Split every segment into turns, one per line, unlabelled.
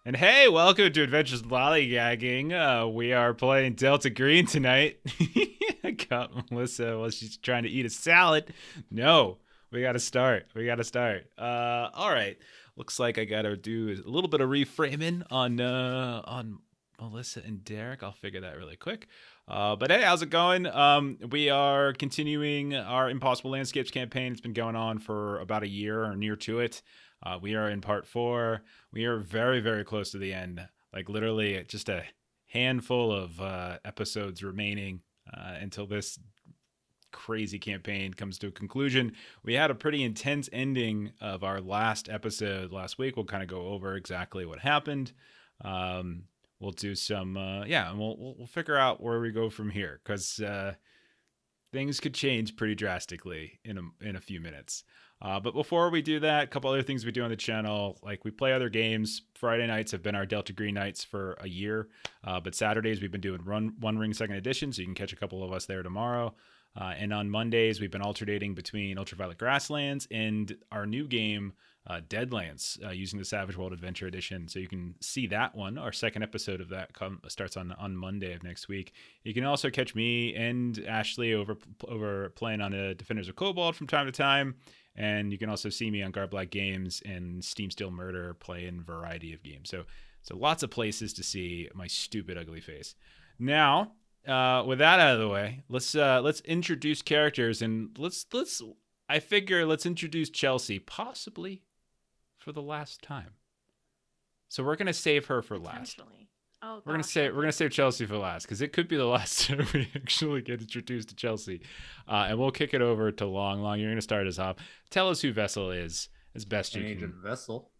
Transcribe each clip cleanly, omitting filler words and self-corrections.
And hey, welcome to Adventures in Lollygagging. We are playing Delta Green tonight. I got Melissa while she's trying to eat a salad. No, we gotta start. All right. Looks like I gotta do a little bit of reframing on Melissa and Derek. I'll figure that really quick. But hey, how's it going? We are continuing our Impossible Landscapes campaign. It's been going on for about a year or near to it. We are in part 4. We are very, very close to the end. Like literally just a handful of episodes remaining until this crazy campaign comes to a conclusion. We had a pretty intense ending of our last episode last week. We'll kind of go over exactly what happened. We'll do some, and we'll figure out where we go from here because things could change pretty drastically in a few minutes. But before we do that, a couple other things we do on the channel, like we play other games. Friday nights have been our Delta Green nights for a year, but Saturdays we've been doing One Ring Second Edition, so you can catch a couple of us there tomorrow. And on Mondays we've been alternating between Ultraviolet Grasslands and our new game, Deadlands, using the Savage World Adventure Edition. So you can see that one. Our second episode of that starts on Monday of next week. You can also catch me and Ashley over playing on a Defenders of Cobalt from time to time. And you can also see me on Garblack Games and Steam Still Murder playing a variety of games. So lots of places to see my stupid, ugly face. Now, with that out of the way, let's introduce characters and let's introduce Chelsea, possibly for the last time. So we're gonna save her for last.
Oh,
we're gonna save Chelsea for last because it could be the last time we actually get introduced to Chelsea, and we'll kick it over to Long. You're gonna start us off. Tell us who Vessel is as best you can.
Agent Vessel,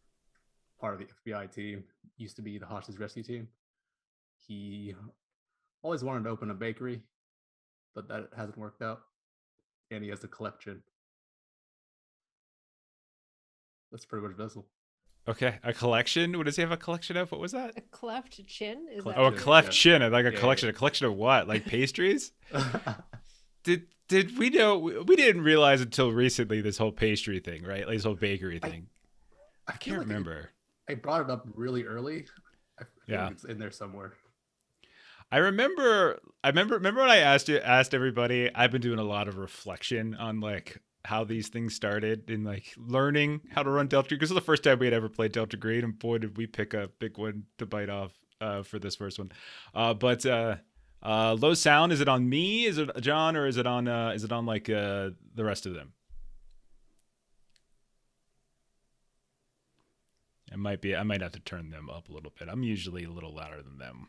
part of the FBI team, used to be the hostage rescue team. He always wanted to open a bakery, but that hasn't worked out, and he has a collection. That's pretty much Vessel.
Okay, a collection. What does he have a collection of? What was that?
A cleft chin?
Cleft
that
Oh, a cleft chin. I like a collection.
Yeah.
A collection of what? Like pastries? Did we know? We didn't realize until recently this whole pastry thing, right? Like this whole bakery thing. I can't remember.
I brought it up really early. I feel like it's in there somewhere.
I remember when I asked everybody. I've been doing a lot of reflection on like how these things started and like learning how to run Delta Green, because it was the first time we had ever played Delta Green, and boy did we pick a big one to bite off for this first one. But low sound, is it on me, is it John, or is it on like the rest of them? I might have to turn them up a little bit. I'm usually a little louder than them.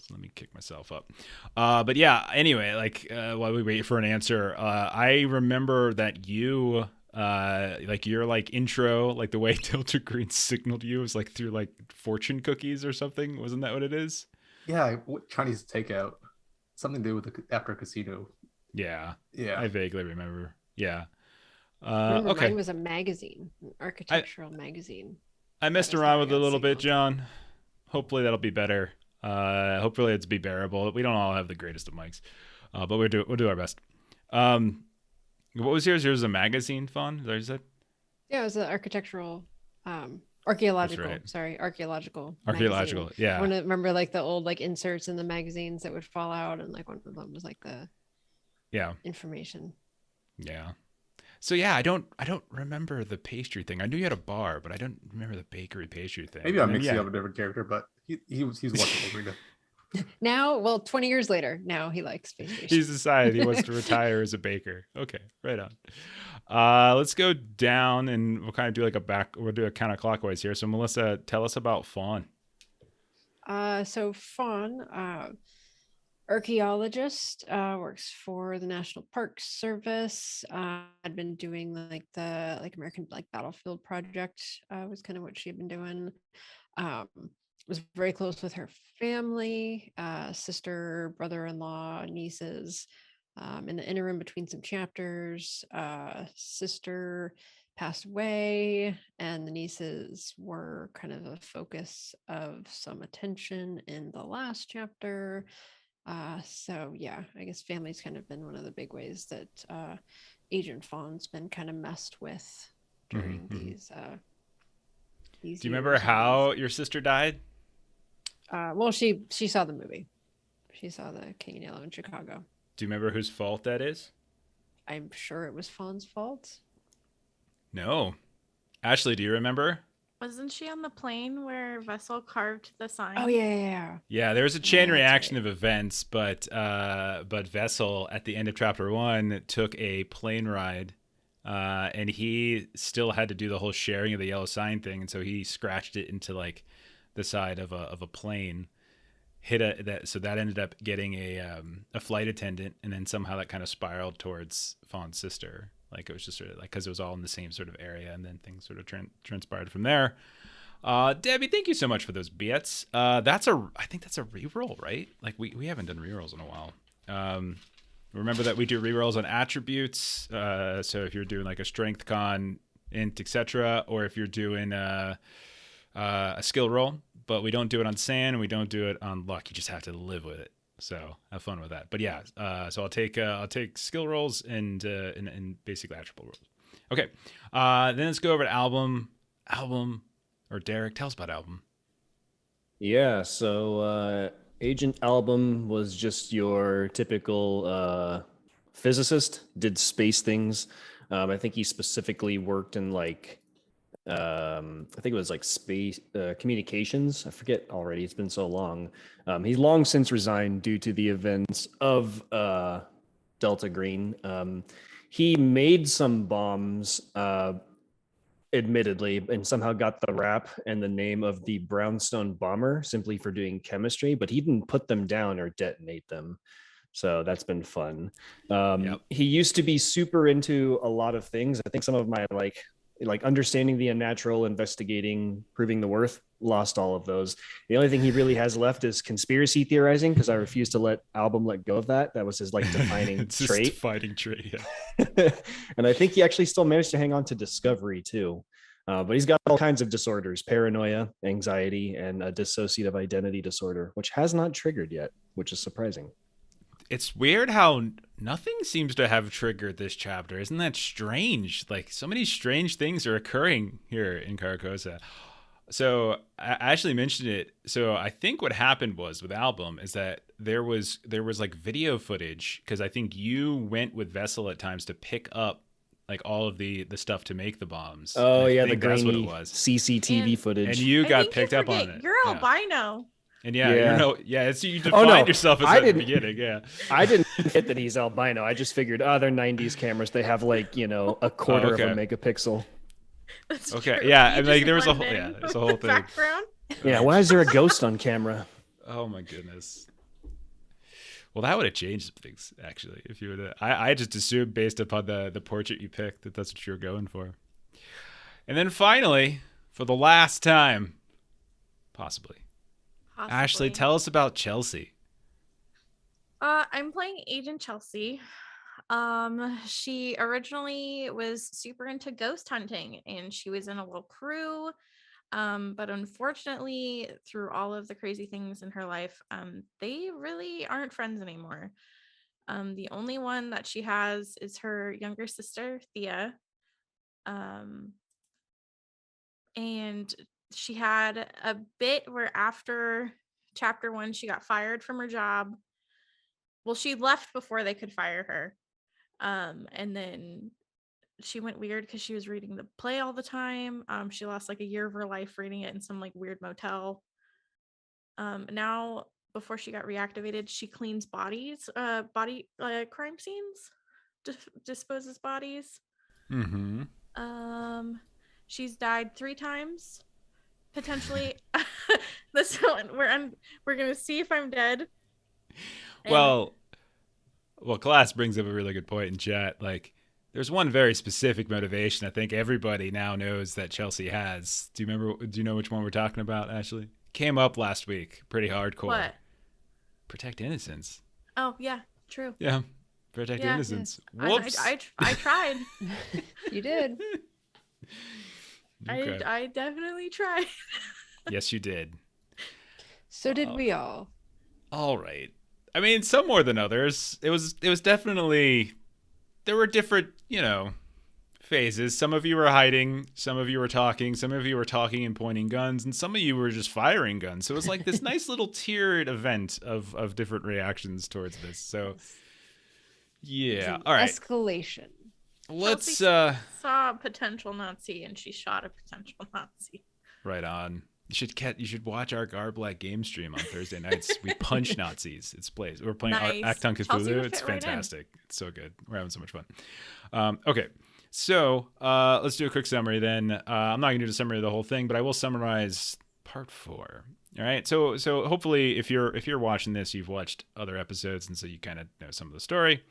So let me kick myself up. But yeah, anyway, like while we wait for an answer, I remember that you like your like intro, like the way Delta Green signaled you was like through like fortune cookies or something. Wasn't that what it is?
Yeah, Chinese takeout. Something to do with after a casino.
Yeah.
Yeah.
I vaguely remember. Yeah.
okay.
Mine
was a magazine, an architectural magazine.
I messed around with it a little bit, John. Hopefully that'll be better. Hopefully it's be bearable. We don't all have the greatest of mics, but we'll do our best. What was yours? Yours was a magazine font? Is that what you said?
Yeah, it was an architectural, archaeological.
Right.
Sorry, archaeological.
Archaeological.
Magazine.
Yeah.
I remember like the old like inserts in the magazines that would fall out, and like one of them was like the information.
Yeah. So yeah, I don't remember the pastry thing. I knew you had a bar, but I don't remember the bakery pastry thing.
Maybe I'm mixing up a different character, but he's watching bakery now.
Now, well, 20 years later, now he likes pastry.
He's decided he wants to retire as a baker. Okay, right on. Let's go down and we'll kind of do like we'll do a counterclockwise here. So Melissa, tell us about Fawn.
So Fawn, archaeologist, works for the National Park Service. Had been doing like the American like Battlefield Project, was kind of what she had been doing. Was very close with her family, sister, brother-in-law, nieces. In the interim between some chapters, sister passed away, and the nieces were kind of a focus of some attention in the last chapter. So yeah, I guess family's kind of been one of the big ways that Agent Fawn's been kind of messed with during these these
Do you remember
years.
how your sister died?
Well, she saw the movie. She saw the King in Yellow in Chicago.
Do you remember whose fault that is?
I'm sure it was Fawn's fault.
No. Ashley, do you remember?
Wasn't she on the plane where Vessel carved the sign?
Oh yeah.
Yeah, there was a chain
That's
reaction
right.
of events, but Vessel at the end of chapter 1 took a plane ride, and he still had to do the whole sharing of the yellow sign thing, and so he scratched it into like the side of a plane, so that ended up getting a flight attendant, and then somehow that kind of spiraled towards Fawn's sister. Like it was just sort of like because it was all in the same sort of area, and then things sort of transpired from there. Debbie, thank you so much for those bits. I think that's a reroll, right? Like we haven't done rerolls in a while. Remember that we do rerolls on attributes. So if you're doing like a strength, con, int, etc., or if you're doing a skill roll, but we don't do it on sand and we don't do it on luck. You just have to live with it. So have fun with that. But yeah, so I'll take skill rolls and basically attribute rolls. Okay, then let's go over to album. Or Derek, tell us about album.
Yeah, so Agent Album was just your typical physicist, did space things. I think he specifically worked in like, I think it was like space communications. I forget already, it's been so long. He's long since resigned due to the events of Delta Green. He made some bombs, admittedly, and somehow got the rap and the name of the Brownstone bomber simply for doing chemistry, but he didn't put them down or detonate them. So that's been fun.
Yep.
He used to be super into a lot of things. I think some of my like understanding the unnatural, investigating, proving the worth, lost all of those. The only thing he really has left is conspiracy theorizing, because I refuse to let Album let go of that. That was his like defining
It's his
trait.
defining trait. Yeah.
And I think he actually still managed to hang on to discovery too. But he's got all kinds of disorders: paranoia, anxiety, and a dissociative identity disorder, which has not triggered yet, which is surprising.
It's weird how nothing seems to have triggered this chapter. Isn't that strange? Like so many strange things are occurring here in Carcosa. So I actually mentioned it. So I think what happened was with Album is that there was like video footage, because I think you went with Vessel at times to pick up like all of the stuff to make the bombs.
Oh yeah, the
that's what it
grainy
was.
CCTV
And-
footage.
And you
I
got
think
picked
you
up on
forget
it.
You're
Yeah.
albino.
And yeah, it's you
Oh,
defined
no.
yourself as
I
at the
didn't-
beginning. Yeah.
I didn't get that he's albino. I just figured, they're 90s cameras. They have like, a quarter
okay.
of a megapixel.
That's
Okay,
true.
yeah,
You
and, like,
just
there was a
blend
whole-
in
yeah, there's a
with
whole
the
thing.
background.
Yeah, why is there a ghost on camera?
Oh my goodness. Well, that would have changed things actually if you would. I just assumed based upon the portrait you picked that that's what you were going for. And then finally, for the last time, possibly, Ashley, tell us about Chelsea.
I'm playing Agent Chelsea. She originally was super into ghost hunting, and she was in a little crew. But unfortunately, through all of the crazy things in her life, they really aren't friends anymore. The only one that she has is her younger sister, Thea. And she had a bit where after chapter 1, she got fired from her job. Well, she left before they could fire her. And then she went weird because she was reading the play all the time. She lost like a year of her life reading it in some like weird motel. Now, before she got reactivated, she cleans bodies, crime scenes, disposes bodies.
Mm-hmm.
She's died 3 times, potentially. This one, we're gonna see if I'm dead. And
Well, Class brings up a really good point in chat. Like, there's one very specific motivation I think everybody now knows that Chelsea has. Do you know which one we're talking about, Ashley? Came up last week, pretty hardcore.
what?
Protect innocence.
Oh yeah, true.
Yeah, protect
Yeah.
innocence.
I
Whoops.
I tried.
You did.
Okay.
I definitely tried.
Yes, you did.
So did we all.
All right. I mean, some more than others. It was definitely, there were different, phases. Some of you were hiding, some of you were talking, some of you were talking and pointing guns, and some of you were just firing guns. So it was like this nice little tiered event of different reactions towards this. So yeah, all right.
Escalation.
Let's
Chelsea saw a potential Nazi and she shot a potential Nazi.
right on. You should watch our Garblack game stream on Thursday nights. We punch Nazis. It's plays. We're playing
Nice.
Act on
Chelsea
Cthulhu.
would
It's
fit right in.
fantastic. It's so good. We're having so much fun. Okay, so let's do a quick summary then. I'm not going to do the summary of the whole thing, but I will summarize part 4. All right. So hopefully, if you're watching this, you've watched other episodes, and so you kind of know some of the story.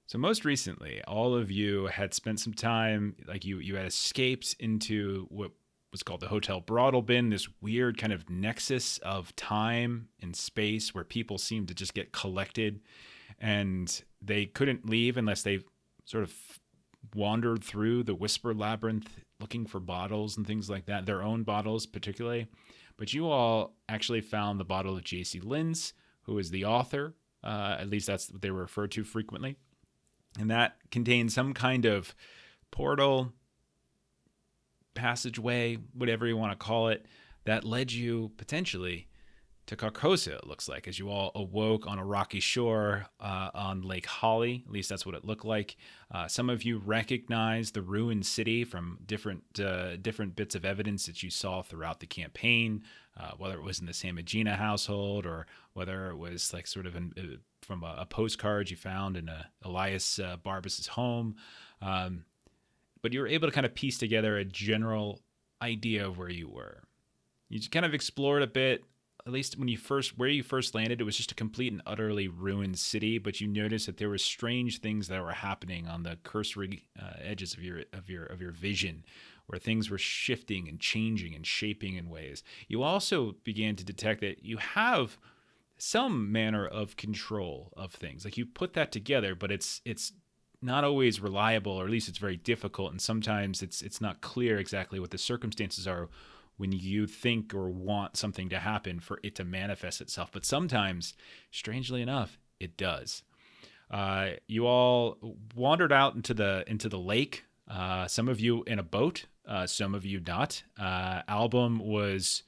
So most recently, all of you had spent some time, like you had escaped into what was called the Hotel Brothel Bin, this weird kind of nexus of time and space where people seemed to just get collected, and they couldn't leave unless they sort of wandered through the Whisper Labyrinth looking for bottles and things like that, their own bottles particularly. But you all actually found the bottle of J.C. Lynn's, who is the author, at least that's what they were referred to frequently. And that contained some kind of portal, passageway, whatever you want to call it, that led you potentially to Carcosa, it looks like, as you all awoke on a rocky shore on Lake Holly. At least that's what it looked like. Some of you recognized the ruined city from different bits of evidence that you saw throughout the campaign, whether it was in the Samogina household or whether it was like sort of from a postcard you found in Elias Barbas's home. But you were able to kind of piece together a general idea of where you were. You just kind of explored a bit. At least where you first landed, it was just a complete and utterly ruined city. But you noticed that there were strange things that were happening on the cursory edges of your vision, where things were shifting and changing and shaping in ways. You also began to detect that you have some manner of control of things. Like you put that together, but it's not always reliable, or at least it's very difficult. And sometimes it's not clear exactly what the circumstances are when you think or want something to happen for it to manifest itself. But sometimes, strangely enough, it does. You all wandered out into the lake. Some of you in a boat, some of you not. Album was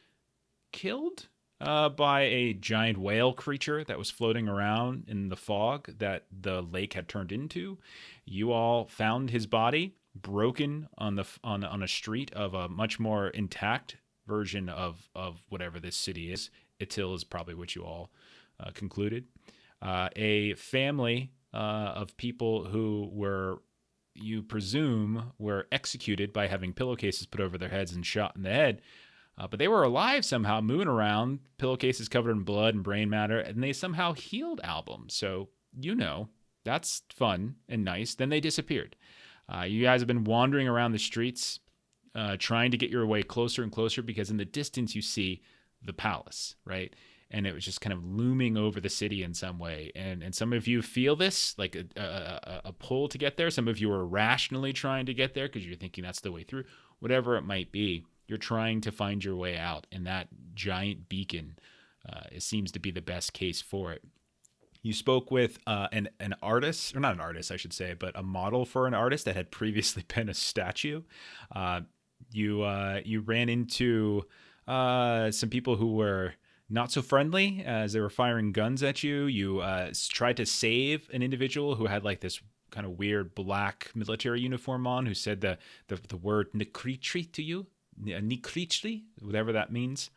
killed by a giant whale creature that was floating around in the fog that the lake had turned into. You all found his body broken on a street of a much more intact version of whatever this city is. Itil is probably what you all concluded. A family of people who were, you presume, were executed by having pillowcases put over their heads and shot in the head. But they were alive somehow, moving around, pillowcases covered in blood and brain matter, and they somehow healed Album. So, that's fun and nice. Then they disappeared. You guys have been wandering around the streets, trying to get your way closer and closer, because in the distance you see the palace, right? And it was just kind of looming over the city in some way. And some of you feel this, like a pull to get there. Some of you are rationally trying to get there because you're thinking that's the way through. Whatever it might be, you're trying to find your way out. And that giant beacon it seems to be the best case for it. You spoke with an artist, or not an artist, I should say, but a model for an artist that had previously been a statue. You ran into some people who were not so friendly as they were firing guns at you. You tried to save an individual who had like this kind of weird black military uniform on, who said the word Nikritri to you, Nikritri, whatever that means.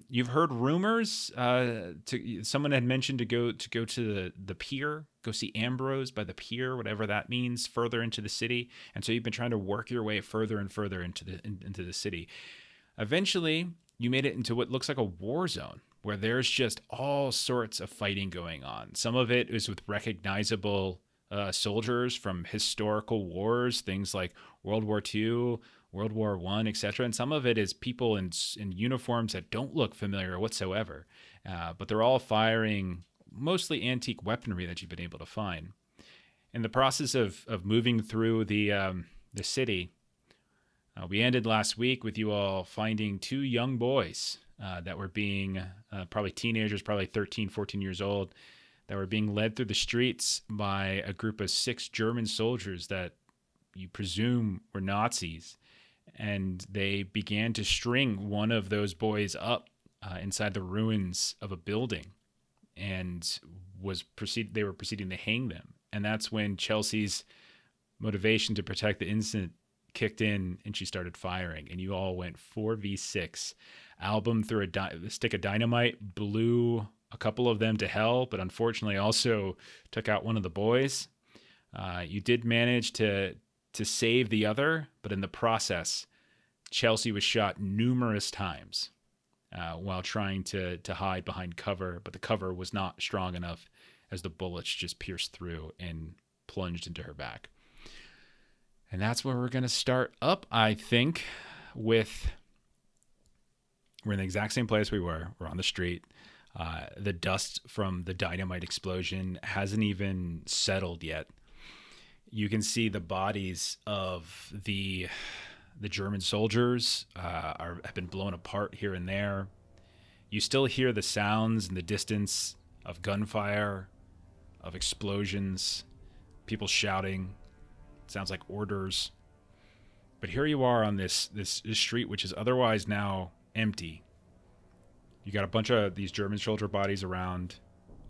You've heard rumors. Someone had mentioned to go to the pier, go see Ambrose by the pier, whatever that means, further into the city. And so you've been trying to work your way further and further into the city. Eventually, you made it into what looks like a war zone, where there's just all sorts of fighting going on. Some of it is with recognizable soldiers from historical wars, things like World War II, World War I, etc. And some of it is people in uniforms that don't look familiar whatsoever. But they're all firing mostly antique weaponry that you've been able to find. In the process of moving through the city, we ended last week with you all finding 2 young boys that were being probably teenagers, probably 13, 14 years old, that were being led through the streets by a group of 6 German soldiers that you presume were Nazis, and they began to string one of those boys up inside the ruins of a building, and they were proceeding to hang them. And that's when Chelsea's motivation to protect the innocent kicked in, and she started firing, and you all went 4v6. Album threw a stick of dynamite, blew a couple of them to hell, but unfortunately also took out one of the boys. You did manage to save the other, but in the process, Chelsea was shot numerous times while trying to hide behind cover, but the cover was not strong enough as the bullets just pierced through and plunged into her back. And that's where we're going to start up, I think, with... We're in the exact same place we were. We're on the street. The dust from the dynamite explosion hasn't even settled yet. You can see the bodies of the German soldiers have been blown apart here and there. You still hear the sounds in the distance of gunfire, of explosions, people shouting. It sounds like orders. But here you are on this street, which is otherwise now empty. You got a bunch of these German soldier bodies around.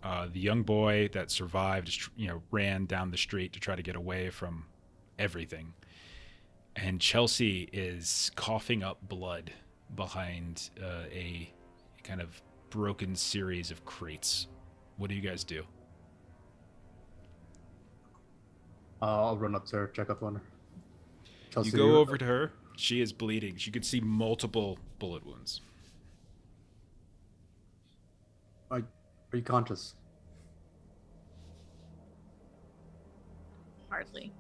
The young boy that survived, ran down the street to try to get away from everything. And Chelsea is coughing up blood behind a kind of broken series of crates. What do you guys do?
I'll run up to her, check up on her. Chelsea,
You go over to her. She is bleeding. She could see multiple bullet wounds.
Are you conscious?
Hardly.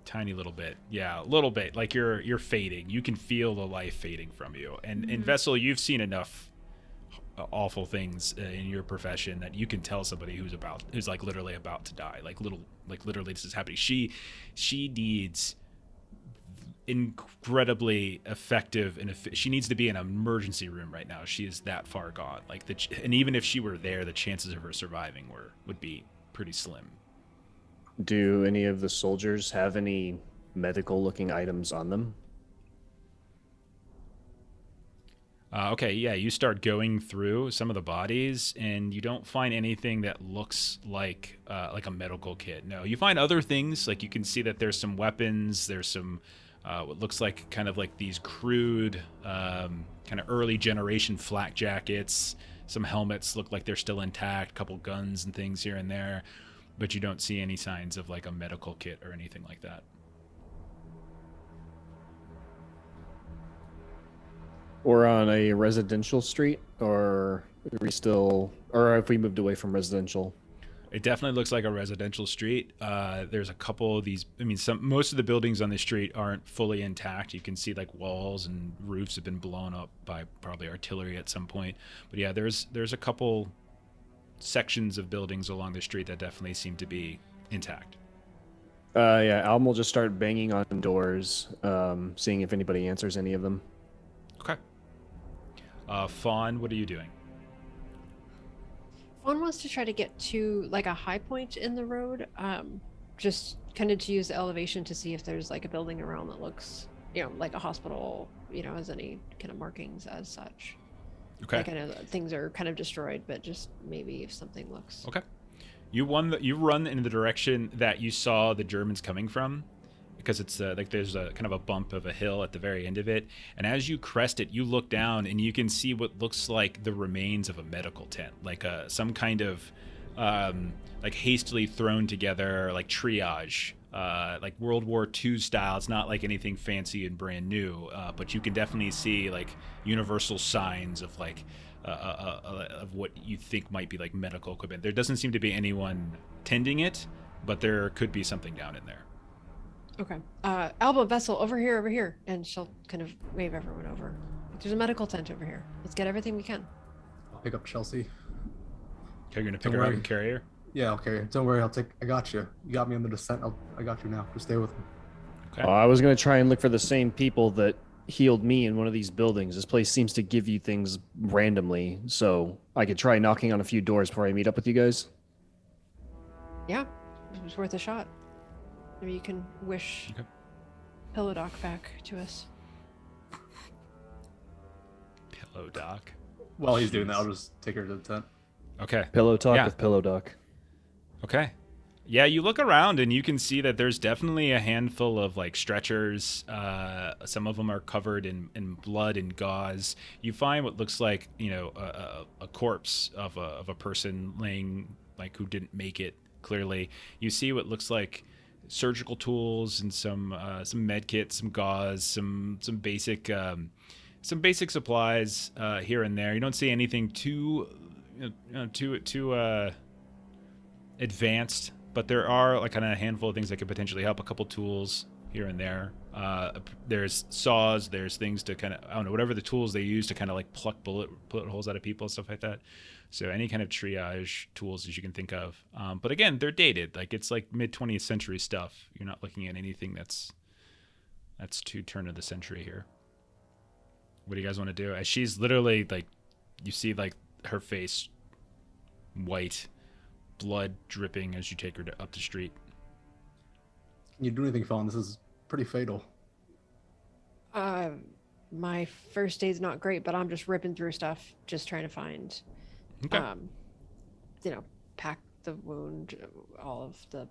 Tiny little bit. Yeah, a little bit. Like you're fading. You can feel the life fading from you. And Vessel, you've seen enough awful things in your profession that you can tell somebody who's like literally about to die. Like literally this is happening. She needs incredibly effective and she needs to be in an emergency room right now. She is that far gone. And even if she were there, the chances of her surviving would be pretty slim.
Do any of the soldiers have any medical looking items on them?
Okay, yeah, you start going through some of the bodies, and you don't find anything that looks like a medical kit. No, you find other things. Like you can see that there's some weapons. There's some what looks like kind of like these crude, kind of early generation flak jackets. Some helmets look like they're still intact. Couple guns and things here and there, but you don't see any signs of like a medical kit or anything like that.
Or on a residential street, or are we still, or have we moved away from residential?
It definitely looks like a residential street. There's a couple of these. I mean, most of the buildings on the street aren't fully intact. You can see like walls and roofs have been blown up by probably artillery at some point. But yeah, there's a couple sections of buildings along the street that definitely seem to be intact.
Yeah, Alm will just start banging on doors, seeing if anybody answers any of them.
Okay. Fawn, what are you doing?
Fawn wants to try to get to like a high point in the road, just kind of to use the elevation to see if there's like a building around that looks, like a hospital, has any kind of markings as such.
Okay.
Like I know that things are kind of destroyed, but just maybe if something looks.
Okay. You run in the direction that you saw the Germans coming from, because it's like there's a kind of a bump of a hill at the very end of it. And as you crest it, you look down and you can see what looks like the remains of a medical tent, like some kind of like hastily thrown together, like triage, like World War II style. It's not like anything fancy and brand new, but you can definitely see like universal signs of like of what you think might be like medical equipment. There doesn't seem to be anyone tending it, but there could be something down in there.
Okay. Alba, Vessel, over here. And she'll kind of wave everyone over. There's a medical tent over here. Let's get everything we can.
I'll pick up Chelsea.
Okay, you're gonna pick
Don't
her up
worry.
and carry her?
Yeah, okay. Don't worry. I got you. You got me on the descent. I got you now. Just stay with me.
Okay.
I was going to try and look for the same people that healed me in one of these buildings. This place seems to give you things randomly, so I could try knocking on a few doors before I meet up with you guys.
Yeah, it was worth a shot. Maybe you can wish
Okay.
Pillow Doc back to us.
Pillow Doc.
While he's doing that,
Jeez.
I'll just take her to the tent.
Okay.
Pillow talk
Yeah.
with Pillow Doc.
Okay. Yeah, you look around and you can see that there's definitely a handful of like stretchers. Some of them are covered in blood and gauze. You find what looks like, you know, a corpse of a person laying, like, who didn't make it. Clearly, you see what looks like surgical tools and some med kits, some gauze, some basic supplies here and there. You don't see anything too advanced, but there are like kind of a handful of things that could potentially help. A couple tools here and there. There's saws. There's things to kind of, I don't know, whatever the tools they use to kind of like pluck bullet holes out of people and stuff like that. So any kind of triage tools as you can think of. But again, they're dated. Like it's like mid 20th century stuff. You're not looking at anything that's to turn of the century here. What do you guys want to do? As she's literally like, you see like her face white, blood dripping as you take her up the street.
Can you do anything, Fawn? This is pretty fatal.
My first aid's not great, but I'm just ripping through stuff, just trying to find,
Okay.
Pack the wound, all of the,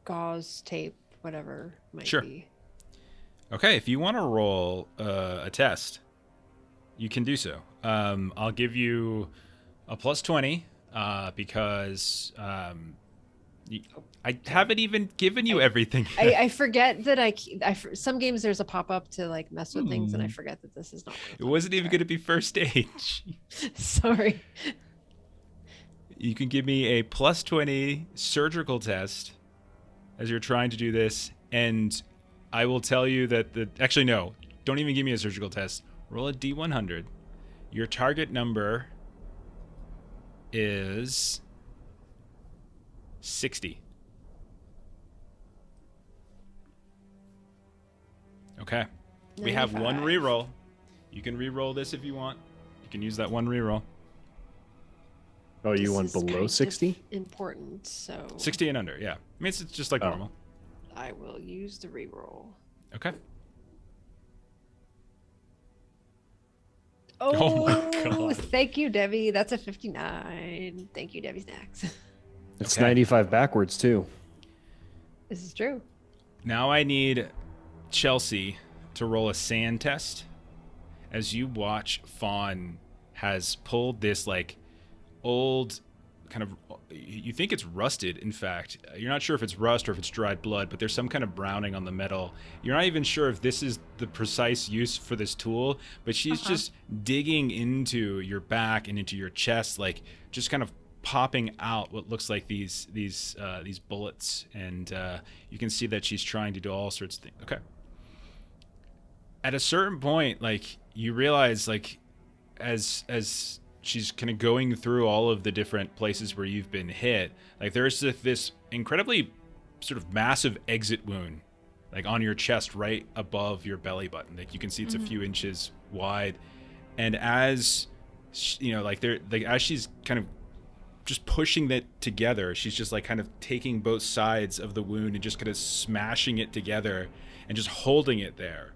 gauze, tape, whatever might
Sure.
be.
Okay, if you want to roll a test, you can do so. I'll give you a plus 20 because I haven't even given you everything.
I forget that some games there's a pop-up to like mess with things, and I forget that this is not one of
It
them.
wasn't even
Sorry.
going to be first aid.
Sorry.
You can give me a plus 20 surgical test as you're trying to do this, and I will tell you that actually, no, don't even give me a surgical test. Roll a D100. Your target number is 60. Okay. We have one
95.
reroll. You can reroll this if you want. You can use that one reroll.
Oh, you
This
want
is
below
kind of
60?
Important, so
60 and under, yeah. I mean, it's just like
Oh.
normal.
I will use the reroll.
Okay.
Oh,
my God.
Thank you, Debbie. That's a 59. Thank you, Debbie Snacks.
It's
Okay.
95 backwards, too.
This is true.
Now I need Chelsea to roll a sand test. As you watch, Fawn has pulled this like old kind of, you think it's rusted, in fact. You're not sure if it's rust or if it's dried blood, but there's some kind of browning on the metal. You're not even sure if this is the precise use for this tool, but she's just digging into your back and into your chest, like just kind of popping out what looks like these bullets, and you can see that she's trying to do all sorts of things. Okay. At a certain point, like you realize, like as she's kind of going through all of the different places where you've been hit, like there's this incredibly sort of massive exit wound, like on your chest, right above your belly button. Like you can see it's a few inches wide, and as as she's kind of just pushing that together, she's just like kind of taking both sides of the wound and just kind of smashing it together and just holding it there.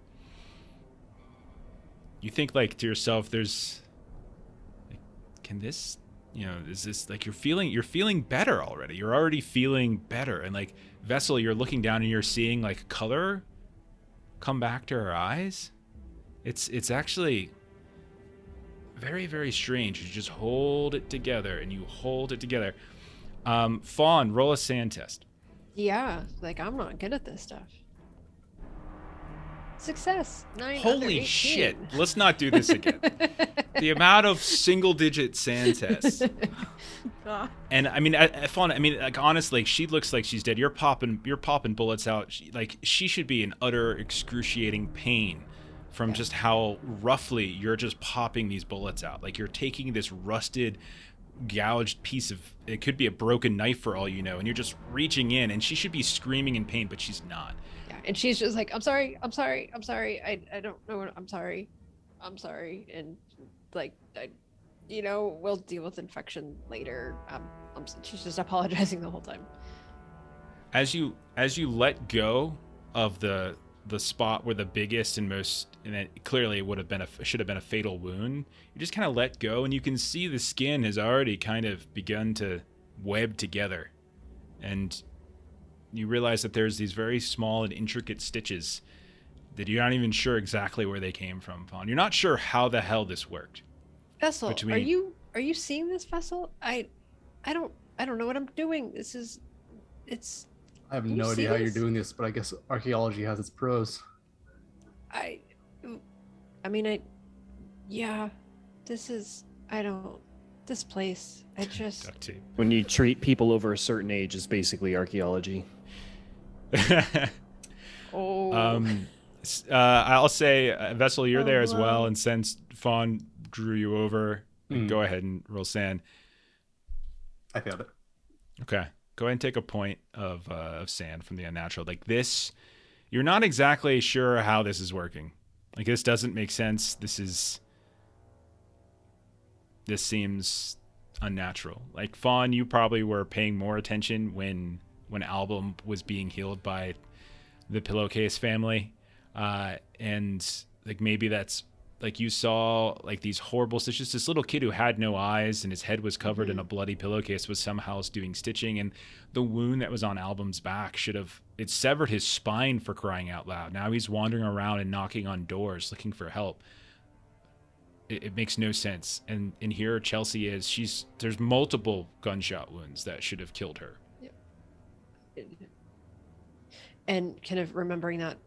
You think like to yourself, there's like, can this, is this like you're feeling better already. You're already feeling better. And like Vessel, you're looking down and you're seeing like color come back to her eyes. It's actually very, very strange. You just hold it together and you hold it together. Fawn, roll a sand test.
Yeah, like I'm not good at this stuff. Success. 9 under
Holy
18.
shit. Let's not do this again. The amount of single digit sand tests.
God.
And I mean, Fawn, like honestly, she looks like she's dead. You're popping bullets out. She should be in utter excruciating pain from just how roughly you're just popping these bullets out. Like you're taking this rusted, gouged piece of, it could be a broken knife for all you know, and you're just reaching in, and she should be screaming in pain, but she's not.
Yeah, and she's just like, I'm sorry. I don't know what I'm sorry. And like, we'll deal with infection later. She's just apologizing the whole time.
as you let go of the spot where the biggest and most, and it clearly would have been should have been a fatal wound, you just kind of let go, and you can see the skin has already kind of begun to web together, and you realize that there's these very small and intricate stitches that you're not even sure exactly where they came from, Fawn. You're not sure how the hell this worked.
Vessel,
Between-
are you seeing this, Vessel? I don't know what I'm doing. It's
I have
Can you
no
see
idea how you're
this?
doing this, but I guess archaeology has its pros.
yeah, this place, I just,
Duct tape.
When you treat people over a certain age, it's basically archaeology.
oh,
I'll say, Vessel, you're
Oh,
there as well,
wow.
and since Fawn drew you over,
Mm.
go ahead and roll sand.
I failed it.
Okay, go ahead and take a point of sand from the unnatural. Like this, you're not exactly sure how this is working. Like this doesn't make sense. This seems unnatural. Like Fawn, you probably were paying more attention when Album was being healed by the pillowcase family, and like maybe that's like you saw like these horrible stitches. This little kid who had no eyes and his head was covered in a bloody pillowcase was somehow doing stitching, and the wound that was on Album's back it severed his spine, for crying out loud. Now he's wandering around and knocking on doors looking for help. It makes no sense. And here Chelsea is. There's multiple gunshot wounds that should have killed her.
and kind of remembering that,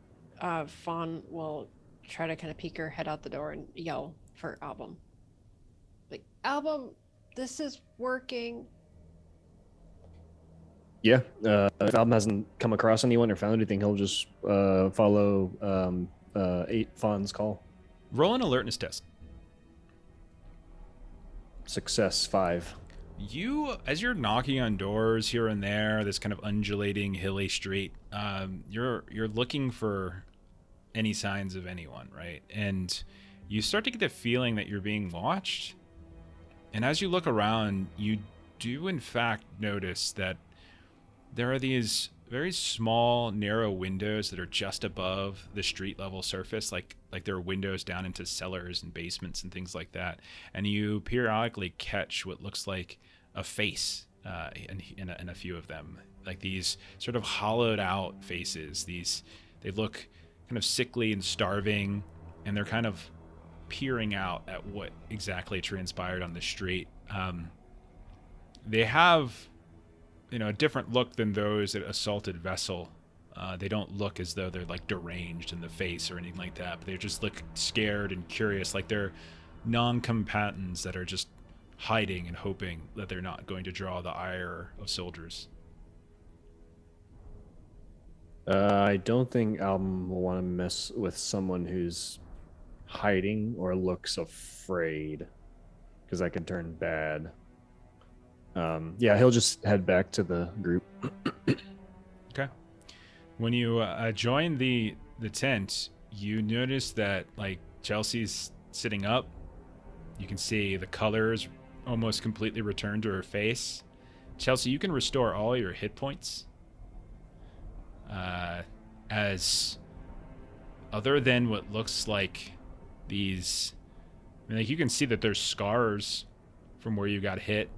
Fawn will try to kind of peek her head out the door and yell for Album. Like, Album, this is working.
Yeah, if Album hasn't come across anyone or found anything, he'll just follow 8 Fawn's call.
Roll an alertness test.
Success 5.
You, as you're knocking on doors here and there, this kind of undulating hilly street, you're looking for any signs of anyone, right? And you start to get the feeling that you're being watched. And as you look around, you do in fact notice that there are these very small, narrow windows that are just above the street level surface, like there are windows down into cellars and basements and things like that. And you periodically catch what looks like a face in a few of them, like these sort of hollowed out faces. They look kind of sickly and starving, and they're kind of peering out at what exactly transpired on the street. They have, a different look than those that assaulted Vessel. They don't look as though they're like deranged in the face or anything like that, but they just look scared and curious, like they're non-combatants that are just hiding and hoping that they're not going to draw the ire of soldiers.
I don't think Album will want to mess with someone who's hiding or looks afraid, because that can turn bad. Yeah, he'll just head back to the group.
Okay. When you join the tent, you notice that like Chelsea's sitting up. You can see the colors almost completely returned to her face. Chelsea, you can restore all your hit points. As other than what looks like these, like you can see that there's scars from where you got hit.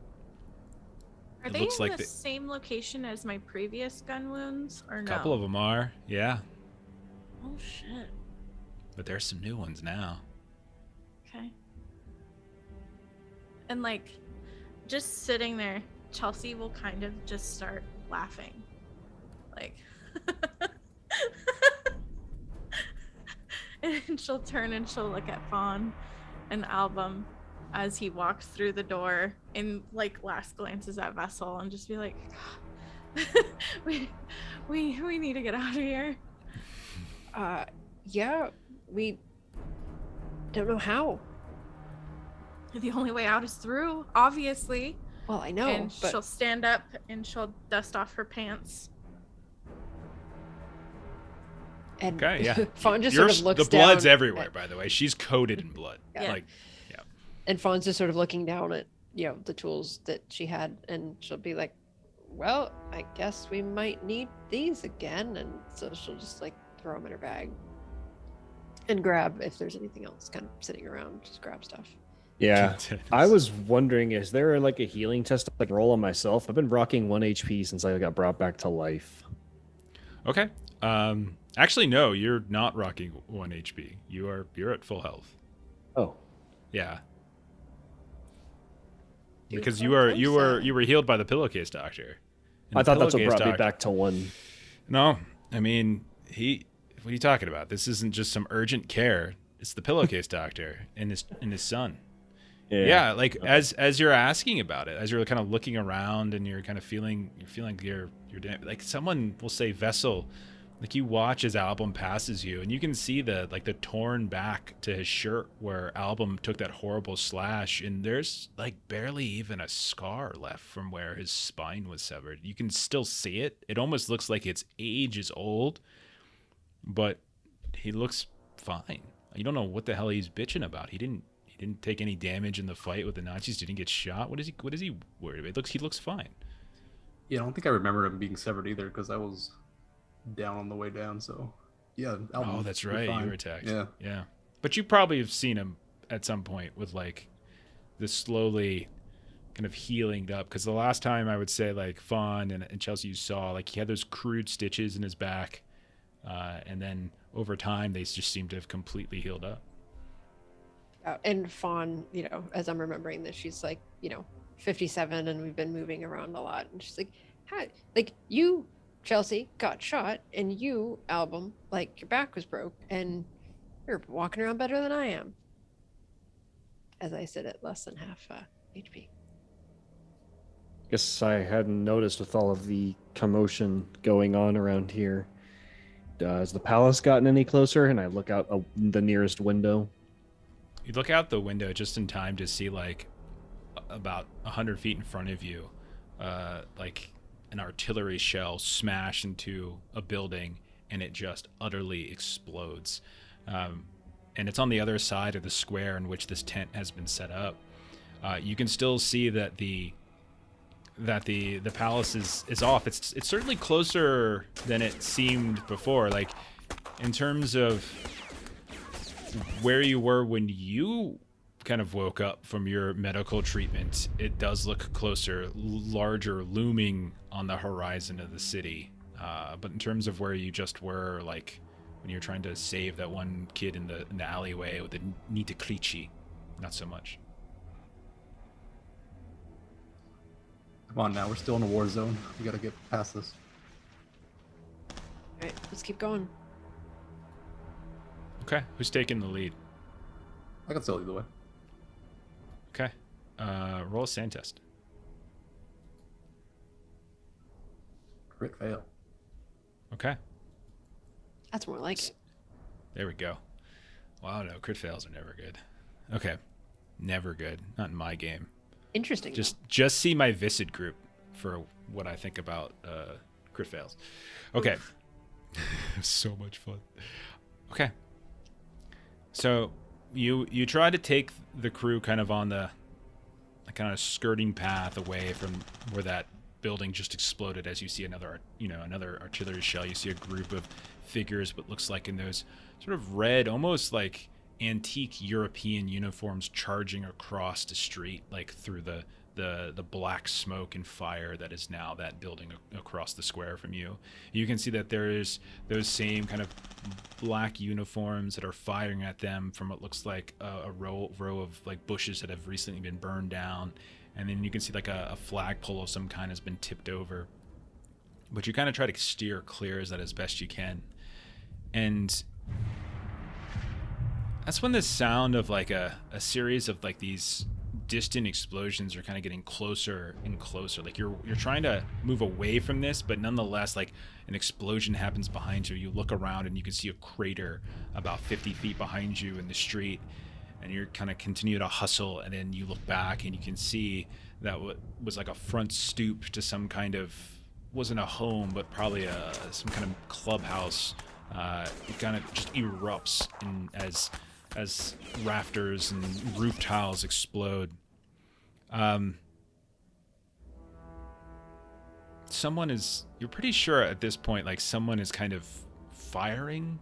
Are
It
they
looks
in
like
the same location as my previous gun wounds, or
A
no?
couple of them are, yeah,
Oh shit.
but there's some new ones now.
Okay. And like, just sitting there, Chelsea will kind of just start laughing, like, and she'll turn and she'll look at Fawn and Album as he walks through the door, and like last glances at Vessel and just be like, we need to get out of here.
Yeah, we don't know how.
The only way out is through, obviously.
Well, I know,
And
but
she'll stand up and she'll dust off her pants.
and
Okay, yeah.
Fawn just sort of looks
the blood's
down
everywhere,
at-
by the way. She's coated in blood.
Yeah.
Like,
and Fawn's just sort of looking down at the tools that she had, and she'll be like, well, I guess we might need these again. And so she'll just like throw them in her bag and grab if there's anything else kind of sitting around, just grab stuff.
Yeah. I was wondering, is there like a healing test I can roll on myself? I've been rocking 1 HP since I got brought back to life.
Okay. Actually, no, you're not rocking 1 HP. You're at full health.
Oh.
Yeah.
Dude,
Because
I'm
you were healed by the pillowcase doctor. And
I
the
thought that's what
pillowcase
brought me
doctor-
back to 1.
No, I mean what are you talking about? This isn't just some urgent care. It's the pillowcase doctor and his son. Yeah, like as you're asking about it, as you're kind of looking around and you're kind of feeling you're like someone will say vessel, like you watch as Album passes you and you can see the torn back to his shirt where Album took that horrible slash, and there's like barely even a scar left from where his spine was severed. You can still see it. It almost looks like its age is old, but he looks fine. You don't know what the hell he's bitching about. He didn't take any damage in the fight with the Nazis. Didn't get shot. What is he worried about? He looks fine.
Yeah, I don't think I remember him being severed either because I was down on the way down. So yeah.
Oh, that's right. You were attacked.
Yeah.
But you probably have seen him at some point with like this slowly kind of healing up. Because the last time I would say like Fawn and Chelsea, you saw like he had those crude stitches in his back, and then over time they just seemed to have completely healed up.
And Fawn, as I'm remembering this, she's like, 57 and we've been moving around a lot. And she's like, hi, like you, Chelsea, got shot and you, Album, like your back was broke and you're walking around better than I am. As I sit at less than half HP.
Guess I hadn't noticed with all of the commotion going on around here. Has the palace gotten any closer? And I look out the nearest window.
You look out the window just in time to see like about 100 feet in front of you, like an artillery shell smash into a building, and it just utterly explodes. And it's on the other side of the square in which this tent has been set up. You can still see that the palace is off. It's certainly closer than it seemed before. Like in terms of where you were when you kind of woke up from your medical treatment, it does look closer, larger, looming on the horizon of the city. But in terms of where you just were, like when you're trying to save that one kid in the alleyway with the Nita Klichi, not so much.
Come on now, we're still in a war zone. We gotta get past this.
All right, let's keep going.
Okay, who's taking the lead?
I can still lead the way.
Okay, roll a sand test.
Crit fail.
Okay,
That's more like it.
there we go. Wow, no, crit fails are never good. Okay, never good. Not in my game.
Interesting.
Just see my Viscid group for what I think about crit fails. Okay. So much fun. Okay. So you try to take the crew kind of on the kind of skirting path away from where that building just exploded. As you see another artillery shell, you see a group of figures, what looks like in those sort of red, almost like antique European uniforms, charging across the street, like through the black smoke and fire that is now that building across the square from you. You can see that there is those same kind of black uniforms that are firing at them from what looks like a row of like bushes that have recently been burned down, and then you can see like a flagpole of some kind has been tipped over. But you kind of try to steer clear as that as best you can, and that's when the sound of like a series of like these distant explosions are kind of getting closer and closer. Like you're trying to move away from this, but nonetheless, like an explosion happens behind you. You look around and you can see a crater about 50 feet behind you in the street, and you're kind of continue to hustle, and then you look back and you can see that was like a front stoop to some kind of, wasn't a home, but probably some kind of clubhouse. It kind of just erupts as rafters and roof tiles explode. you're pretty sure at this point, like someone is kind of firing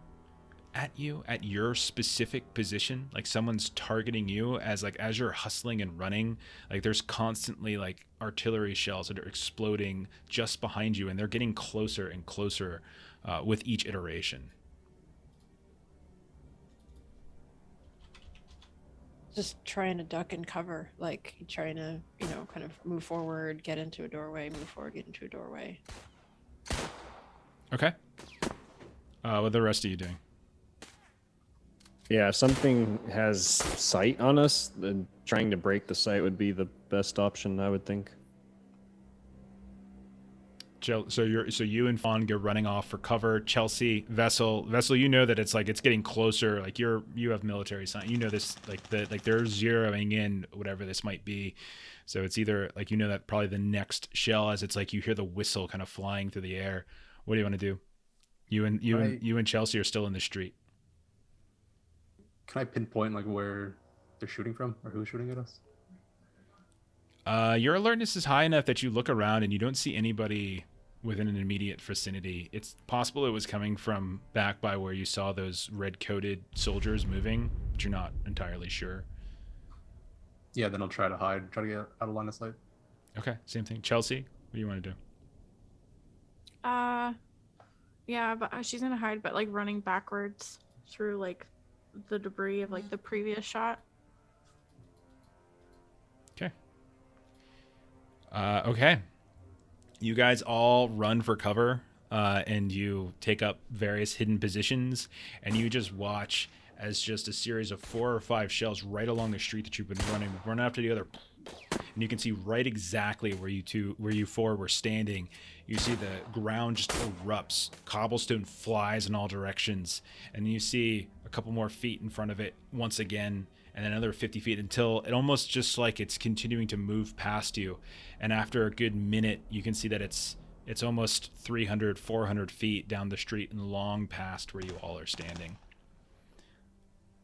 at you at your specific position. Like someone's targeting you as you're hustling and running. Like there's constantly like artillery shells that are exploding just behind you, and they're getting closer and closer with each iteration.
Just trying to duck and cover, like trying to, kind of move forward, get into a doorway, move forward, get into a doorway.
Okay. What are the rest of you doing?
Yeah, if something has sight on us, then trying to break the sight would be the best option, I would think.
So you and Fawn go running off for cover. Chelsea, Vessel, you know that it's getting closer. Like you have military science. You know this, they're zeroing in whatever this might be. So it's either that probably the next shell, as it's like you hear the whistle kind of flying through the air. What do you want to do? You and Chelsea are still in the street.
Can I pinpoint where they're shooting from or who's shooting at us?
Your alertness is high enough that you look around and you don't see anybody within an immediate vicinity. It's possible it was coming from back by where you saw those red-coated soldiers moving, but you're not entirely sure.
Yeah, then I'll try to hide, try to get out of line of sight.
Okay, same thing. Chelsea, what do you want to do?
Yeah, but she's gonna hide, but running backwards through the debris of the previous shot.
Okay. Okay. You guys all run for cover, and you take up various hidden positions, and you just watch as just a series of 4 or 5 shells right along the street that you've been running, one after the other. And you can see right exactly where you four were standing. You see the ground just erupts. Cobblestone flies in all directions. And you see a couple more feet in front of it once again, and another 50 feet until it almost just like it's continuing to move past you. And after a good minute, you can see that it's almost 300, 400 feet down the street and long past where you all are standing.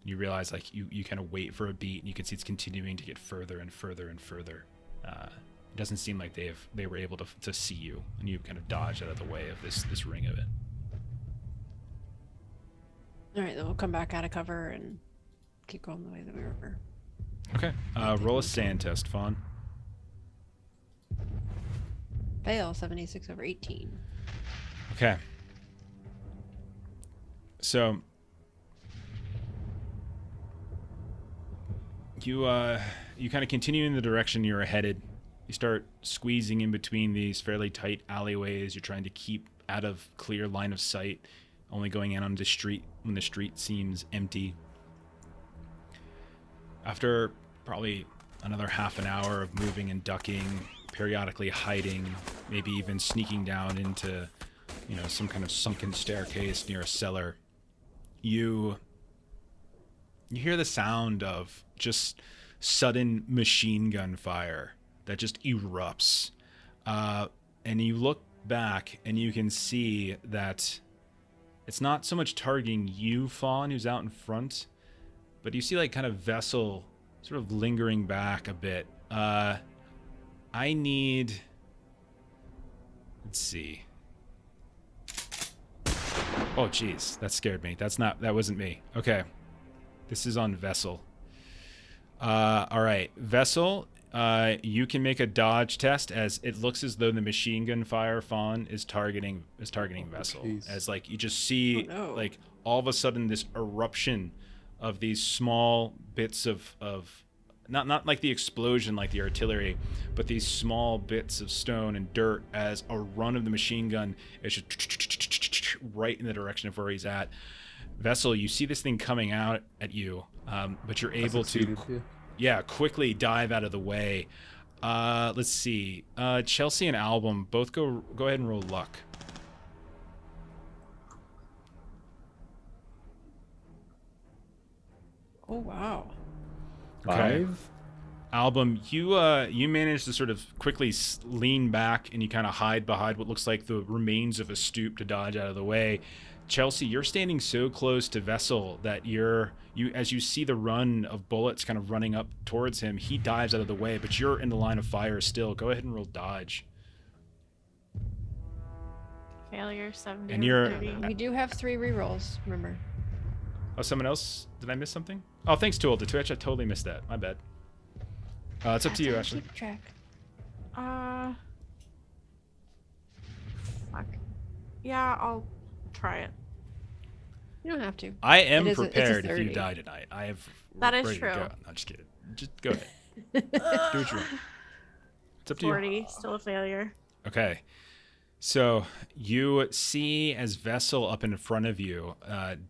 You realize you kind of wait for a beat, and you can see it's continuing to get further and further and further. It doesn't seem like they were able to see you, and you kind of dodged out of the way of this ring of it.
All right, then we'll come back out of cover and keep going the way that we were.
Okay. Roll a sand test, Fawn.
Fail, 76 over 18.
Okay. So you kind of continue in the direction you're headed. You start squeezing in between these fairly tight alleyways. You're trying to keep out of clear line of sight, only going in on the street when the street seems empty. After probably another half an hour of moving and ducking, periodically hiding, maybe even sneaking down into, some kind of sunken staircase near a cellar, you hear the sound of just sudden machine gun fire that just erupts. And you look back and you can see that it's not so much targeting you, Fawn, who's out in front, but you see kind of Vessel sort of lingering back a bit. I need... Let's see. Oh, jeez. That scared me. That wasn't me. Okay. This is on Vessel. All right. Vessel, you can make a dodge test, as it looks as though the machine gun fire, Fawn, is targeting Vessel.
Geez.
As you just see all of a sudden this eruption of these small bits of not like the explosion like the artillery, but these small bits of stone and dirt as a run of the machine gun is just right in the direction of where he's at. Vessel, you see this thing coming out at you, but you're able to quickly dive out of the way. Let's see. Chelsea and Album, both go ahead and roll luck.
Oh, wow.
5?
Album, you manage to sort of quickly lean back, and you kind of hide behind what looks like the remains of a stoop to dodge out of the way. Chelsea, you're standing so close to Vessel that as you see the run of bullets kind of running up towards him, he dives out of the way, but you're in the line of fire still. Go ahead and roll dodge.
failure, 70
And
or
you're-
30.
We do have 3 rerolls, remember.
Oh, someone else? Did I miss something? Oh, thanks, Tool to Twitch. I totally missed that. My bad. It's up to you,
That's how I
Ashley.
keep track.
Fuck. Yeah, I'll try it.
You don't have to.
I am
It is it's a
prepared if you
30.
die tonight. I have
That is
ready to
true.
go. No, just kidding. Just go ahead. Do what you want. It's up to you.
40, still a failure.
Okay. So you see as Vessel up in front of you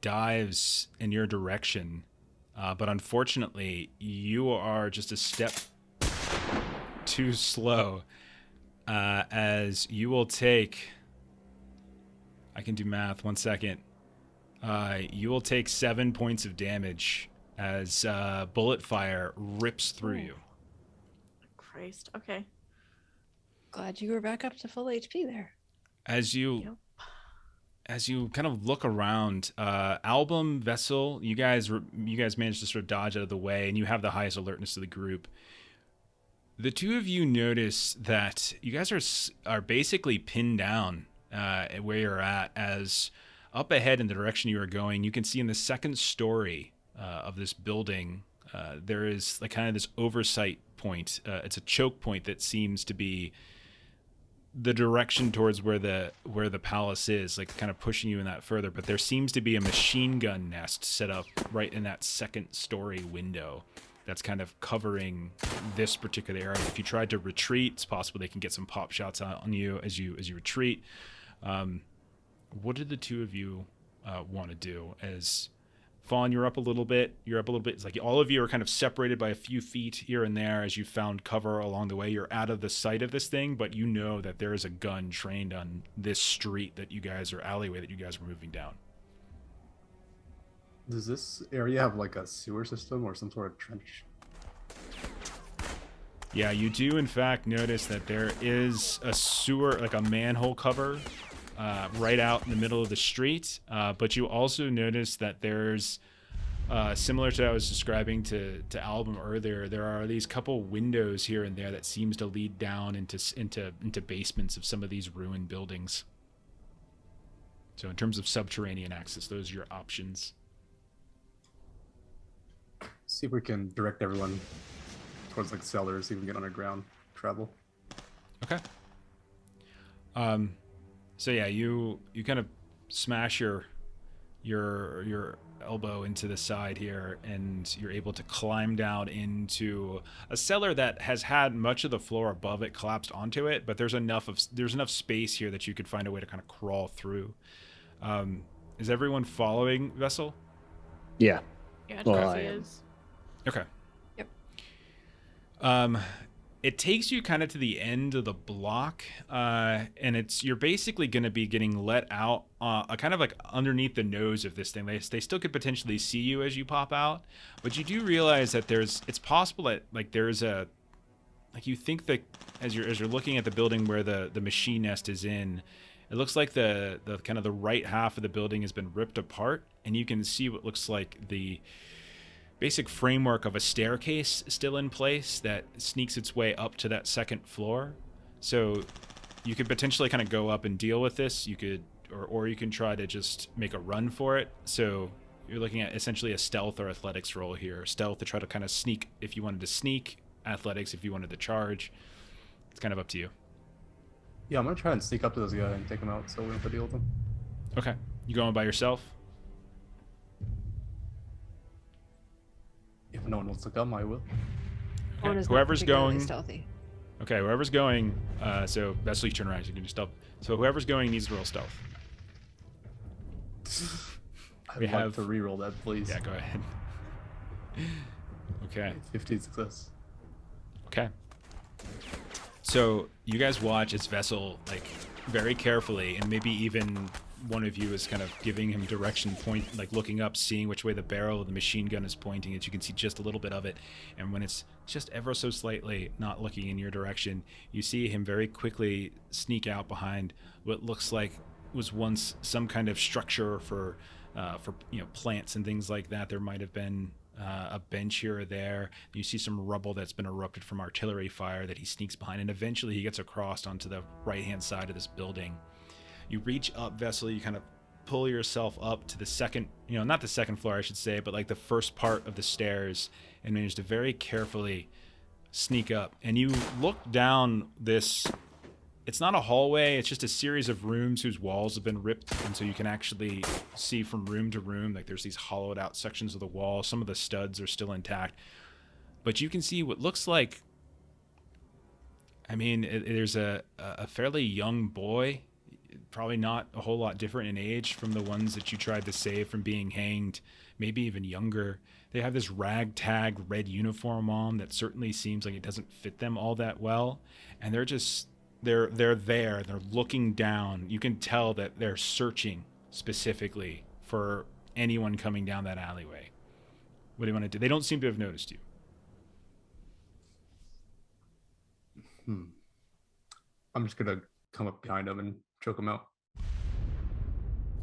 dives in your direction, but unfortunately you are just a step too slow, as you will take, I can do math, 1 second. You will take 7 points of damage as bullet fire rips through you.
Christ. Okay.
Glad you were back up to full HP there.
As you
Yep.
as you kind of look around, Album, Vessel, you guys managed to sort of dodge out of the way, and you have the highest alertness of the group. The two of you notice that you guys are basically pinned down where you're at, as up ahead in the direction you are going, you can see in the second story of this building, there is like kind of this oversight point. It's a choke point that seems to be the direction towards where the palace is, like kind of pushing you in that further. But there seems to be a machine gun nest set up right in that second story window that's kind of covering this particular area. If you tried to retreat, it's possible they can get some pop shots on you as you retreat. What did the two of you want to do? As Fawn, you're up a little bit. It's like all of you are kind of separated by a few feet here and there as you found cover along the way. You're out of the sight of this thing, but you know that there is a gun trained on this street that you guys, or alleyway that you guys were moving down.
Does this area have like a sewer system or some sort of trench?
Yeah, you do in fact notice that there is a sewer, like a manhole cover, right out in the middle of the street. But you also notice that there's, similar to what I was describing to Album earlier, there are these couple windows here and there that seems to lead down into basements of some of these ruined buildings. So in terms of subterranean access, those are your options.
See if we can direct everyone towards like cellars, see if we can get underground travel.
Okay. So yeah, you kind of smash your elbow into the side here, and you're able to climb down into a cellar that has had much of the floor above it collapsed onto it, but there's enough space here that you could find a way to kind of crawl through. Is everyone following Vessel?
Yeah.
Yeah,
Well,
Jesse
I am.
is.
Okay.
Yep.
It takes you kind of to the end of the block, and you're basically going to be getting let out, kind of like underneath the nose of this thing. They still could potentially see you as you pop out, but you do realize that it's possible that like there's you think that as you're looking at the building where the machine nest is in, it looks like the kind of the right half of the building has been ripped apart, and you can see what looks like the basic framework of a staircase still in place that sneaks its way up to that second floor. So you could potentially kind of go up and deal with this. You could, or you can try to just make a run for it. So you're looking at essentially a stealth or athletics roll here. Stealth to try to kind of sneak if you wanted to sneak, athletics if you wanted to charge. It's kind of up to you.
Yeah, I'm gonna try and sneak up to this guy and take him out so we don't have to deal with him.
Okay. You going by yourself?
If no one wants to come, I will.
One
Okay.
is not
Whoever's
particularly
going.
stealthy.
Okay, whoever's going, so that's what you turn around, so you can do stealth. So whoever's going needs to roll stealth.
I'd
We
like
have-
to reroll that, please.
Yeah, go ahead. Okay.
15 success.
Okay. So you guys watch as Vessel, like, very carefully, and maybe even one of you is kind of giving him direction, like looking up, seeing which way the barrel of the machine gun is pointing, as you can see just a little bit of it. And when it's just ever so slightly not looking in your direction, you see him very quickly sneak out behind what looks like was once some kind of structure for plants and things like that. There might have been a bench here or there. You see some rubble that's been erupted from artillery fire that he sneaks behind, and eventually he gets across onto the right-hand side of this building. You reach up, Vessel. You kind of pull yourself up to the second, not the second floor, I should say, but like the first part of the stairs, and manage to very carefully sneak up. And you look down this. It's not a hallway, it's just a series of rooms whose walls have been ripped, and so you can actually see from room to room, like there's these hollowed out sections of the wall. Some of the studs are still intact. But you can see what looks like, there's a fairly young boy, probably not a whole lot different in age from the ones that you tried to save from being hanged, maybe even younger. They have this ragtag red uniform on that certainly seems like it doesn't fit them all that well, and they're there, they're looking down. You can tell that they're searching specifically for anyone coming down that alleyway. What do you want to do? They don't seem to have noticed you.
I'm just gonna come up behind him and choke him out.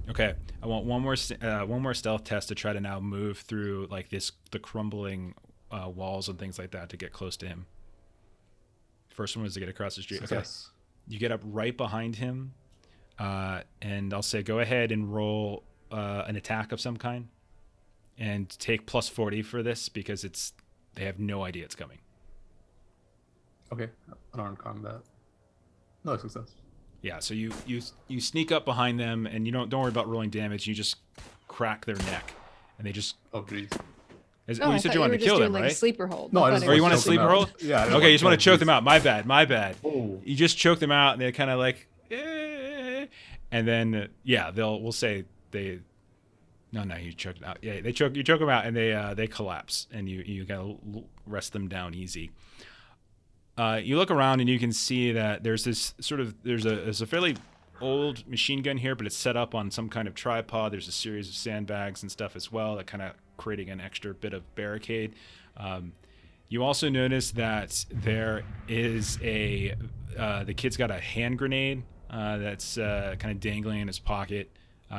Okay, I want one more stealth test to try to now move through like the crumbling walls and things like that to get close to him. First one was to get across the street.
Success.
Okay. You get up right behind him, and I'll say go ahead and roll an attack of some kind, and take plus 40 for this because they have no idea it's coming.
Okay, unarmed combat. No success.
Yeah, so you sneak up behind them, and you don't worry about rolling damage. You just crack their neck, and they just.
Oh jeez.
You said you wanted to kill them,
like
right?
A sleeper hold.
No, I just
Or you want to
choke them
sleeper
out.
hold?
Yeah.
Okay, you just want to choke them out. My bad.
Oh.
You just choke them out, and they're kind of like, and then we'll say they. No, you choked them out. Yeah, you choke them out, and they collapse, and you gotta rest them down easy. You look around, and you can see that there's a fairly old machine gun here, but it's set up on some kind of tripod. There's a series of sandbags and stuff as well that kind of creating an extra bit of barricade. You also notice that there is the kid's got a hand grenade that's kind of dangling in his pocket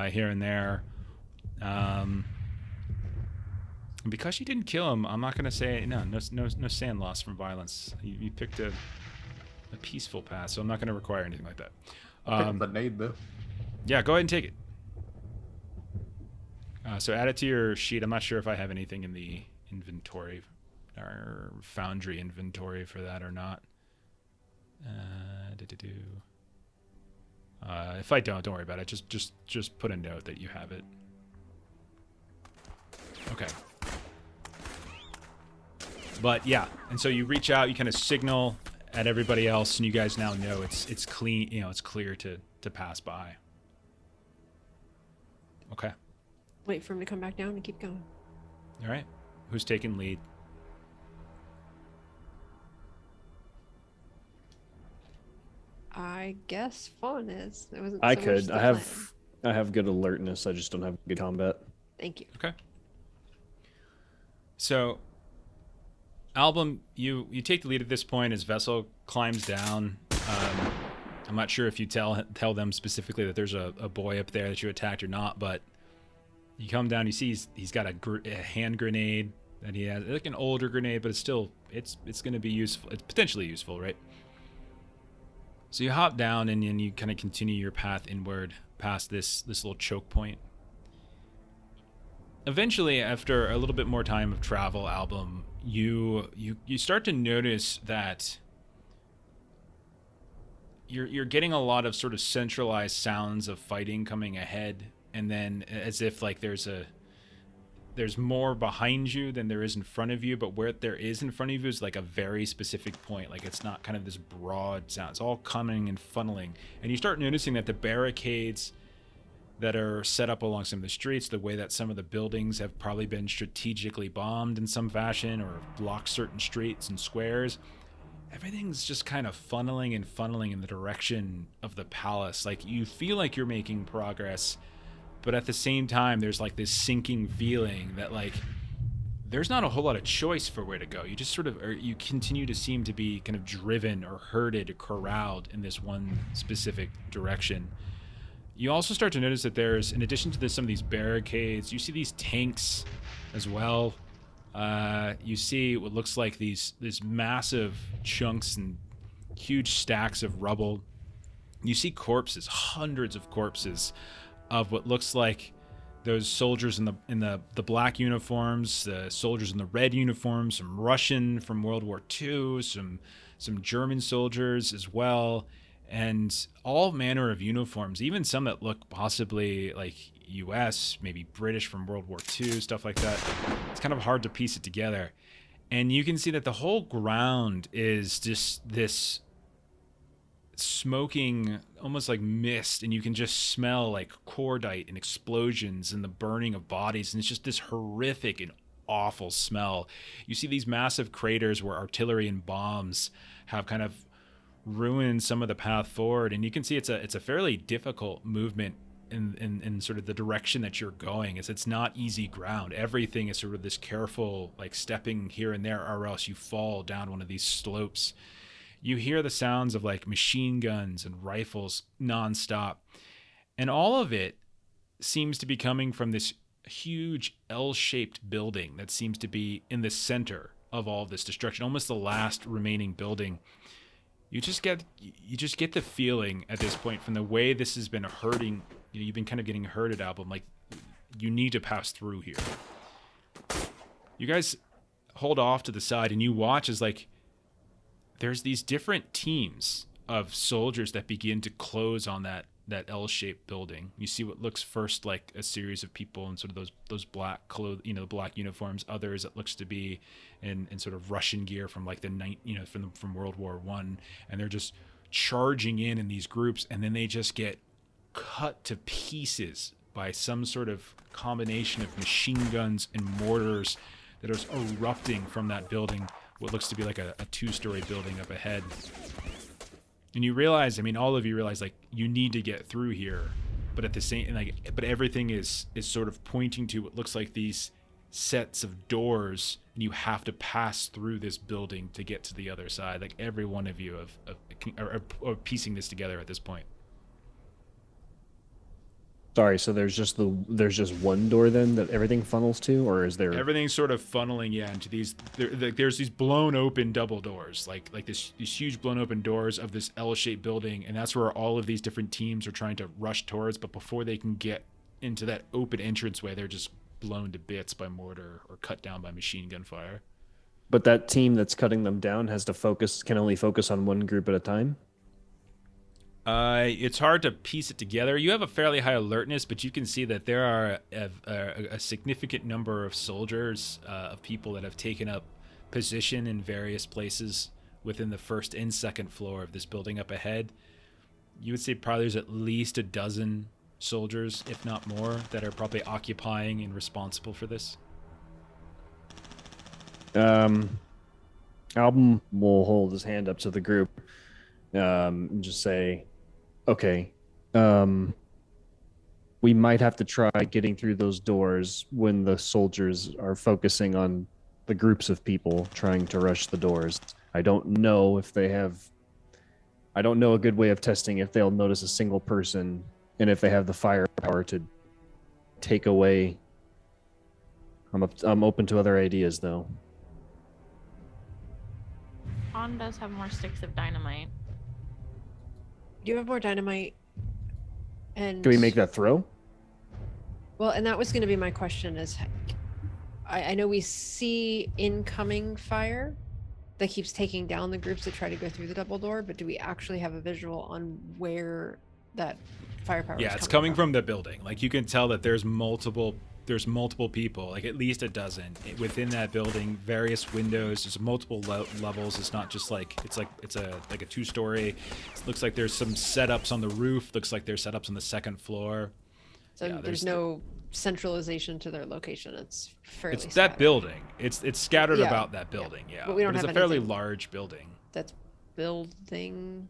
here and there. And because you didn't kill him, I'm not going to say no sand loss from violence. You picked a peaceful path, so I'm not going to require anything like that.
The nade though.
Yeah, go ahead and take it. So add it to your sheet. I'm not sure if I have anything in the inventory or foundry inventory for that or not. If I don't worry about it. Just put a note that you have it. Okay. But yeah, and so you reach out, you kind of signal at everybody else, and you guys now know it's clean. It's clear to pass by. Okay.
Wait for him to come back down and keep going.
All right. Who's taking lead?
I guess Fawn is. It wasn't
I
so much
could.
the
I
plan.
have good alertness. I just don't have good combat.
Thank you.
Okay. So, Album, you take the lead at this point as Vessel climbs down. I'm not sure if you tell them specifically that there's a boy up there that you attacked or not, but you come down, you see he's got a hand grenade that he has, like an older grenade, but it's going to be useful. It's potentially useful, right? So you hop down and you kind of continue your path inward past this little choke point. Eventually, after a little bit more time of travel, Album, you start to notice that you're getting a lot of sort of centralized sounds of fighting coming ahead, and then as if like there's more behind you than there is in front of you, but where there is in front of you is like a very specific point. Like it's not kind of this broad sound. It's all coming and funneling, and you start noticing that the barricades that are set up along some of the streets, the way that some of the buildings have probably been strategically bombed in some fashion or blocked certain streets and squares, everything's just kind of funneling in the direction of the palace. Like you feel like you're making progress, but at the same time there's like this sinking feeling that like there's not a whole lot of choice for where to go. You just sort of, or you continue to seem to be kind of driven or herded or corralled in this one specific direction. You also start to notice that there's, in addition to some of these barricades, you see these tanks as well. You see what looks like these massive chunks and huge stacks of rubble You see corpses, hundreds of corpses of what looks like those soldiers in the black uniforms, the soldiers in the red uniforms, some Russian from World War II, some German soldiers as well, and all manner of uniforms, even some that look possibly like US, maybe British from World War II, stuff like that. It's kind of hard to piece it together. And you can see that the whole ground is just this smoking, almost like mist, and you can just smell like cordite and explosions and the burning of bodies, and it's just this horrific and awful smell. You see these massive craters where artillery and bombs have kind of ruined some of the path forward, and you can see it's a fairly difficult movement in sort of the direction that you're going. It's not easy ground. Everything is sort of this careful, like stepping here and there, or else you fall down one of these slopes. You hear the sounds of like machine guns and rifles nonstop. And all of it seems to be coming from this huge L-shaped building that seems to be in the center of all of this destruction, almost the last remaining building. You just get the feeling at this point, from the way this has been hurting, you've been kind of getting hurted, Album, like you need to pass through here. You guys hold off to the side and you watch as like there's these different teams of soldiers that begin to close on that L-shaped building. You see what looks first like a series of people in sort of those black black uniforms. Others it looks to be in sort of Russian gear from like from World War I, and they're just charging in these groups, and then they just get cut to pieces by some sort of combination of machine guns and mortars that are erupting from that building. What looks to be like a 2-story building up ahead. And you realize, I mean, all of you realize, like, you need to get through here, but at the same, but everything is sort of pointing to what looks like these sets of doors, and you have to pass through this building to get to the other side. Like, every one of you are piecing this together at this point.
Sorry, so there's just one door then that everything funnels to, or is there?
Everything's sort of funneling, into these. There's these blown open double doors, like these huge blown open doors of this L-shaped building, and that's where all of these different teams are trying to rush towards. But before they can get into that open entranceway, they're just blown to bits by mortar or cut down by machine gun fire.
But that team that's cutting them down can only focus on one group at a time?
It's hard to piece it together. You have a fairly high alertness, but you can see that there are a significant number of soldiers, of people that have taken up position in various places within the first and second floor of this building up ahead. You would say probably there's at least a dozen soldiers, if not more, that are probably occupying and responsible for this.
Album will hold his hand up to the group and just say, okay, we might have to try getting through those doors when the soldiers are focusing on the groups of people trying to rush the doors. I don't know a good way of testing if they'll notice a single person and if they have the firepower to take away. I'm open to other ideas, though.
On does have more sticks of dynamite.
Do you have more dynamite? And
Can we make that throw?
Well, and that was going to be my question is, I know we see incoming fire that keeps taking down the groups that try to go through the double door, but do we actually have a visual on where that firepower is
It's coming from the building. Like, you can tell that there's multiple people, like at least a dozen within that building, various windows. There's multiple levels. It's not just like it's a 2-story. It looks like there's some setups on the roof. Looks like there's setups on the second floor.
So there's no centralization to their location. It's fairly
that
scattered.
Building. It's scattered about that building.
But we don't
it's
have
a fairly
anything
large building.
That's building.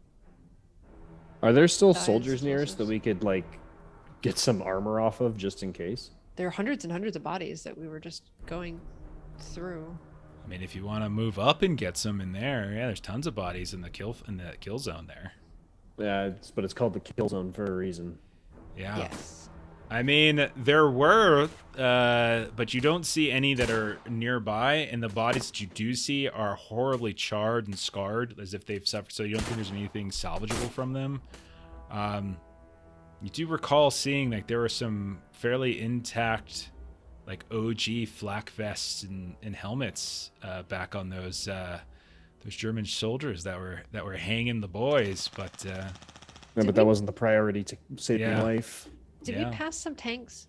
Are there still
Sides,
soldiers near us that
explosives.
we could like get some armor off of just in case?
There are hundreds and hundreds of bodies that we were just going through.
I mean, if you want to move up and get some in there, there's tons of bodies in the kill zone there.
Yeah, but it's called the kill zone for a reason.
Yeah.
Yes.
I mean, there were, but you don't see any that are nearby, and the bodies that you do see are horribly charred and scarred, as if they've suffered. So you don't think there's anything salvageable from them. You do recall seeing like there were some fairly intact, like OG flak vests and helmets back on those German soldiers that were hanging the boys, but
Yeah,
Did
but that
we-
wasn't the priority to save
Yeah.
your life.
Did
Yeah.
we pass some tanks?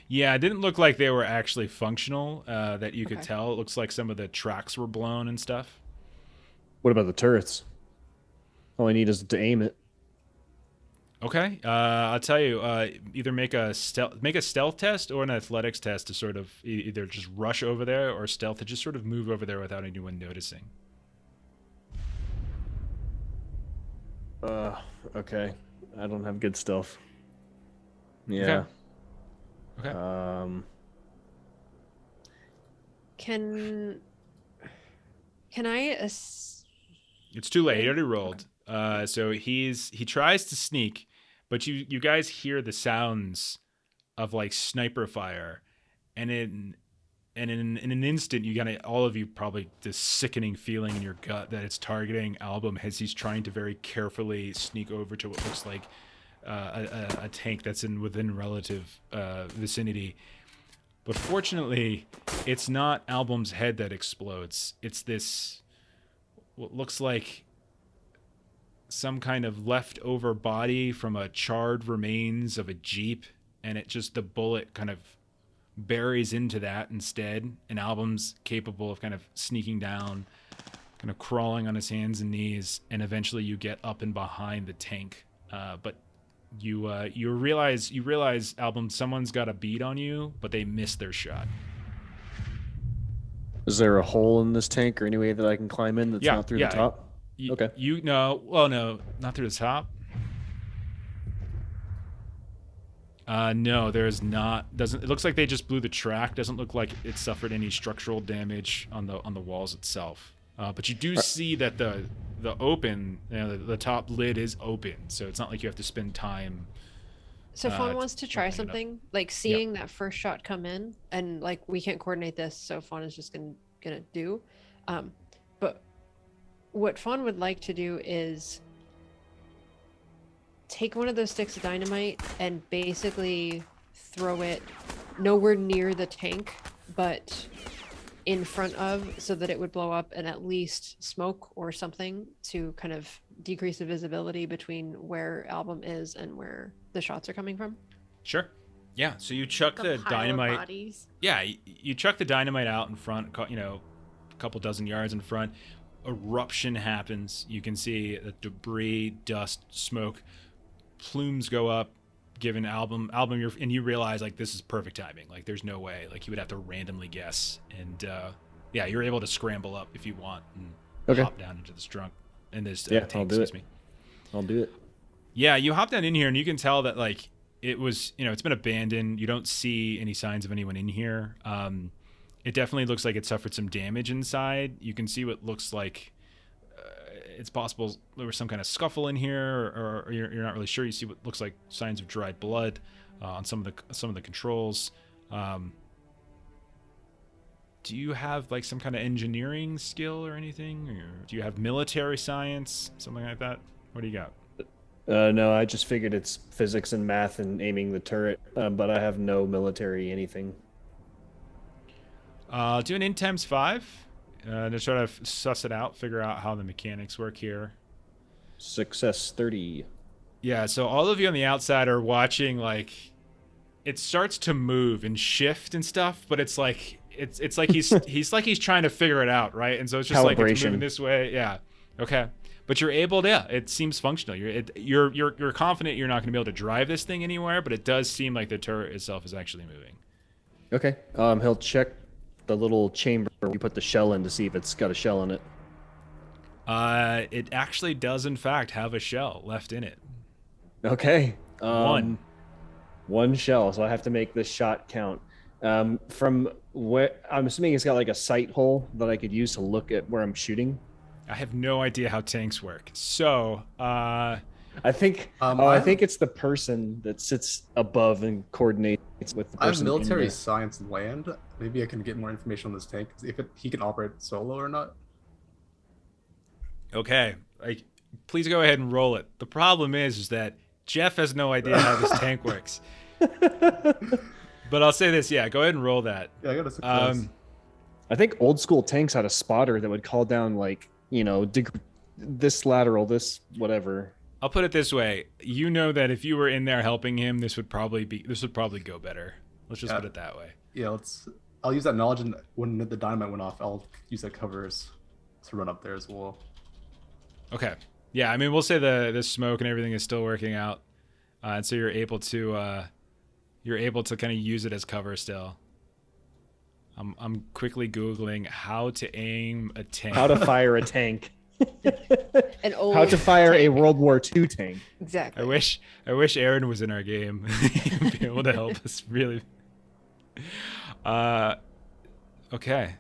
yeah, it didn't look like they were actually functional. That you could
Okay.
tell. It looks like some of the tracks were blown and stuff.
What about the turrets? All I need is to aim it.
Okay, I'll tell you. Either make a stealth test or an athletics test to sort of either just rush over there or stealth to just sort of move over there without anyone noticing.
Okay. I don't have good stealth. Yeah.
Okay.
Can I
It's too late. He already rolled. So he tries to sneak, but you guys hear the sounds of like sniper fire, and in an instant, you got all of you probably this sickening feeling in your gut that it's targeting Album as he's trying to very carefully sneak over to what looks like a tank that's within relative vicinity. But fortunately, it's not Album's head that explodes. It's this what looks like some kind of leftover body from a charred remains of a Jeep, and the bullet kind of buries into that instead. And Album's capable of kind of sneaking down, kind of crawling on his hands and knees, and eventually you get up and behind the tank. But you realize, Album, someone's got a bead on you, but they missed their shot.
Is there a hole in this tank or any way that I can climb in that's
Yeah,
not through
yeah.
the top? Okay.
No, not through the top. No, there's not. Doesn't it looks like they just blew the track? Doesn't look like it suffered any structural damage on the walls itself. But you do see that the open, the top lid is open, so it's not like you have to spend time.
So Fawn
it's
wants to try
opening it up.
something, like seeing that first shot come in, and like we can't coordinate this, so Fawn is just gonna do. But what Fawn would like to do is take one of those sticks of dynamite and basically throw it nowhere near the tank, but in front of, so that it would blow up and at least smoke or something to kind of decrease the visibility between where Album is and where the shots are coming from.
Sure. Yeah. So you chuck
Like a
the
pile of
dynamite.
bodies.
Yeah, you chuck the dynamite out in front, a couple dozen yards in front. Eruption happens. You can see the debris, dust, smoke, plumes go up. Given Album, and you realize like this is perfect timing. Like there's no way. Like you would have to randomly guess, and yeah, you're able to scramble up if you want and hop down into this trunk. And this tank,
I'll do
excuse
it.
me.
I'll do it.
Yeah, you hop down in here, and you can tell that like it was, it's been abandoned. You don't see any signs of anyone in here. It definitely looks like it suffered some damage inside. You can see what looks like it's possible there was some kind of scuffle in here, or you're not really sure. You see what looks like signs of dried blood on some of the controls. Do you have like some kind of engineering skill or anything, or do you have military science, something like that? What do you got?
No, I just figured it's physics and math and aiming the turret, but I have no military anything.
Do an int times 5 to try to suss it out, figure out how the mechanics work here.
Success 30.
Yeah, so all of you on the outside are watching, like, it starts to move and shift and stuff, but it's like like he's trying to figure it out, right? And so it's just like it's moving this way. Yeah. Okay. But you're able to, yeah, it seems functional. You're confident you're not going to be able to drive this thing anywhere, but it does seem like the turret itself is actually moving.
Okay. He'll check the little chamber we put the shell in to see if it's got a shell in it.
It actually does, in fact, have a shell left in it.
Okay.
One
shell, so I have to make this shot count. From where I'm assuming it's got like a sight hole that I could use to look at where I'm shooting.
I have no idea how tanks work. So,
I think I think it's the person that sits above and coordinates with the person.
I have military
in the...
science land. Maybe I can get more information on this tank, if he can operate solo or not.
okay, like please go ahead and roll it. The problem is that Jeff has no idea how this tank works. But I'll say this, yeah, go ahead and roll that.
Yeah, I got a success.
I think old school tanks had a spotter that would call down like, this lateral, this whatever.
I'll put it this way. You know that if you were in there helping him, this would probably go better. Let's just put it that way.
Yeah, I'll use that knowledge, and when the dynamite went off, I'll use that cover to run up there as well.
Okay. Yeah, I mean, we'll say the smoke and everything is still working out, and so you're able to kind of use it as cover still. I'm quickly Googling how to aim a tank.
How to fire a tank.
How
to fire a World War II tank.
Exactly.
I wish Aaron was in our game. He'd be able to help us really. Okay.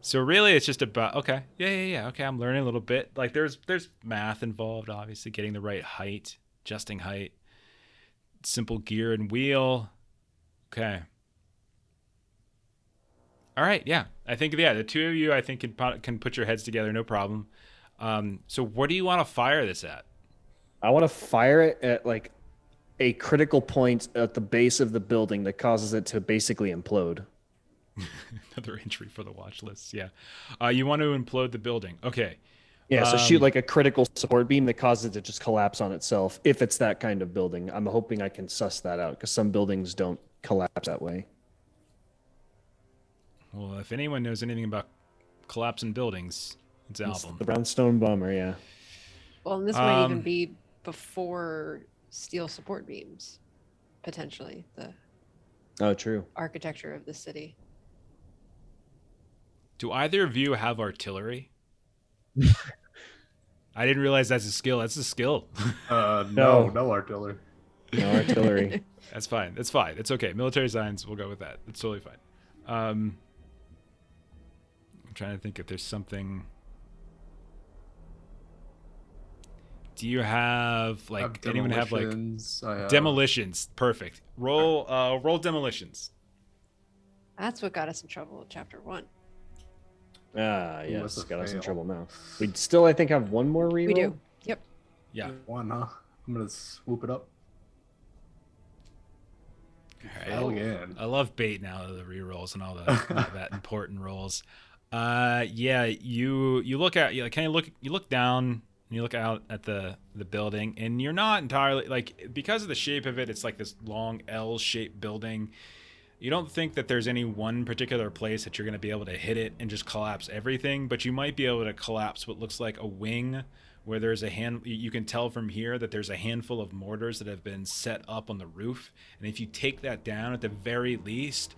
So really, it's just about yeah. Okay, I'm learning a little bit. Like there's math involved, obviously, getting the right height, adjusting height, simple gear and wheel. Okay. All right, yeah. I think the two of you, I think can put your heads together, no problem. So where do you want to fire this at?
I want to fire it at like a critical point at the base of the building that causes it to basically implode.
Another entry for the watch list. Yeah. You want to implode the building. Okay.
Yeah, so shoot like a critical support beam that causes it to just collapse on itself if it's that kind of building. I'm hoping I can suss that out because some buildings don't collapse that way.
Well, if anyone knows anything about collapsing buildings, it's Album.
The brownstone bomber, yeah.
Well, and this might even be before steel support beams, potentially, the
True.
architecture of the city.
Do either of you have artillery? I didn't realize that's a skill. That's a skill.
No artillery.
No artillery.
That's fine. That's fine. It's okay. Military science, we'll go with that. It's totally fine. I'm trying to think if there's something. Do you have anyone have like demolitions? Perfect. Roll demolitions.
That's what got us in trouble in chapter 1.
Yes, got us in trouble now. We still, I think, have one more reroll.
We do. Yep.
Yeah.
One, huh? I'm gonna swoop it up.
All right.
Again.
I love bait now, the rerolls and all that important rolls. Yeah, you look at you look down and you look out at the building, and you're not entirely like, because of the shape of it, it's like this long L-shaped building. You don't think that there's any one particular place that you're going to be able to hit it and just collapse everything, but you might be able to collapse what looks like a wing where there's you can tell from here that there's a handful of mortars that have been set up on the roof. And if you take that down, at the very least,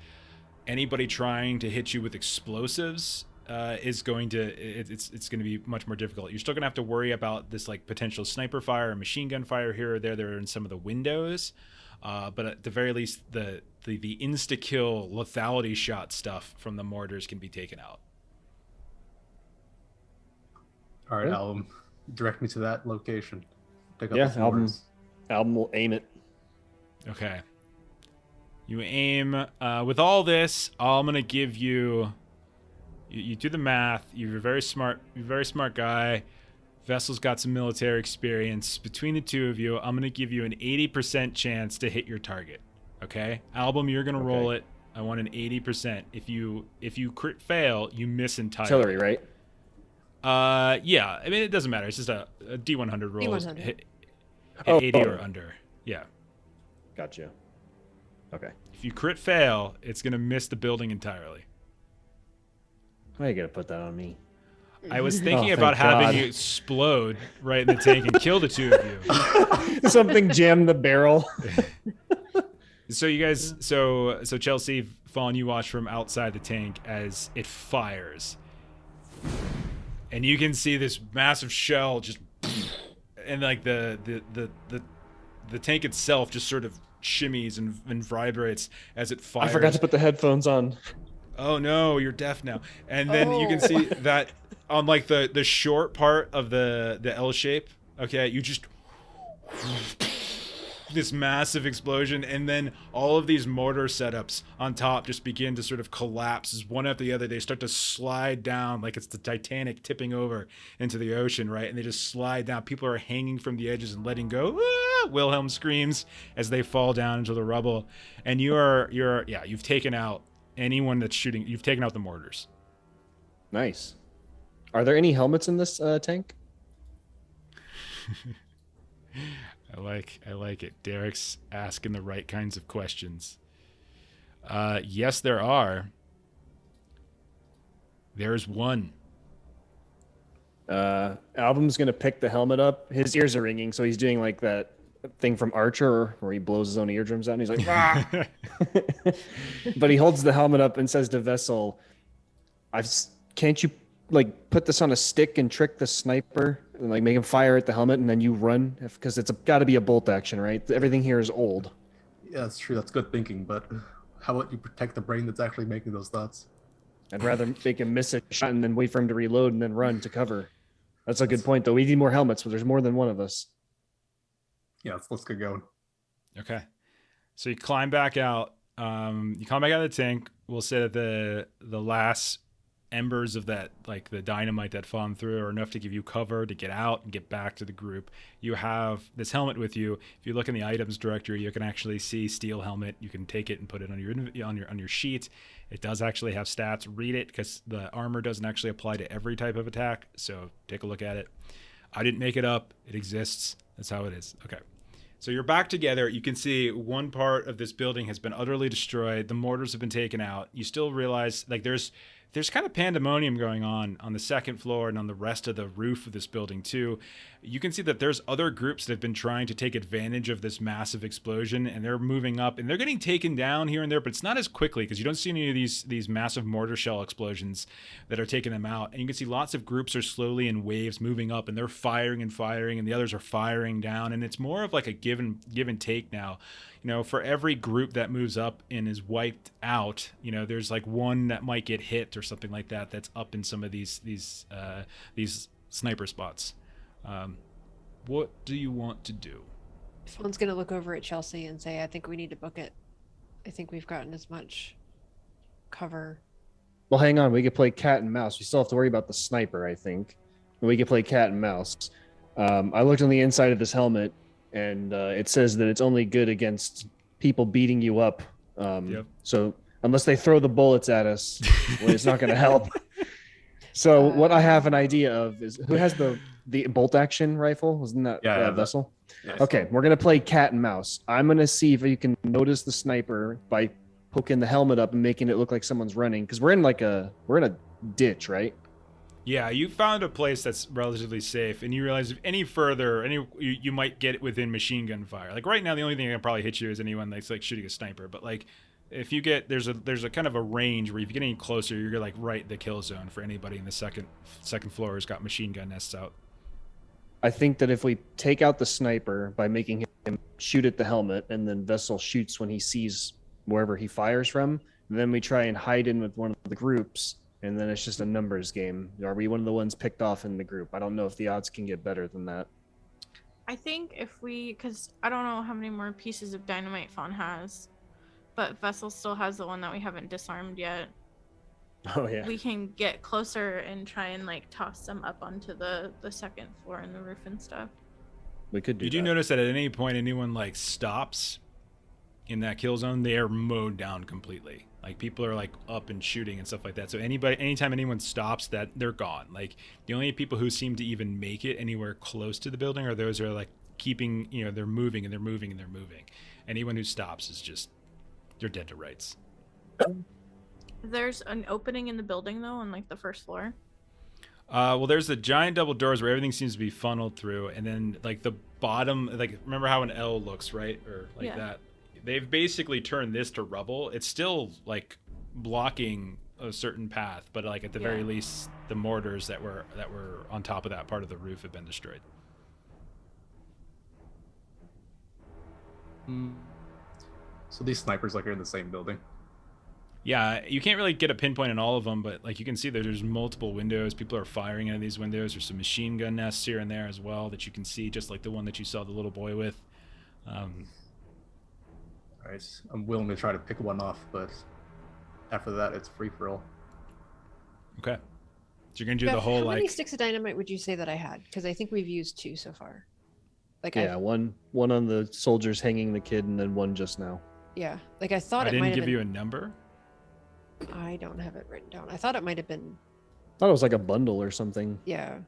anybody trying to hit you with explosives it's going to be much more difficult. You're still going to have to worry about this like potential sniper fire or machine gun fire here or there. They're in some of the windows. But at the very least, the insta-kill lethality shot stuff from the mortars can be taken out.
All right, Album, direct me to that location. Take
out Album will aim it. Okay.
You aim. With all this, I'm gonna give you. You do the math. You're a very smart guy. Vessel's got some military experience. Between the two of you, I'm going to give you an 80% chance to hit your target. Okay? Album, you're going to roll it. I want an 80%. If you crit fail, you miss entirely.
Artillery, right?
Yeah. I mean, it doesn't matter. It's just a D100 roll.
D100.
Hit 80 or under. Yeah.
Gotcha. Okay.
If you crit fail, it's going to miss the building entirely.
Why are you going to put that on me?
I was thinking about having you explode right in the tank and kill the two of
you. Something jammed the barrel.
So you guys, so Chelsea, Fawn, you watch from outside the tank as it fires, and you can see this massive shell just, and like the tank itself just sort of shimmies and vibrates as it fires.
I forgot to put the headphones on.
Oh no, you're deaf now. And then you can see that on like the short part of the L shape, okay, you just this massive explosion, and then all of these mortar setups on top just begin to sort of collapse as one after the other. They start to slide down like it's the Titanic tipping over into the ocean, right? And they just slide down. People are hanging from the edges and letting go. Ah! Wilhelm screams as they fall down into the rubble. And you've taken out anyone that's shooting. You've taken out the mortars.
Nice. Are there any helmets in this tank?
I like it. Derek's asking the right kinds of questions. Yes, there are. There's one.
Album's gonna pick the helmet up. His ears are ringing, so he's doing like that thing from Archer where he blows his own eardrums out and he's like, ah! But he holds the helmet up and says to Vessel, can't you like put this on a stick and trick the sniper and like make him fire at the helmet and then you run? Because it's got to be a bolt action, right? Everything here is old.
Yeah, that's true. That's good thinking. But how about you protect the brain that's actually making those thoughts?
I'd rather make him miss a shot and then wait for him to reload and then run to cover. That's a good point, though. We need more helmets, but there's more than one of us.
Yeah, let's get going.
Okay. So you climb back out. You climb back out of the tank. We'll say that the last embers of that, like the dynamite that fallen through, are enough to give you cover to get out and get back to the group. You have this helmet with you. If you look in the items directory, you can actually see steel helmet. You can take it and put it on your sheet. It does actually have stats. Read it, because the armor doesn't actually apply to every type of attack. So take a look at it. I didn't make it up. It exists. That's how it is. Okay. So you're back together. You can see one part of this building has been utterly destroyed. The mortars have been taken out. You still realize like there's kind of pandemonium going on the second floor and on the rest of the roof of this building too. You can see that there's other groups that have been trying to take advantage of this massive explosion, and they're moving up and they're getting taken down here and there, but it's not as quickly because you don't see any of these massive mortar shell explosions that are taking them out. And you can see lots of groups are slowly in waves moving up, and they're firing, and the others are firing down, and it's more of like a give and take now. You know, for every group that moves up and is wiped out, you know, there's like one that might get hit or something like that that's up in some of these sniper spots. What do you want to do?
Fawn's gonna look over at Chelsea and say, I think we need to book it. I think we've gotten as much cover.
Well, hang on. We could play cat and mouse. We still have to worry about the sniper, I think. We could play cat and mouse. I looked on the inside of this helmet, and it says that it's only good against people beating you up.
Yep.
So unless they throw the bullets at us, well, it's not going to help. So what I have an idea of is who has the bolt action rifle? Wasn't that Vessel?
Yeah,
Okay, we're going to play cat and mouse. I'm going to see if you can notice the sniper by poking the helmet up and making it look like someone's running, because we're in a ditch, right?
Yeah, you found a place that's relatively safe, and you realize if any further, you might get within machine gun fire. Like right now, the only thing that can probably hit you is anyone that's like shooting a sniper. But like, if you get there's a kind of a range where if you get any closer, you're like right in the kill zone for anybody in the second floor who's got machine gun nests out.
I think that if we take out the sniper by making him shoot at the helmet, and then Vessel shoots when he sees wherever he fires from, and then we try and hide in with one of the groups. And then it's just a numbers game. Are we one of the ones picked off in the group? I don't know if the odds can get better than that.
I think because I don't know how many more pieces of dynamite Fawn has, but Vessel still has the one that we haven't disarmed yet.
Oh, yeah.
We can get closer and try and like toss them up onto the second floor and the roof and stuff.
We could do that.
You do notice that at any point anyone like stops in that kill zone, they are mowed down completely. Like people are like up and shooting and stuff like that. So anytime anyone stops, that they're gone. Like the only people who seem to even make it anywhere close to the building are those who are like keeping, you know, they're moving and they're moving and they're moving. Anyone who stops is just, they're dead to rights.
There's an opening in the building though, on like the first floor.
Well, there's the giant double doors where everything seems to be funneled through, and then like the bottom, like remember how an L looks, right? Or like that. They've basically turned this to rubble. It's still like blocking a certain path, but like at the very least, the mortars that were on top of that part of the roof have been destroyed.
So these snipers like are in the same building.
Yeah, you can't really get a pinpoint on all of them, but like you can see that there's multiple windows. People are firing into these windows. There's some machine gun nests here and there as well that you can see, just like the one that you saw the little boy with.
right. I'm willing to try to pick one off, but after that, it's free for all.
Okay. So you're gonna do
Beth,
the whole
how many
like.
sticks of dynamite would you say that I had? Because I think we've used 2 so far. Like
Yeah, one on the soldiers hanging the kid, and then one just now.
yeah. Like I thought
I
it might
didn't
have
give
been.
you a number.
I don't have it written down. I thought it might have been.
Thought it was like a bundle or something.
Yeah.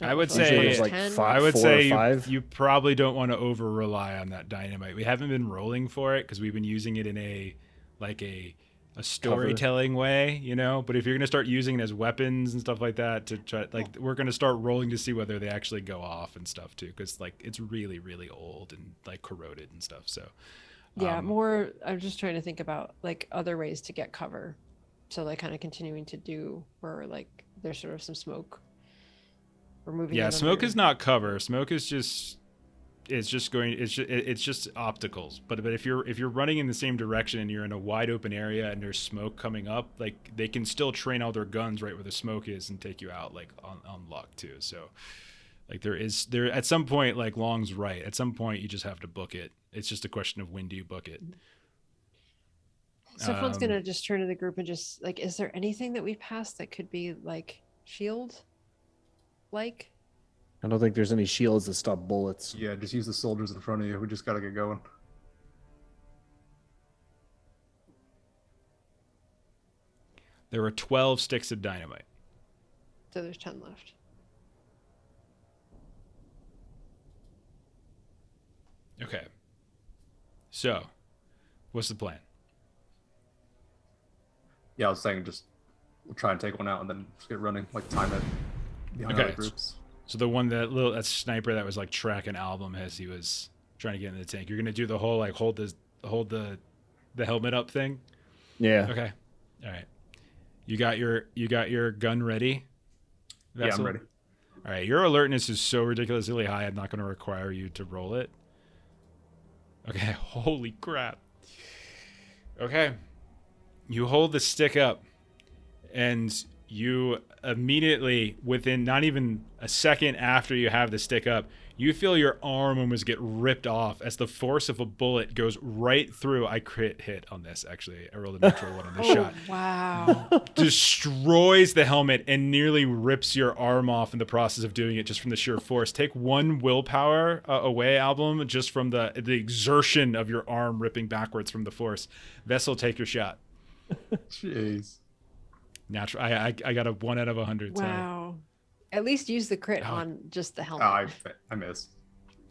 I would
Usually
say
it's like
10.
five.
I would
4 or
say
5.
you probably don't want to over rely on that dynamite. We haven't been rolling for it because we've been using it in a storytelling way, you know. But if you're gonna start using it as weapons and stuff like that to try, like, we're gonna start rolling to see whether they actually go off and stuff too, because like it's really really old and like corroded and stuff. So
Yeah, more. I'm just trying to think about like other ways to get cover. So like kind of continuing to do where like there's sort of some smoke. We're moving.
yeah,
it
smoke
under.
is not cover. Smoke is just it's just opticals. But if you're running in the same direction and you're in a wide open area and there's smoke coming up, like they can still train all their guns right where the smoke is and take you out like on luck too. So like there at some point, like Long's right. At some point you just have to book it. It's just a question of when do you book it.
So if one's gonna just turn to the group and just like, is there anything that we've passed that could be like shield? Like.
I don't think there's any shields that stop bullets.
Yeah, just use the soldiers in front of you. We just gotta get going.
There were 12 sticks of dynamite.
So there's 10 left.
Okay. So, what's the plan?
Yeah, I was saying just we'll try and take one out and then just get running, like time it behind
Okay.
other groups.
So the one that sniper that was like tracking Album as he was trying to get in the tank. You're gonna do the whole like hold the helmet up thing.
Yeah.
Okay. All right. You got your gun ready?
Yeah, I'm
Vessel?
ready.
All right. Your alertness is so ridiculously high. I'm not going to require you to roll it. Okay. Holy crap. Okay. You hold the stick up, and you immediately, within not even a second after you have the stick up, you feel your arm almost get ripped off as the force of a bullet goes right through. I crit hit on this, actually. I rolled a natural one on this shot.
Wow.
Destroys the helmet and nearly rips your arm off in the process of doing it just from the sheer force. Take one willpower away, Album, just from the exertion of your arm ripping backwards from the force. Vessel, take your shot.
Jeez.
Natural. I got a 1 out of 100.
Wow. At least use the crit
Oh.
on just the
Oh,
helmet.
I missed.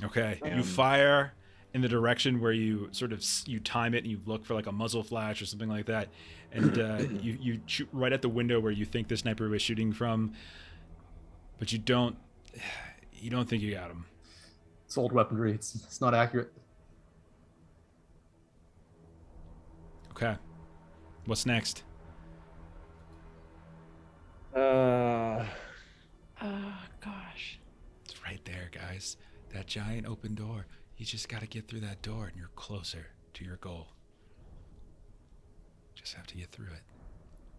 Okay. You
Damn.
fire in the direction where you sort of you time it and you look for like a muzzle flash or something like that, and you shoot right at the window where you think the sniper was shooting from, but you don't think you got him.
It's old weaponry. It's not accurate.
Okay. What's next?
Oh gosh.
It's right there, guys. That giant open door. You just got to get through that door and you're closer to your goal. Just have to get through it.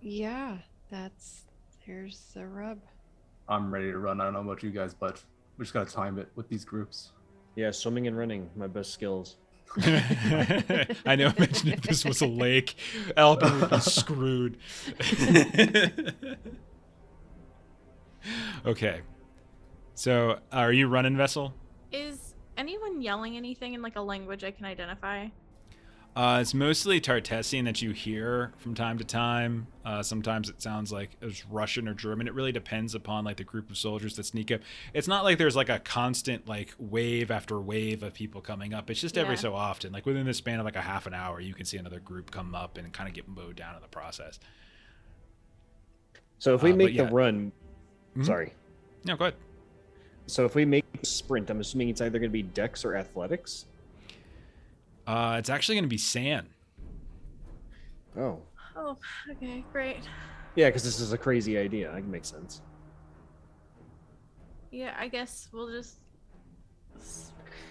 Yeah, there's the rub.
I'm ready to run. I don't know about you guys, but we just gotta time it with these groups.
Yeah, swimming and running, my best skills.
I know. Imagine if this was a lake. Albert would be screwed. Okay. So, are you running, Vessel?
Is anyone yelling anything in like a language I can identify?
It's mostly Tartessian that you hear from time to time. Sometimes it sounds like it's Russian or German. It really depends upon like the group of soldiers that sneak up. It's not like there's like a constant like wave after wave of people coming up. It's just every
Yeah.
so often. Like within the span of like a half an hour, you can see another group come up and kind of get mowed down in the process.
So if we
But
make
yeah.
the run,
Mhm.
sorry.
No, go ahead.
So if we make a sprint, I'm assuming it's either going to be Dex or Athletics.
It's actually going to be San.
Oh,
Oh, okay, great.
yeah, because this is a crazy idea. That makes sense.
Yeah, I guess we'll just.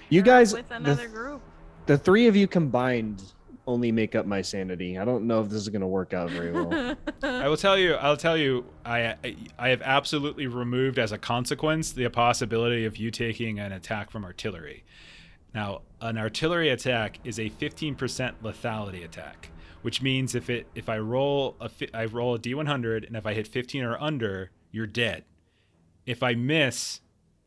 You
pair up
guys,
with another group.
the three of you combined only make up my sanity. I don't know if this is going to work out very well.
I'll tell you, I have absolutely removed as a consequence the possibility of you taking an attack from artillery. Now, an artillery attack is a 15% lethality attack, which means if I roll a D100 and if I hit 15 or under, you're dead. If I miss,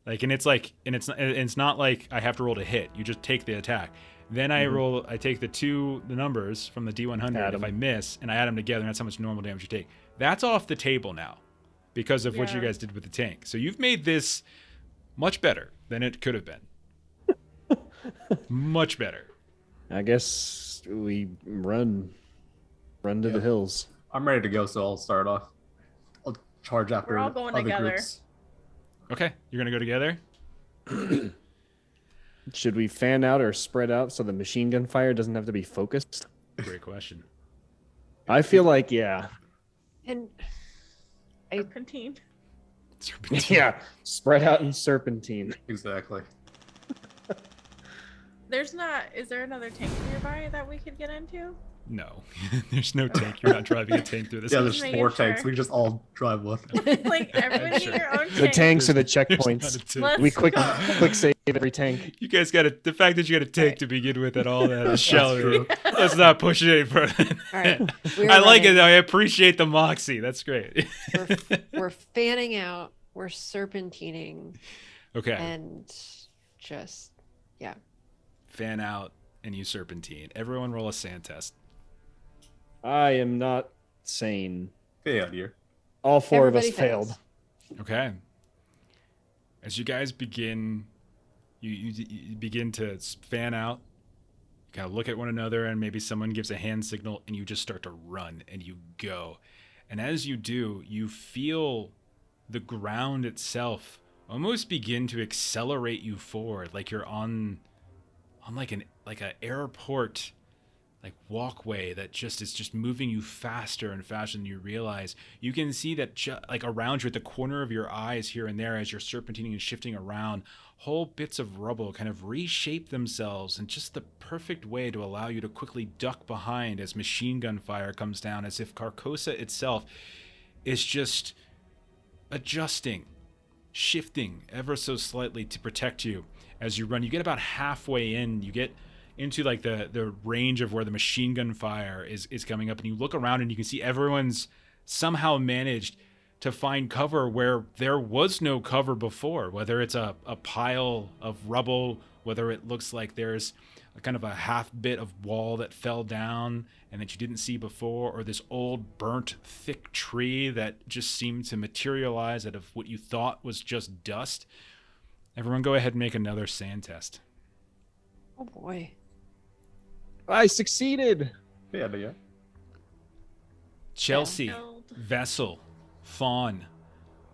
it's not like I have to roll to hit. You just take the attack. Then I take the numbers from the D100. If I miss and I add them together, and that's how much normal damage you take. That's off the table now because of what you guys did with the tank. So you've made this much better than it could have been. Much better.
I guess we run to the hills.
I'm ready to go, so I'll start off. I'll charge after
We're all going
other
together.
groups.
Okay, you're gonna go together.
Should we fan out or spread out so the machine gun fire doesn't have to be focused?
Great question.
I feel like, yeah.
And
Serpentine.
Yeah, spread out in serpentine.
Exactly.
Is there another tank nearby that we could get into?
No, there's no tank. You're not driving a tank through this.
Yeah, there's
Making
4
sure.
tanks. We can just all drive one.
Like everybody
Sure.
in your own
The
tank.
tanks are the
There's not
checkpoints.
a tank.
Let's
We quick
go.
save every tank.
You guys got the fact that you got a tank to begin with and all that. Shell
true.
Let's not push it any further.
all right, we're
I like it
running.
though. I appreciate the moxie. That's great.
We're fanning out. We're serpentining,
Okay.
and just
Fan out and you serpentine. Everyone roll a sand test.
I am not sane.
Failure.
All 4 of us
Everybody
failed.
fails.
Okay. As you guys begin, you begin to fan out. You kind of look at one another, and maybe someone gives a hand signal, and you just start to run, and you go. And as you do, you feel the ground itself almost begin to accelerate you forward, like you're on like an airport walkway that is just moving you faster and faster than you realize. You can see that around you at the corner of your eyes here and there as you're serpentining and shifting around, whole bits of rubble kind of reshape themselves in just the perfect way to allow you to quickly duck behind as machine gun fire comes down, as if Carcosa itself is just adjusting, shifting ever so slightly to protect you as you run. You get about halfway in, you get into the range of where the machine gun fire is coming up, and you look around and you can see everyone's somehow managed to find cover where there was no cover before, whether it's a pile of rubble, whether it looks like there's a kind of a half bit of wall that fell down and that you didn't see before, or this old burnt thick tree that just seemed to materialize out of what you thought was just dust. Everyone go ahead and make another sand test.
oh boy.
I succeeded.
Yeah.
Chelsea,
Failed.
Vessel, Fawn,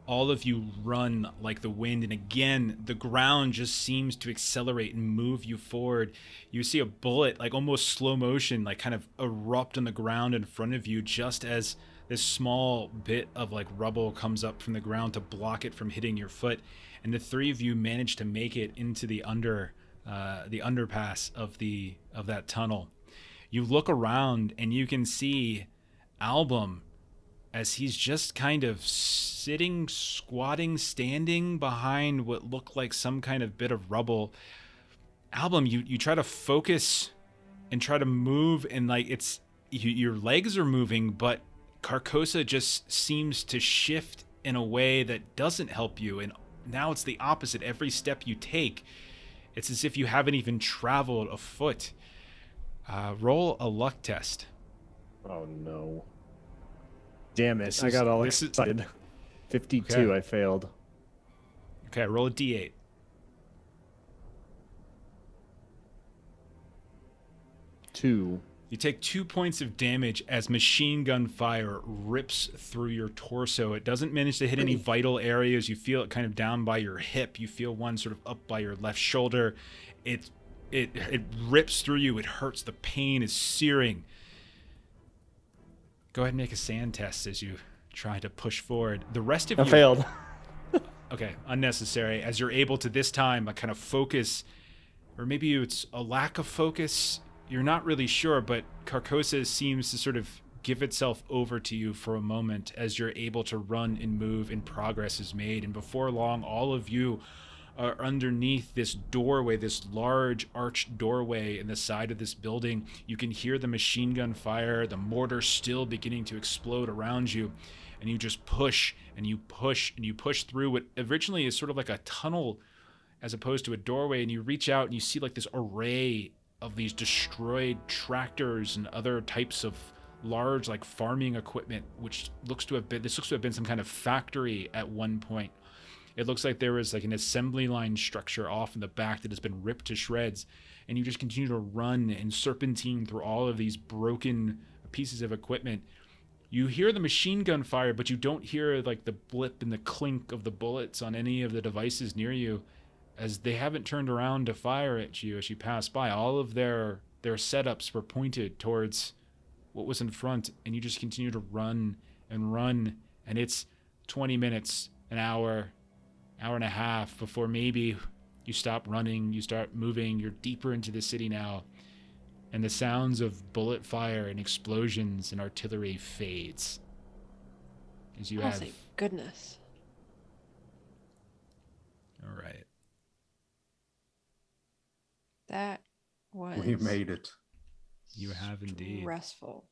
all of you run like the wind, and again, the ground just seems to accelerate and move you forward. You see a bullet, almost slow motion, kind of erupt on the ground in front of you, just as this small bit of rubble comes up from the ground to block it from hitting your foot. And the 3 of you manage to make it into the underpass of that tunnel. You look around and you can see Album as he's just kind of sitting, squatting, standing behind what looked like some kind of bit of rubble. Album, you try to focus and try to move, and your legs are moving, but Carcosa just seems to shift in a way that doesn't help you. And now it's the opposite. Every step you take, it's as if you haven't even traveled a foot. Roll a luck test.
Oh no. Damn it.
This
I
is-
got all
this is-
excited. 52,
Okay.
I failed.
Okay, roll a d8.
2.
You take 2 points of damage as machine gun fire rips through your torso. It doesn't manage to hit any vital areas. You feel it kind of down by your hip. You feel one sort of up by your left shoulder. It rips through you. It hurts. The pain is searing. Go ahead and make a sand test as you try to push forward. The rest of
I
you
failed.
Okay, unnecessary. As you're able to this time kind of focus, or maybe it's a lack of focus. You're not really sure, but Carcosa seems to sort of give itself over to you for a moment as you're able to run and move and progress is made. And before long, all of you are underneath this doorway, this large arched doorway in the side of this building. You can hear the machine gun fire, the mortar still beginning to explode around you. And you just push and you push and you push through what originally is sort of like a tunnel as opposed to a doorway. And you reach out and you see like this array of these destroyed tractors and other types of large like farming equipment, which looks to have been some kind of factory at one point. It looks like there was like an assembly line structure off in the back that has been ripped to shreds, and you just continue to run and serpentine through all of these broken pieces of equipment. You hear the machine gun fire, but you don't hear like the blip and the clink of the bullets on any of the devices near you, as they haven't turned around to fire at you as you pass by. All of their setups were pointed towards what was in front, and you just continue to run and run, and it's 20 minutes, an hour and a half before maybe you stop running, you start moving, you're deeper into the city now, and the sounds of bullet fire and explosions and artillery fades. As you have...
Thank goodness.
All right.
That was...
We made it.
You have indeed.
Stressful.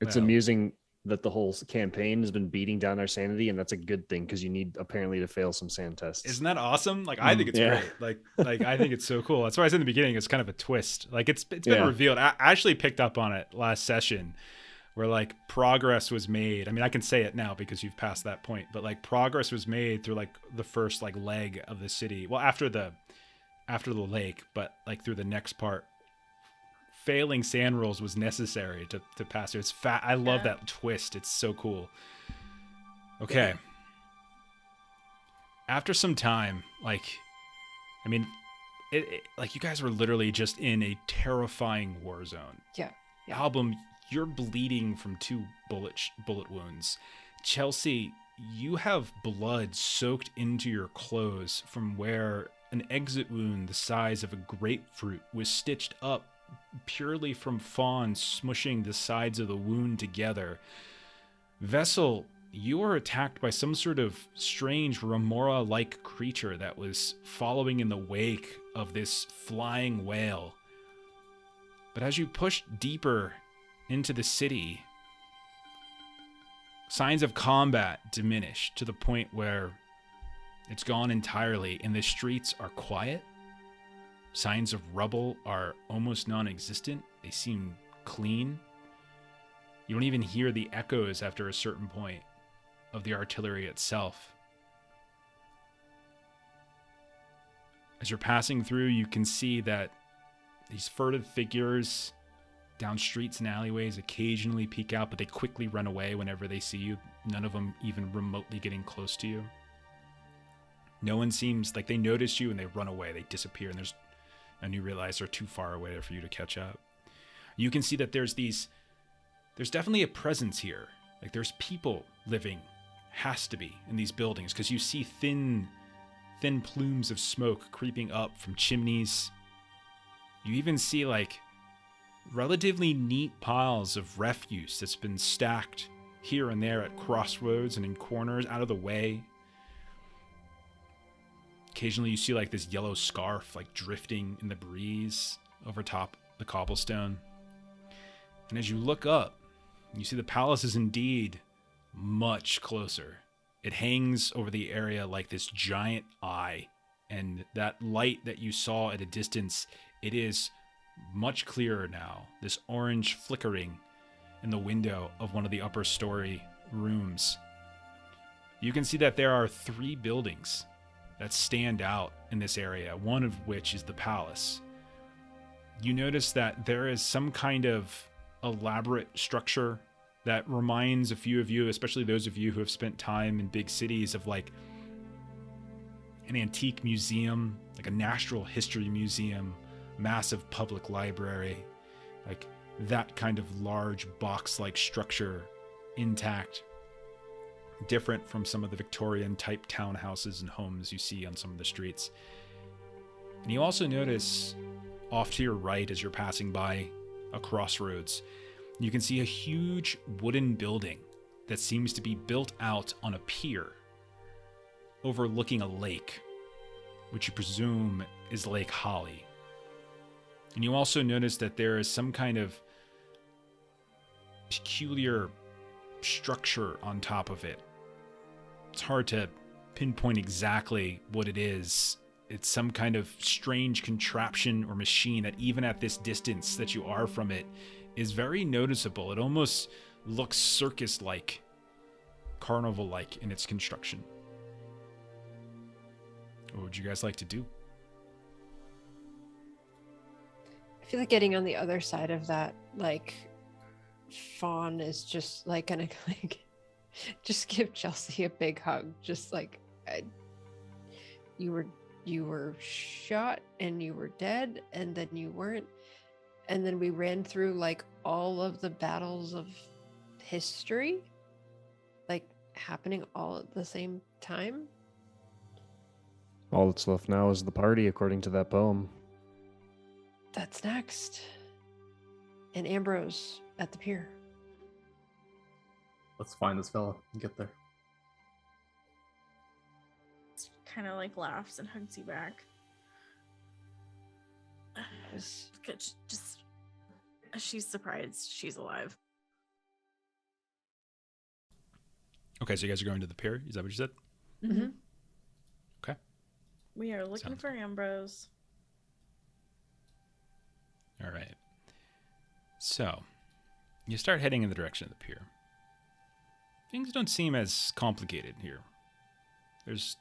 It's
Well,
amusing that the whole campaign has been beating down our sanity, and that's a good thing because you need apparently to fail some sand tests.
Isn't that awesome? Like, I think it's
Yeah.
great. Like I think it's so cool. That's why I said in the beginning, it's kind of a twist. Like it's been
Yeah.
revealed. I actually picked up on it last session where like progress was made. I mean, I can say it now because you've passed that point, but like progress was made through like the first like leg of the city. Well, after the lake, but like through the next part. Failing sand rolls was necessary to pass through. It's I love
Yeah.
that twist. It's so cool. Okay. After some time, like, I mean, like you guys were literally just in a terrifying war zone.
Yeah.
Album, you're bleeding from 2 bullet wounds. Chelsea, you have blood soaked into your clothes from where an exit wound the size of a grapefruit was stitched up purely from fawns smushing the sides of the wound together. Vessel, you were attacked by some sort of strange remora-like creature that was following in the wake of this flying whale. But as you push deeper into the city, signs of combat diminish to the point where it's gone entirely and the streets are quiet. Signs of rubble are almost non-existent. They seem clean. You don't even hear the echoes after a certain point of the artillery itself. As you're passing through, you can see that these furtive figures down streets and alleyways occasionally peek out, but they quickly run away whenever they see you. None of them even remotely getting close to you. No one seems like they notice you and they run away. They disappear, and you realize they're too far away for you to catch up. You can see that there's definitely a presence here. Like there's people living, has to be, in these buildings, because you see thin plumes of smoke creeping up from chimneys. You even see like relatively neat piles of refuse that's been stacked here and there at crossroads and in corners out of the way. Occasionally you see like this yellow scarf like drifting in the breeze over top the cobblestone. And as you look up, you see the palace is indeed much closer. It hangs over the area like this giant eye, and that light that you saw at a distance, it is much clearer now. This orange flickering in the window of one of the upper story rooms. You can see that there are 3 buildings that stand out in this area, one of which is the palace. You notice that there is some kind of elaborate structure that reminds a few of you, especially those of you who have spent time in big cities, of like an antique museum, like a natural history museum, massive public library, like that kind of large box-like structure intact. Different from some of the Victorian type townhouses and homes you see on some of the streets. And you also notice off to your right as you're passing by a crossroads, you can see a huge wooden building that seems to be built out on a pier overlooking a lake. which you presume is Lake Holly. And you also notice that there is some kind of peculiar structure on top of it. It's hard to pinpoint exactly what it is. It's some kind of strange contraption or machine that even at this distance that you are from it is very noticeable. It almost looks circus-like, carnival-like in its construction. What would you guys like to do?
I feel like getting on the other side of that, like, fawn is just like gonna like just give Chelsea a big hug. Just like, you were shot and you were dead and then you weren't, and then we ran through like all of the battles of history, like happening all at the same time.
All that's left now is the party, according to that poem.
That's next. And Ambrose at the pier.
Let's find this fella and get there.
Kind of like laughs and hugs you back. Just she's surprised she's alive.
Okay, so you guys are going to the pier? Is that what you said?
Mm-hmm.
Okay.
We are looking for Ambrose.
All right. So, you start heading in the direction of the pier. Things don't seem as complicated here. There's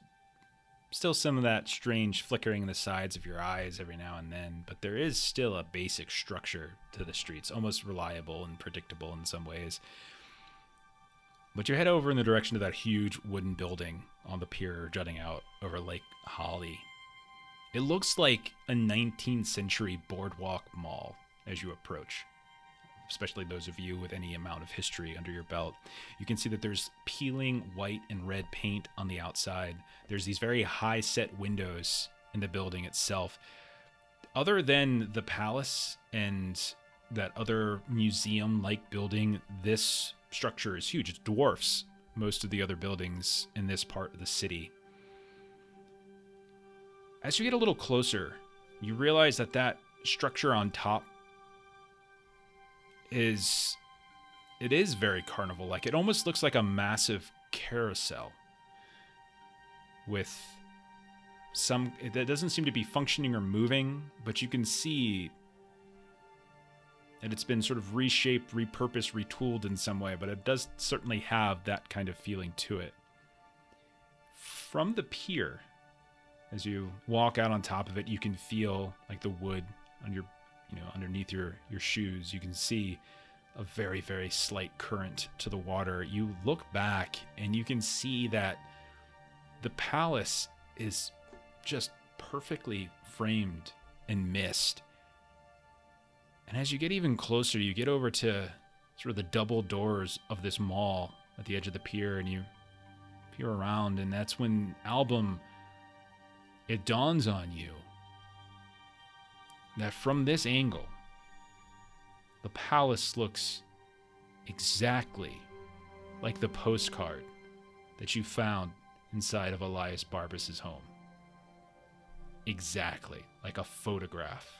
still some of that strange flickering in the sides of your eyes every now and then, but there is still a basic structure to the streets, almost reliable and predictable in some ways. But you head over in the direction of that huge wooden building on the pier jutting out over Lake Holly. It looks like a 19th century boardwalk mall as you approach, especially those of you with any amount of history under your belt. You can see that there's peeling white and red paint on the outside. There's these very high set windows in the building itself. Other than the palace and that other museum-like building, this structure is huge. It dwarfs most of the other buildings in this part of the city. As you get a little closer, you realize that that structure on top is very carnival-like. It almost looks like a massive carousel with that doesn't seem to be functioning or moving, but you can see that it's been sort of reshaped, repurposed, retooled in some way, but it does certainly have that kind of feeling to it. From the pier, as you walk out on top of it, you can feel like the wood on your, underneath your shoes. You can see a very, very slight current to the water. You look back and you can see that the palace is just perfectly framed in mist. And as you get even closer, you get over to sort of the double doors of this mall at the edge of the pier, and you peer around, and that's when it dawns on you that from this angle, the palace looks exactly like the postcard that you found inside of Elias Barbas's home. Exactly like a photograph.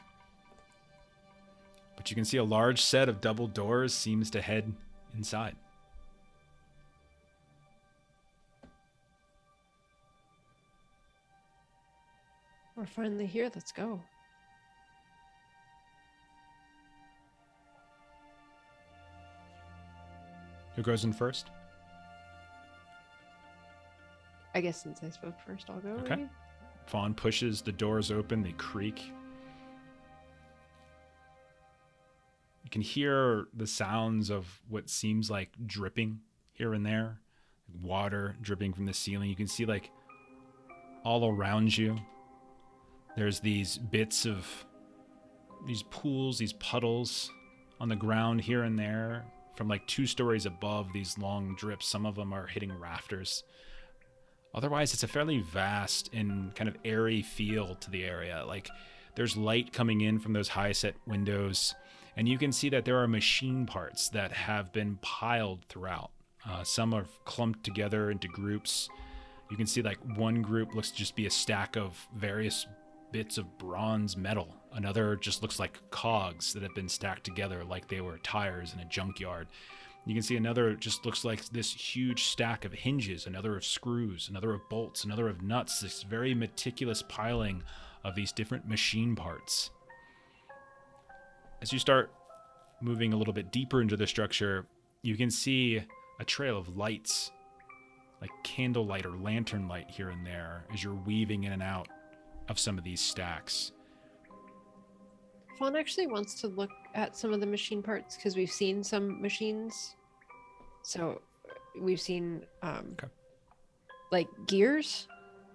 But you can see a large set of double doors seems to head inside.
We're finally here. Let's go.
Who goes in first?
I guess since I spoke first, I'll go.
Okay.
Maybe?
Fawn pushes the doors open. They creak. You can hear the sounds of what seems like dripping here and there. Water dripping from the ceiling. You can see like all around you, there's these bits of these pools, these puddles on the ground here and there from like 2 stories above, these long drips. Some of them are hitting rafters. Otherwise, it's a fairly vast and kind of airy feel to the area. Like there's light coming in from those high set windows, and you can see that there are machine parts that have been piled throughout. Some are clumped together into groups. You can see like one group looks to just be a stack of various bits of bronze metal. Another just looks like cogs that have been stacked together like they were tires in a junkyard. You can see another just looks like this huge stack of hinges, another of screws, another of bolts, another of nuts, this very meticulous piling of these different machine parts. As you start moving a little bit deeper into the structure, you can see a trail of lights, like candlelight or lantern light here and there as you're weaving in and out of some of these stacks.
Fawn actually wants to look at some of the machine parts because we've seen some machines. So we've seen like gears,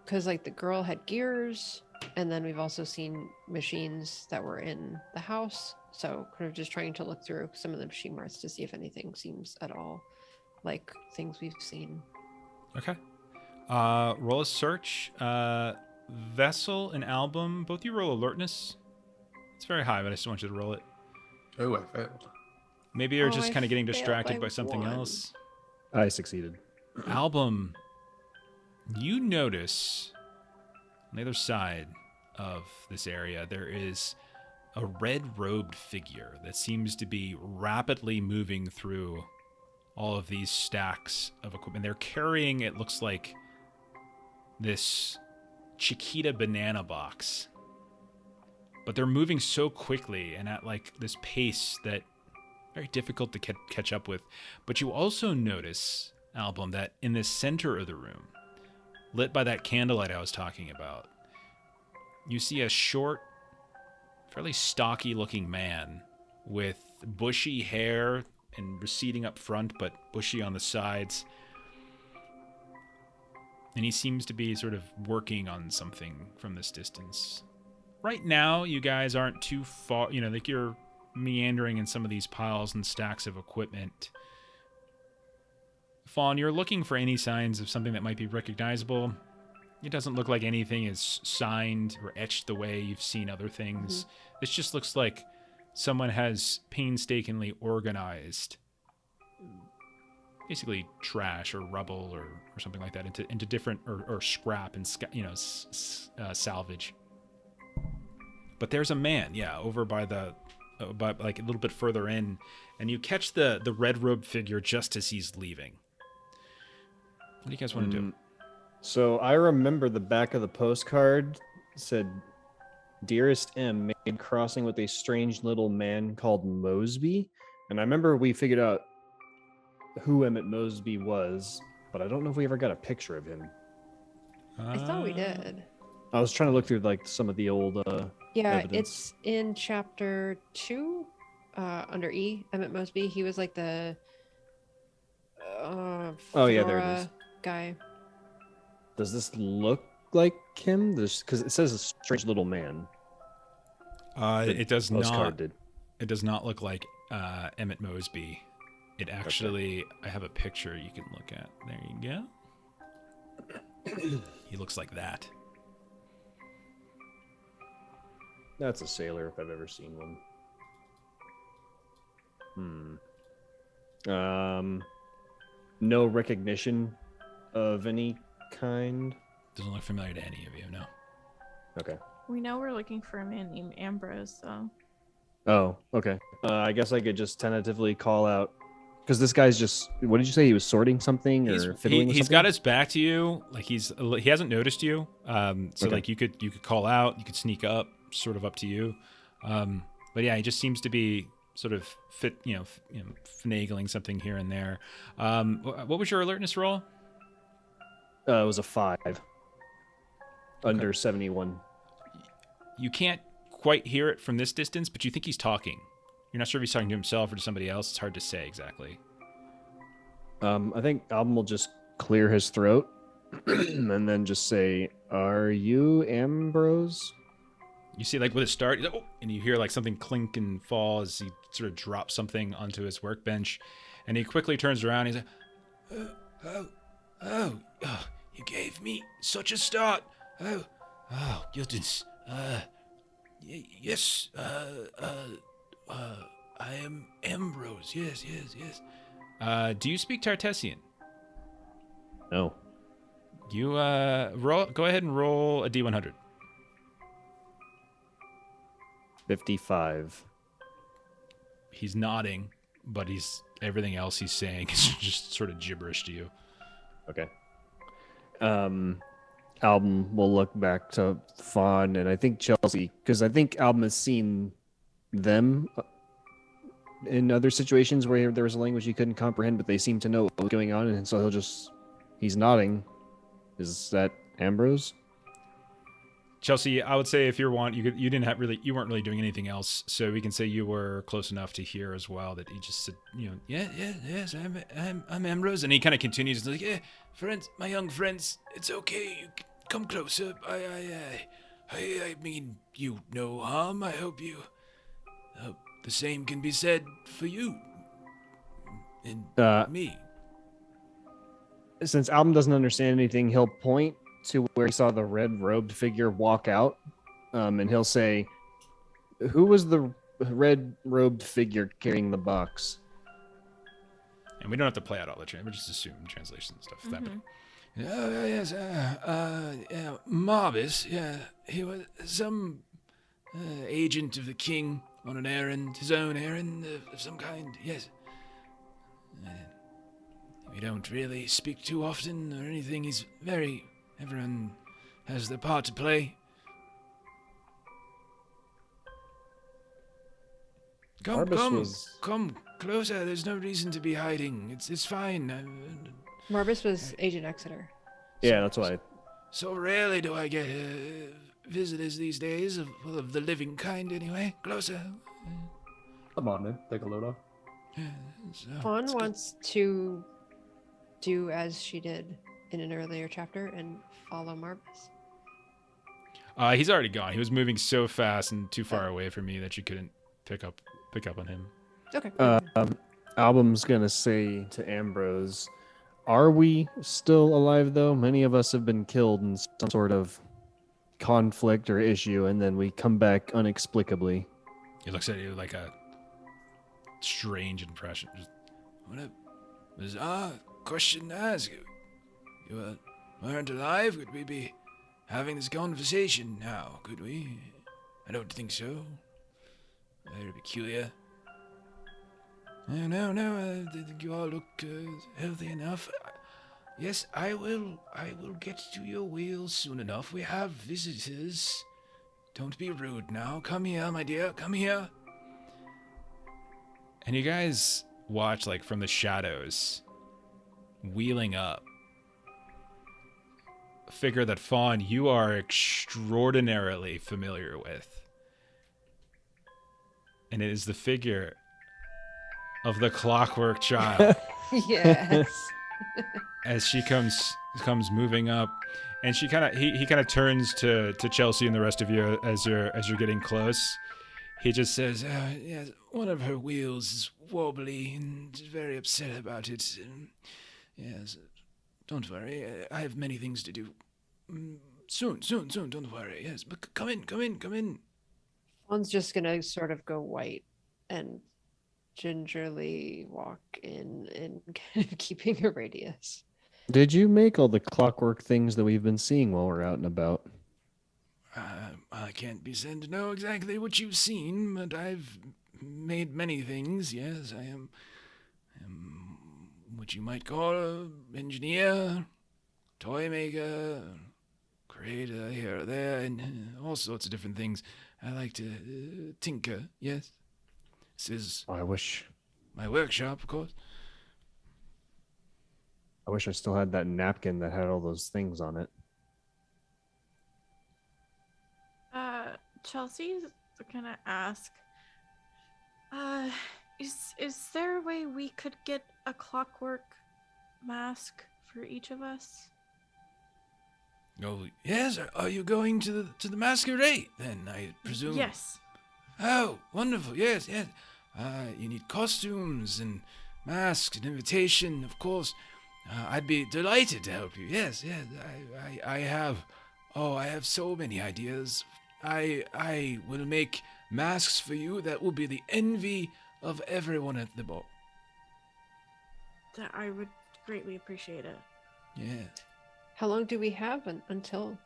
because like the girl had gears, and then we've also seen machines that were in the house. So kind of just trying to look through some of the machine parts to see if anything seems at all like things we've seen.
Okay. Roll a search. Vessel and Album, both you roll alertness. It's very high, but I still want you to roll it.
Oh, I failed.
Maybe you're
Oh,
just
I
kind of getting
failed
distracted
by
by something
1.
else.
I succeeded.
Album, you notice on the other side of this area, there is a red-robed figure that seems to be rapidly moving through all of these stacks of equipment. They're carrying, it looks like, this Chiquita banana box. But they're moving so quickly and at like this pace that very difficult to catch up with. But you also notice, Album, that in the center of the room, lit by that candlelight I was talking about, you see a short, fairly stocky looking man with bushy hair and receding up front, but bushy on the sides. And he seems to be sort of working on something from this distance. Right now, you guys aren't too far, like you're meandering in some of these piles and stacks of equipment. Fawn, you're looking for any signs of something that might be recognizable. It doesn't look like anything is signed or etched the way you've seen other things. This just looks like someone has painstakingly organized basically trash or rubble or something like that into different or scrap and salvage. But there's a man, over by the like a little bit further in, and you catch the red robed figure just as he's leaving. What do you guys want to do?
So I remember the back of the postcard said, "Dearest M, made crossing with a strange little man called Mosby." And I remember we figured out who Emmett Mosby was, but I don't know if we ever got a picture of him.
I thought we did.
I was trying to look through like some of the old evidence.
It's in chapter 2 under E. Emmett Mosby. He was like the
oh yeah, there it
Flora
is.
Guy.
Does this look like him? Because it says a strange little man.
It does
Postcard
not.
did.
It does not look like Emmett Mosby. It actually, I have a picture you can look at. There you go. He looks like that.
That's a sailor if I've ever seen one. No recognition of any kind.
Doesn't look familiar to any of you, no.
Okay.
We know we're looking for a man named Ambrose, so.
Oh, okay. I guess I could just tentatively call out, because this guy's just, what did you say? He was sorting something or fiddling with
he's
something?
got his back to you. Like he hasn't noticed you. So
Okay.
like you could call out, you could sneak up, sort of up to you. But yeah, he just seems to be sort of finagling something here and there. What was your alertness roll?
It was a 5. Under 71.
You can't quite hear it from this distance, but you think he's talking. You're not sure if he's talking to himself or to somebody else. It's hard to say exactly.
I think Album will just clear his throat and then just say, "Are you Ambrose?"
You see, like with it start, and you hear like something clink and fall as he sort of drops something onto his workbench, and he quickly turns around. He's like, "Oh, you gave me such a start. Oh, goodness. Yes. I am Ambrose. Yes. Do you speak Tartessian?"
No.
You roll. Go ahead and roll a d100.
55.
He's nodding, but everything else he's saying is just sort of gibberish to you.
Okay. Album will look back to Fawn and I think Chelsea, because I think Album has seen them in other situations where there was a language he couldn't comprehend, but they seem to know what was going on, and so he's nodding. Is that Ambrose?
Chelsea, I would say if you weren't really doing anything else, so we can say you were close enough to hear as well that he just said, yes, I'm Ambrose, and he kind of continues like, yeah, friends, my young friends, it's okay, you come closer. I mean you no harm. I hope the same can be said for you and me.
Since Album doesn't understand anything, he'll point to where he saw the red-robed figure walk out, and he'll say, "Who was the red-robed figure carrying the box?"
And we don't have to play out all the we just assume translation and stuff.
Mm-hmm.
Yes, Marvis. Yeah, he was some agent of the king on an errand, his own errand of some kind. Yes. We don't really speak too often or anything. Everyone has their part to play. Come closer. There's no reason to be hiding. It's fine.
Marbus was Agent Exeter.
Yeah, that's why.
So rarely do I get visitors these days of the living kind. Anyway, closer.
Come on, man. Take a load off.
Fawn wants to do as she did in an earlier chapter and follow Marbus.
He's already gone. He was moving so fast and too far away from me that you couldn't pick up on him.
Okay.
Album's gonna say to Ambrose, "Are we still alive though? Many of us have been killed in some sort of conflict or issue, and then we come back inexplicably."
He looks at you like a strange impression. Just, what a bizarre question to ask. You weren't alive? Could we be having this conversation now? Could we? I don't think so. Very peculiar. No. I think you all look healthy enough. Yes, I will get to your wheels soon enough. We have visitors. Don't be rude now. Come here, my dear. Come here. And you guys watch, like, from the shadows, wheeling up, a figure that, Fawn, you are extraordinarily familiar with. And it is the figure of the Clockwork Child.
Yes.
As she comes moving up, and he kind of turns to Chelsea and the rest of you as you're getting close. He just says, yes, one of her wheels is wobbly and very upset about it. Yes, don't worry. I have many things to do. Soon, don't worry. Yes, but come in.
Fawn's just gonna sort of go white and gingerly walk in and kind of keeping a radius.
Did you make all the clockwork things that we've been seeing while we're out and about?
I can't be said to know exactly what you've seen, but I've made many things. Yes, I am what you might call an engineer, toy maker, creator here or there, and all sorts of different things. I like to tinker. Yes, this is.
I wish
my workshop, of course.
I wish I still had that napkin that had all those things on it.
Chelsea's gonna ask, is there a way we could get a clockwork mask for each of us?
Oh, yes. Are you going to the masquerade then, I presume?
Yes.
Oh, wonderful. Yes. You need costumes and masks and invitation, of course. I'd be delighted to help you. Yes. I have so many ideas. I will make masks for you that will be the envy of everyone at the ball.
I would greatly appreciate it.
Yeah.
How long do we have until?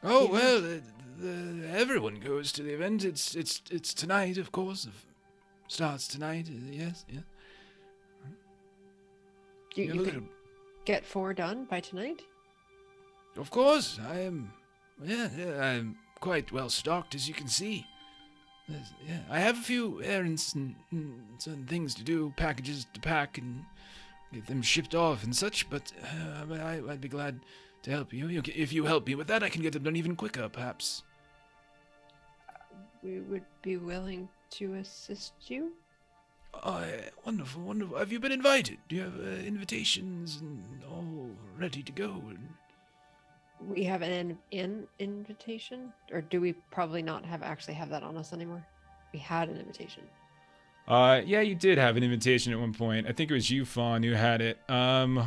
Oh
the
well,
event?
everyone goes to the event. It's tonight, of course. Starts tonight. Yes, yeah.
You,
Yeah,
you
look at
could
him.
get 4 done by tonight?
Of course, I am. Yeah, I'm quite well stocked, as you can see. Yeah, I have a few errands and certain things to do, packages to pack and get them shipped off and such. But I'd be glad to help you. If you help me with that, I can get them done even quicker, perhaps.
We would be willing to assist you.
Oh, wonderful, wonderful. Have you been invited? Do you have invitations and all ready to go?
We have an invitation, or do we probably not actually have that on us anymore? We had an invitation.
Yeah, you did have an invitation at one point. I think it was you, Fawn, who had it.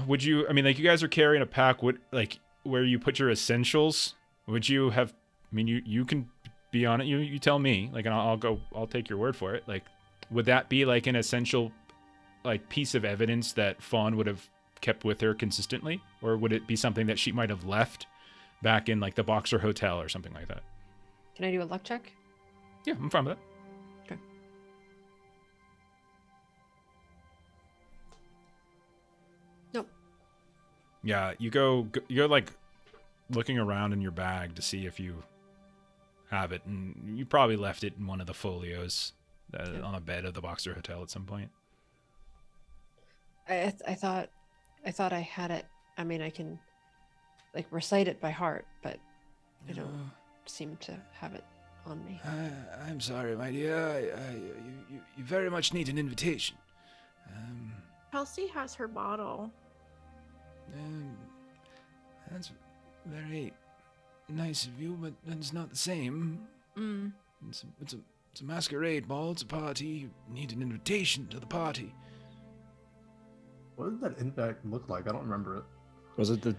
Would you? I mean, like, you guys are carrying a pack. Would, like, where you put your essentials? Would you have? I mean, you can be on it. You tell me. Like, and I'll take your word for it. Like, would that be like an essential, like, piece of evidence that Fawn would have kept with her consistently, or would it be something that she might have left back in, like, the Boxer Hotel or something like that?
Can I do a luck check?
Yeah, I'm fine with that.
Okay. Nope.
Yeah, you go like looking around in your bag to see if you have it, and you probably left it in one of the folios on a bed of the Boxer Hotel at some point.
I thought I had it. I mean, I can like recite it by heart, but I don't seem to have it on me.
I'm sorry, my dear. You very much need an invitation.
Kelsey has her bottle.
That's very nice of you, but it's not the same. It's a masquerade ball. It's a party. You need an invitation to the party.
What did that invite look like? I don't remember it.
Was it the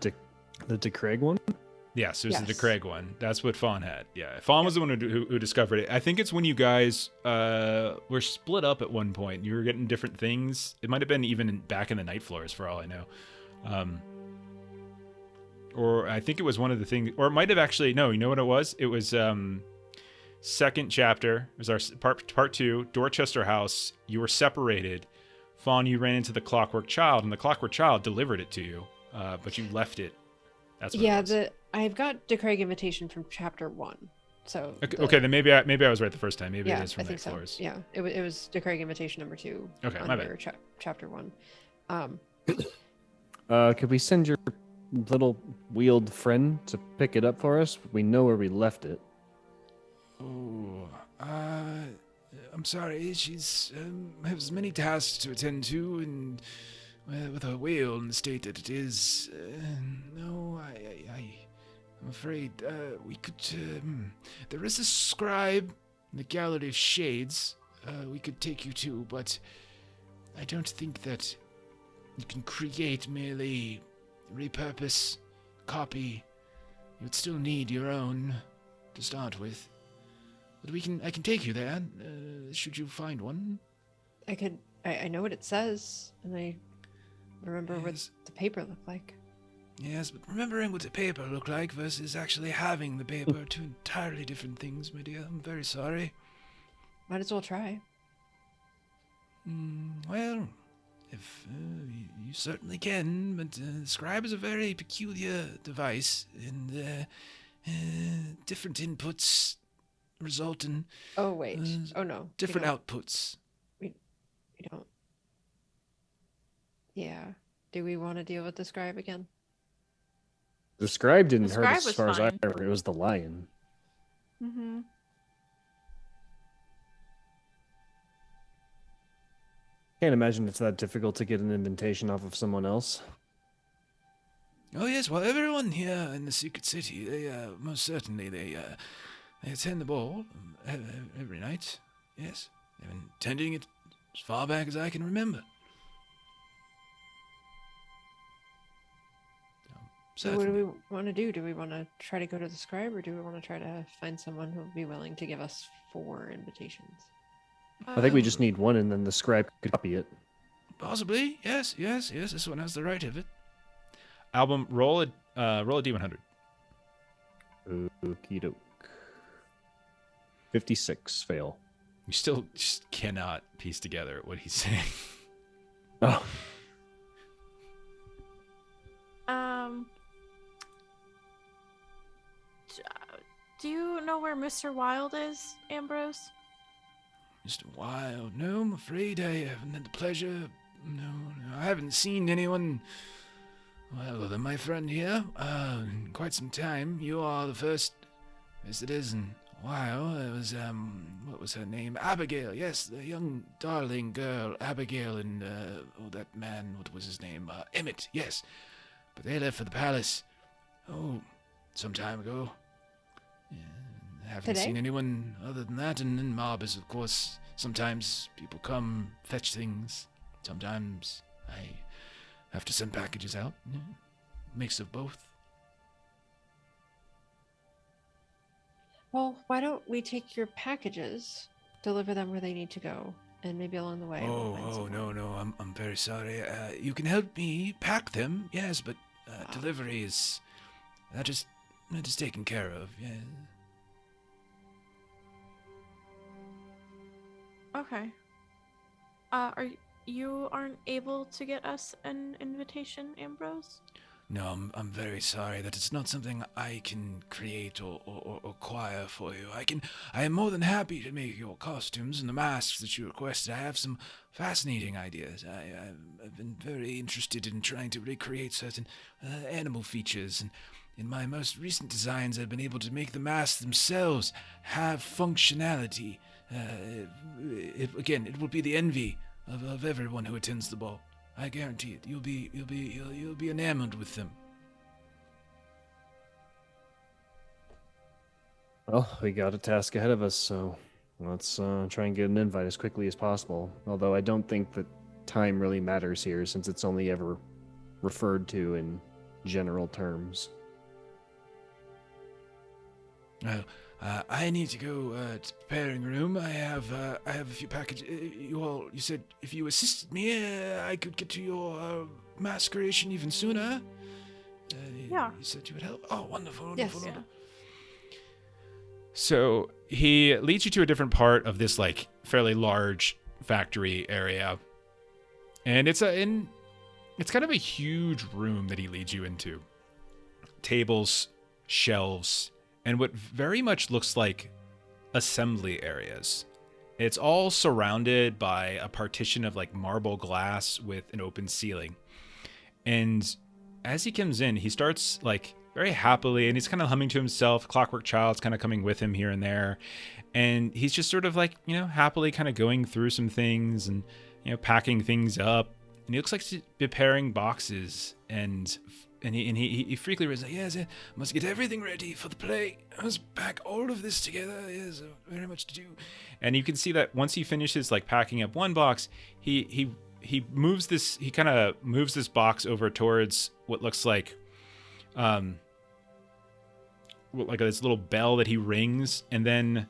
De Craig one?
Yes, it was the
Yes.
Craig one. That's what Fawn had. Yeah, Fawn was the one who discovered it. I think it's when you guys were split up at one point. You were getting different things. It might have been even back in the night floors, for all I know. Or I think it was one of the things, or it might have actually, no, you know what it was? It was second chapter. It was our part 2, Dorchester House. You were separated. Fawn, you ran into the Clockwork Child, and the Clockwork Child delivered it to you, but you left it. That's what it was.
I've got De Craig invitation from chapter 1. So
Okay, then maybe I was right the first time. Maybe
yeah,
it is from
I think
night
so.
floors.
Yeah, it was De Craig invitation number 2.
Okay, my
under
bad.
chapter 1.
Could we send your little wheeled friend to pick it up for us? We know where we left it.
Oh, I'm sorry. She's has many tasks to attend to, and with her wheel in the state that it is, no, I'm afraid we could. There is a scribe in the Gallery of Shades. We could take you to, but I don't think that you can create merely repurpose, copy. You'd still need your own to start with. But I can take you there, should you find one.
I know what it says, and I remember what
Yes.
the paper looked like.
Yes, but remembering what the paper looked like versus actually having the paper are two entirely different things, my dear. I'm very sorry.
Might as well try.
Well, if you certainly can, but Scribe is a very peculiar device, and different inputs result in
Oh wait. Oh no.
different outputs.
We don't. Yeah. Do we want to deal with the scribe again?
The scribe didn't
The
hurt
scribe
us
was
as far as I
fine.
remember. It was the lion.
Mm-hmm.
Can't imagine it's that difficult to get an invitation off of someone else.
Oh yes, well everyone here in the Secret City, they most certainly they attend the ball every night. Yes, they've been attending it as far back as I can remember.
So what do we want to do? Do we want to try to go to the scribe, or do we want to try to find someone who will be willing to give us 4 invitations?
I think we just need one, and then the scribe could copy it.
Possibly, yes. This one has the right of it. Album, roll a D100.
Okie doke. 56 fail.
You still just cannot piece together what he's saying.
Oh,
Do you know where Mr. Wild is, Ambrose?
Mr. Wild, no, I'm afraid I haven't had the pleasure. No, I haven't seen anyone, well, other than my friend here, in quite some time. You are the first visitors in a while. It was, what was her name? Abigail, yes, the young darling girl, Abigail, and, that man, what was his name? Emmett, yes. But they left for the palace, some time ago. Yeah, I haven't
Today?
seen anyone other than that, and then mob is, of course, sometimes people come, fetch things. Sometimes I have to send packages out. Yeah, mix of both.
Well, why don't we take your packages, deliver them where they need to go, and maybe along the way. we'll find someone.
No, I'm very sorry. You can help me pack them, yes, but delivery is that is taken care of. Yeah.
Okay. You aren't able to get us an invitation, Ambrose?
No, I'm very sorry that it's not something I can create or acquire for you. I am more than happy to make your costumes and the masks that you requested. I have some fascinating ideas. I've been very interested in trying to recreate certain animal features, and in my most recent designs, I've been able to make the masks themselves have functionality. It will be the envy of everyone who attends the ball. I guarantee it. You'll be enamored with them.
well, we got a task ahead of us, so let's try and get an invite as quickly as possible. Although I don't think that time really matters here, since it's only ever referred to in general terms.
Well, I need to go to the preparing room. I have a few packages. You said if you assisted me, I could get to your mask creation even sooner.
Yeah.
You said you would help. Oh, wonderful,
Yes.
wonderful.
Yeah.
wonderful. So he leads you to a different part of this like fairly large factory area, and it's kind of a huge room that he leads you into. Tables, shelves, and what very much looks like assembly areas. It's all surrounded by a partition of like marble glass with an open ceiling. And as he comes in, he starts like very happily, and he's kind of humming to himself. Clockwork Child's kind of coming with him here and there. And he's just sort of like, happily kind of going through some things and, packing things up. And he looks like he's preparing boxes, and he frequently says, yes, I must get everything ready for the play. I must pack all of this together. Yes, very much to do. And you can see that once he finishes like packing up one box, he moves this. He kind of moves this box over towards what looks like this little bell that he rings, and then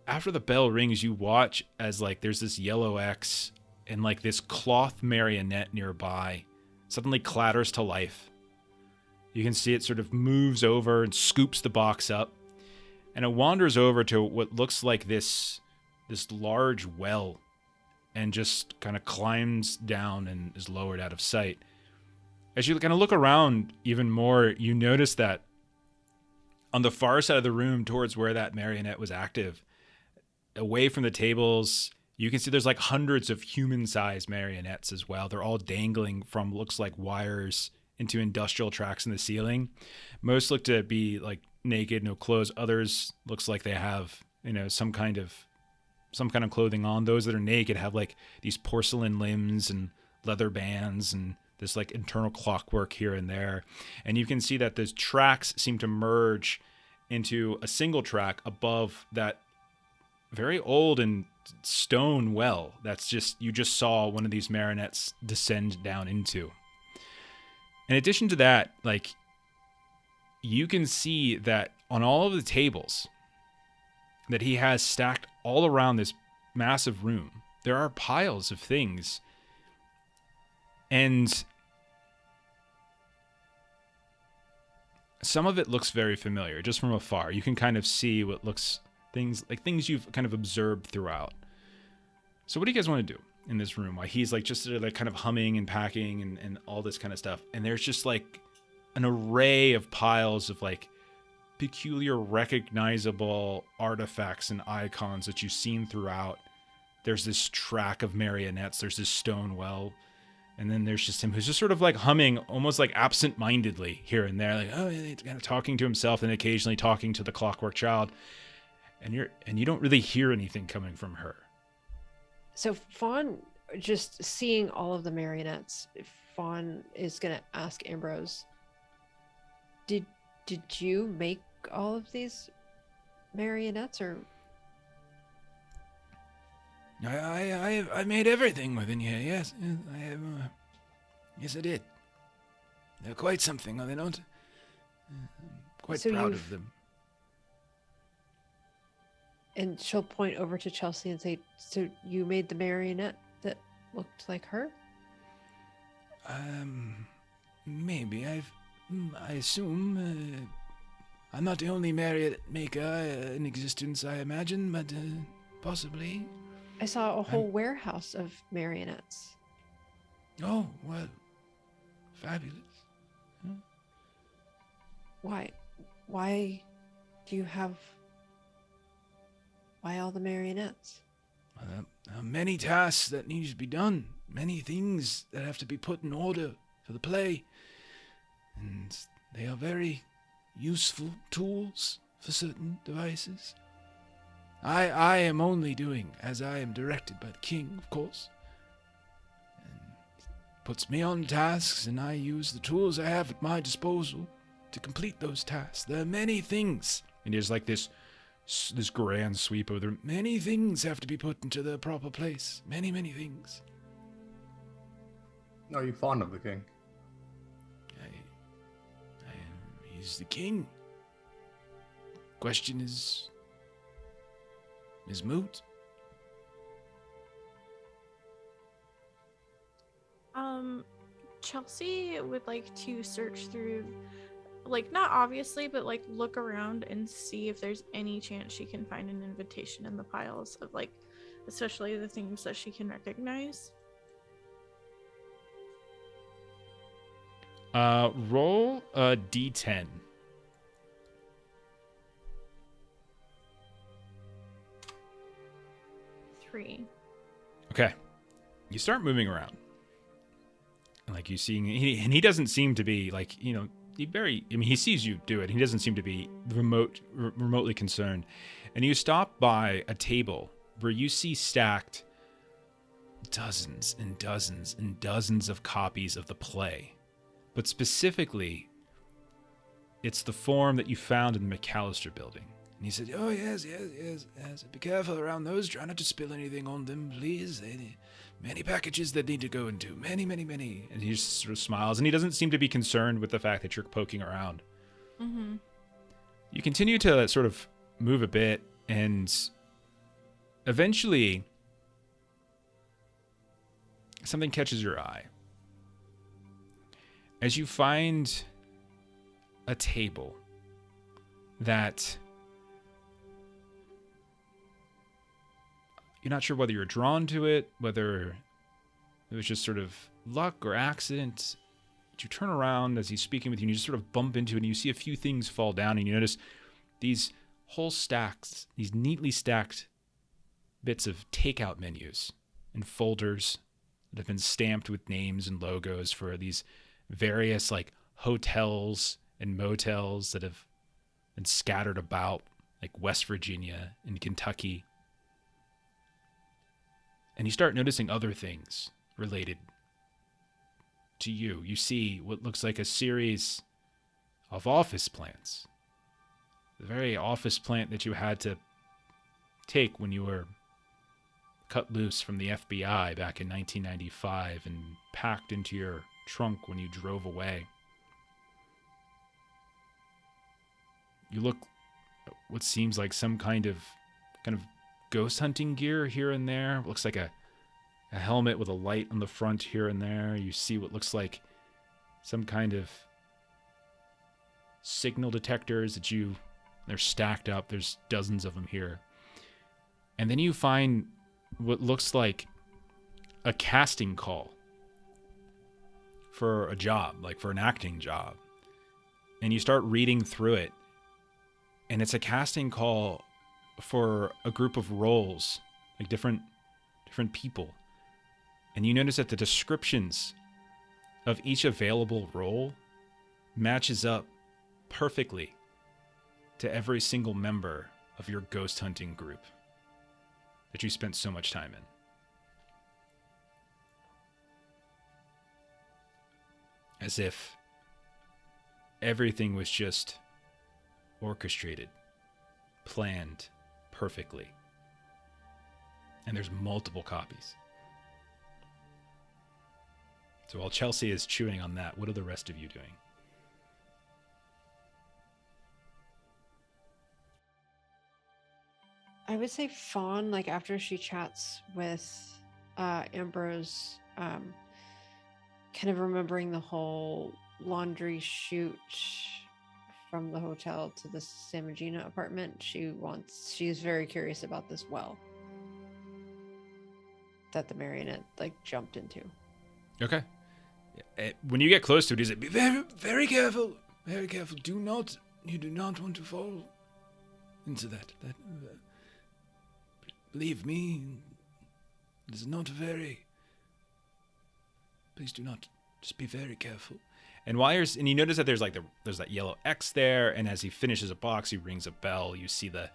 after the bell rings, you watch as like there's this yellow X and like this cloth marionette nearby suddenly clatters to life. You can see it sort of moves over and scoops the box up, and it wanders over to what looks like this large well, and just kind of climbs down and is lowered out of sight. As you kind of look around even more, you notice that on the far side of the room towards where that marionette was active, away from the tables, you can see there's like hundreds of human-sized marionettes as well. They're all dangling from looks like wires into industrial tracks in the ceiling. Most look to be like naked, no clothes. Others looks like they have, some kind of clothing on. Those that are naked have like these porcelain limbs and leather bands and this like internal clockwork here and there. And you can see that those tracks seem to merge into a single track above that very old and stone well you just saw one of these marionettes descend down into. In addition to that, like, you can see that on all of the tables that he has stacked all around this massive room, there are piles of things. And some of it looks very familiar, just from afar. You can kind of see what looks things you've kind of observed throughout. So what do you guys want to do in this room? While he's like just like kind of humming and packing and all this kind of stuff. And there's just like an array of piles of like peculiar recognizable artifacts and icons that you've seen throughout. There's this track of marionettes. There's this stone well. And then there's just him who's just sort of like humming almost like absent-mindedly here and there. Like, oh, he's kind of talking to himself and occasionally talking to the Clockwork Child. And you don't really hear anything coming from her.
So Fawn, just seeing all of the marionettes, Fawn is going to ask Ambrose, did you make all of these marionettes, or?
I made everything within here. Yes, I have. Yes, I did. They're quite something, are they not? I'm quite proud of them.
And she'll point over to Chelsea and say, "So you made the marionette that looked like her?"
Maybe I assume. I'm not the only marionette maker in existence, I imagine, but possibly.
I saw a whole warehouse of marionettes.
Oh, well, fabulous. Huh?
Why do you have... Why all the marionettes?
Well, there are many tasks that need to be done. Many things that have to be put in order for the play. And they are very useful tools for certain devices. I am only doing as I am directed by the king, of course. And puts me on tasks, and I use the tools I have at my disposal to complete those tasks. There are many things. And there's like this grand sweep over there. Many things have to be put into their proper place. Many, many things.
Are you fond of the king?
He's the king. Question is moot.
Chelsea would like to search through, like, not obviously, but like look around and see if there's any chance she can find an invitation in the piles of, like, especially the things that she can recognize.
Roll a d10.
3.
Okay. You start moving around. Like, you seeing, he doesn't seem to be like, he sees you do it. He doesn't seem to be remotely concerned. And you stop by a table where you see stacked dozens and dozens and dozens of copies of the play. But specifically, it's the form that you found in the McAllister building. And he said, oh, yes. Be careful around those. Try not to spill anything on them, please. Many packages that need to go into. Many. And he just sort of smiles. And he doesn't seem to be concerned with the fact that you're poking around.
Mm-hmm.
You continue to sort of move a bit. And eventually, something catches your eye. As you find a table that... You're not sure whether you're drawn to it, whether it was just sort of luck or accident. But you turn around as he's speaking with you, and you just sort of bump into it, and you see a few things fall down, and you notice these whole stacks, these neatly stacked bits of takeout menus and folders that have been stamped with names and logos for these various, like, hotels and motels that have been scattered about, like West Virginia and Kentucky. And you start noticing other things related to you. You see what looks like a series of office plants. The very office plant that you had to take when you were cut loose from the FBI back in 1995 and packed into your trunk when you drove away. You look at what seems like some kind of ghost hunting gear here and there. Looks like a helmet with a light on the front here and there. You see what looks like some kind of signal detectors they're stacked up. There's dozens of them here. And then you find what looks like a casting call for a job, like for an acting job. And you start reading through it, and it's a casting call for a group of roles, like different people. And you notice that the descriptions of each available role matches up perfectly to every single member of your ghost hunting group that you spent so much time in. As if everything was just orchestrated, planned perfectly. And there's multiple copies. So while Chelsea is chewing on that, what are the rest of you doing?
I would say Fawn, like after she chats with Ambrose, kind of remembering the whole laundry chute from the hotel to the Samagina apartment, she's very curious about this well that the marionette like jumped into.
Okay. When you get close to it, he's like, be very, very careful. Very careful. You do not want to fall into that. Believe me, it is not very. Please do not. Just be very careful. And you notice that there's that yellow X there, and as he finishes a box, he rings a bell. You see the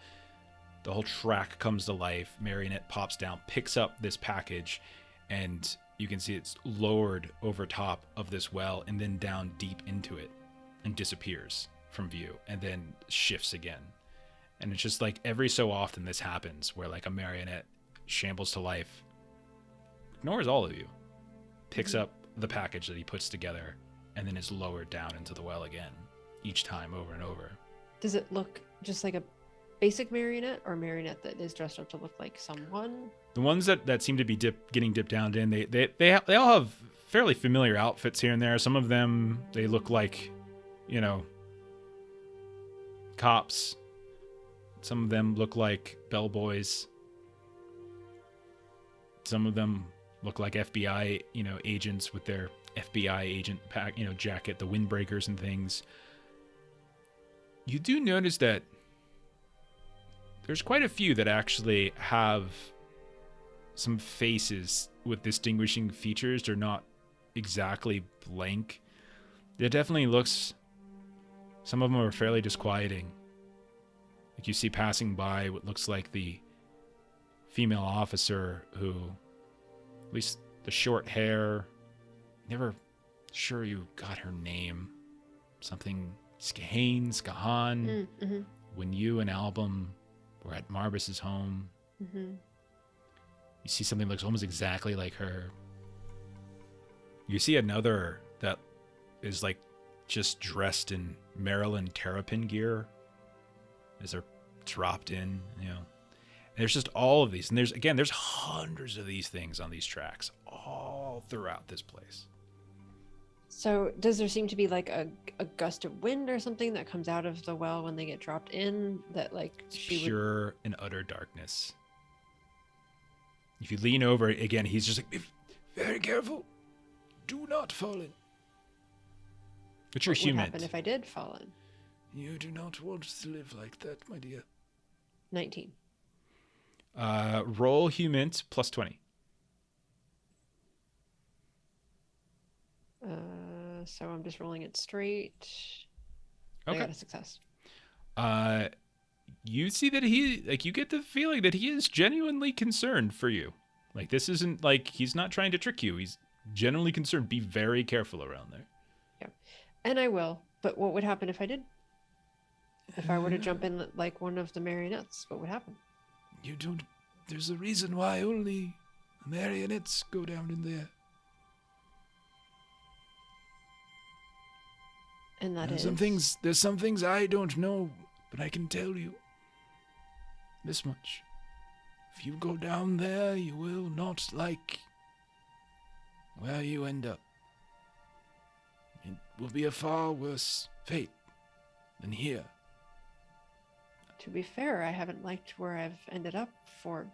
whole track comes to life. Marionette pops down, picks up this package, and you can see it's lowered over top of this well and then down deep into it and disappears from view and then shifts again. And it's just like every so often this happens where like a marionette shambles to life, ignores all of you, picks up the package that he puts together, and then is lowered down into the well again, each time over and over. Does
it look just like a basic marionette or a marionette that is dressed up to look like someone?
The ones that seem to be getting dipped down in, they all have fairly familiar outfits here and there. Some of them, they look like, cops. Some of them look like bellboys. Some of them look like FBI, agents with their FBI agent pack, jacket, the windbreakers and things. You do notice that there's quite a few that actually have some faces with distinguishing features. They're not exactly blank. It definitely looks, some of them are fairly disquieting. Like you see passing by what looks like the female officer who, at least the short hair, never sure you got her name. Something Skahan.
Mm-hmm.
When you and Album were at Marbus's home, you see something that looks almost exactly like her. You see another that is like just dressed in Maryland Terrapin gear as they're dropped in, And there's just all of these. And there's hundreds of these things on these tracks all throughout this place.
So does there seem to be like a gust of wind or something that comes out of the well when they get dropped in that like
pure and utter darkness? If you lean over again, he's just like, be very careful. Do not fall in. But you're human.
What would happen if I did fall in?
You do not want to live like that, my dear.
19.
Roll humans plus 20.
So I'm just rolling it straight.
Okay.
I got a success.
You see that you get the feeling that he is genuinely concerned for you. Like, this isn't like he's not trying to trick you. He's genuinely concerned. Be very careful around there.
Yeah. And I will. But what would happen if I did? If I were to jump in like one of the marionettes, what would happen?
You don't. There's a reason why only marionettes go down in there.
And that
there's
is?
There's some things I don't know, but I can tell you this much. If you go down there, you will not like where you end up. It will be a far worse fate than here.
To be fair, I haven't liked where I've ended up for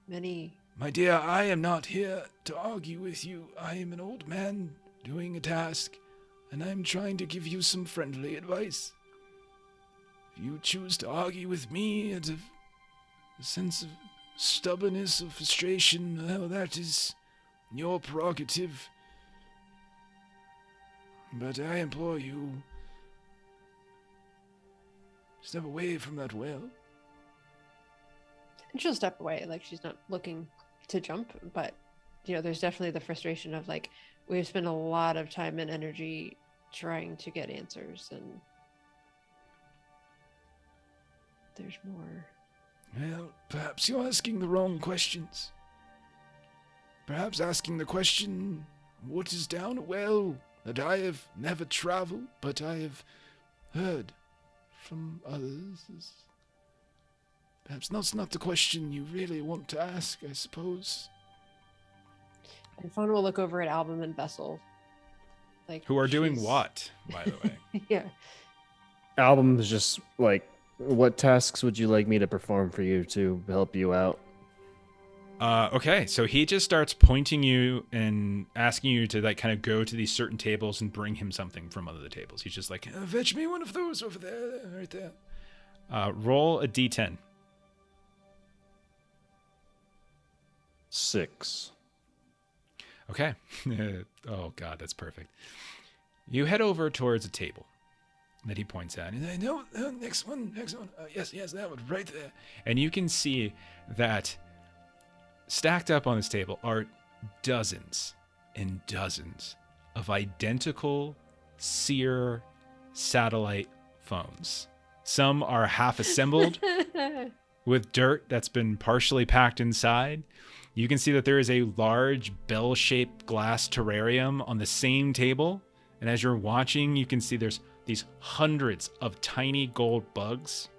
many.
My dear, I am not here to argue with you. I am an old man doing a task, and I'm trying to give you some friendly advice. If you choose to argue with me out of a sense of stubbornness or frustration, well, that is your prerogative. But I implore you, step away from that well.
And she'll step away, like she's not looking to jump, but there's definitely the frustration of like we've spent a lot of time and energy trying to get answers, and there's more.
Well, perhaps you're asking the wrong questions. Perhaps asking the question, what is down a well, that I have never traveled, but I have heard from others. Perhaps that's not the question you really want to ask, I suppose.
And Fawn will look over at Album and Vessel. Like,
Who are doing
she's-
what, by the way?
Yeah.
Album is just like, what tasks would you like me to perform for you to help you out?
Okay, so he just starts pointing you and asking you to like kind of go to these certain tables and bring him something from other tables. He's just like, fetch me one of those over there, right there. Roll a d10.
6.
Okay. Oh, God, that's perfect. You head over towards a table that he points at. And I know, next one. Yes, that one right there. And you can see that stacked up on this table are dozens and dozens of identical Seer satellite phones. Some are half assembled with dirt that's been partially packed inside. You can see that there is a large bell-shaped glass terrarium on the same table. And as you're watching, you can see there's these hundreds of tiny gold bugs.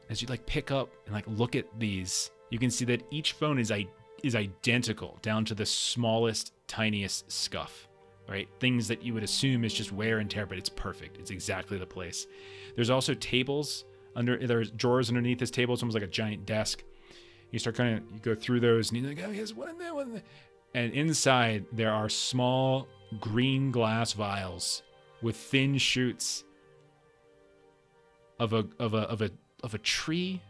As you like pick up and like look at these, you can see that each phone is identical down to the smallest, tiniest scuff, right? Things that you would assume is just wear and tear, but it's perfect. It's exactly the place. There's also tables there's drawers underneath this table. It's almost like a giant desk. You start you go through those and you're like, oh, here's one in there, one in there. And inside there are small green glass vials with thin shoots of a tree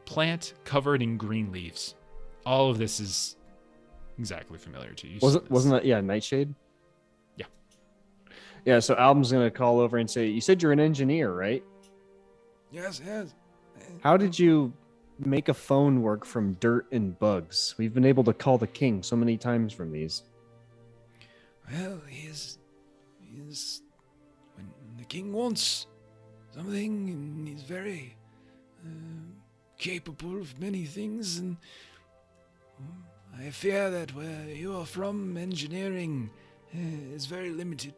plant covered in green leaves. All of this is exactly familiar to you.
Wasn't that Nightshade?
Yeah.
Yeah, so Album's gonna call over and say, you said you're an engineer, right?
Yes.
How did you make a phone work from dirt and bugs? We've been able to call the king so many times from these.
Well, he's when the king wants something, and he's very capable of many things, and I fear that where you are from, engineering is very limited.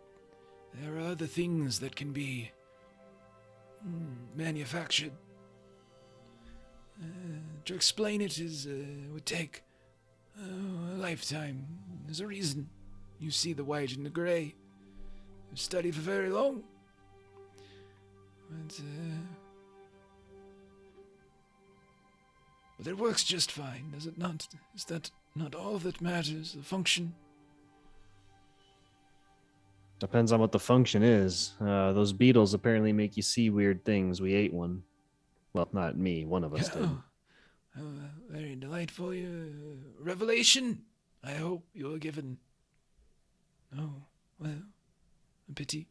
There are other things that can be manufactured. To explain it would take a lifetime. There's a reason you see the white and the gray. I've studied for very long. But it works just fine, does it not? Is that not all that matters, the function?
Depends on what the function is. Those beetles apparently make you see weird things. We ate one. Well, not me. One of us did.
Very delightful revelation. I hope you're given. Oh, well, a pity.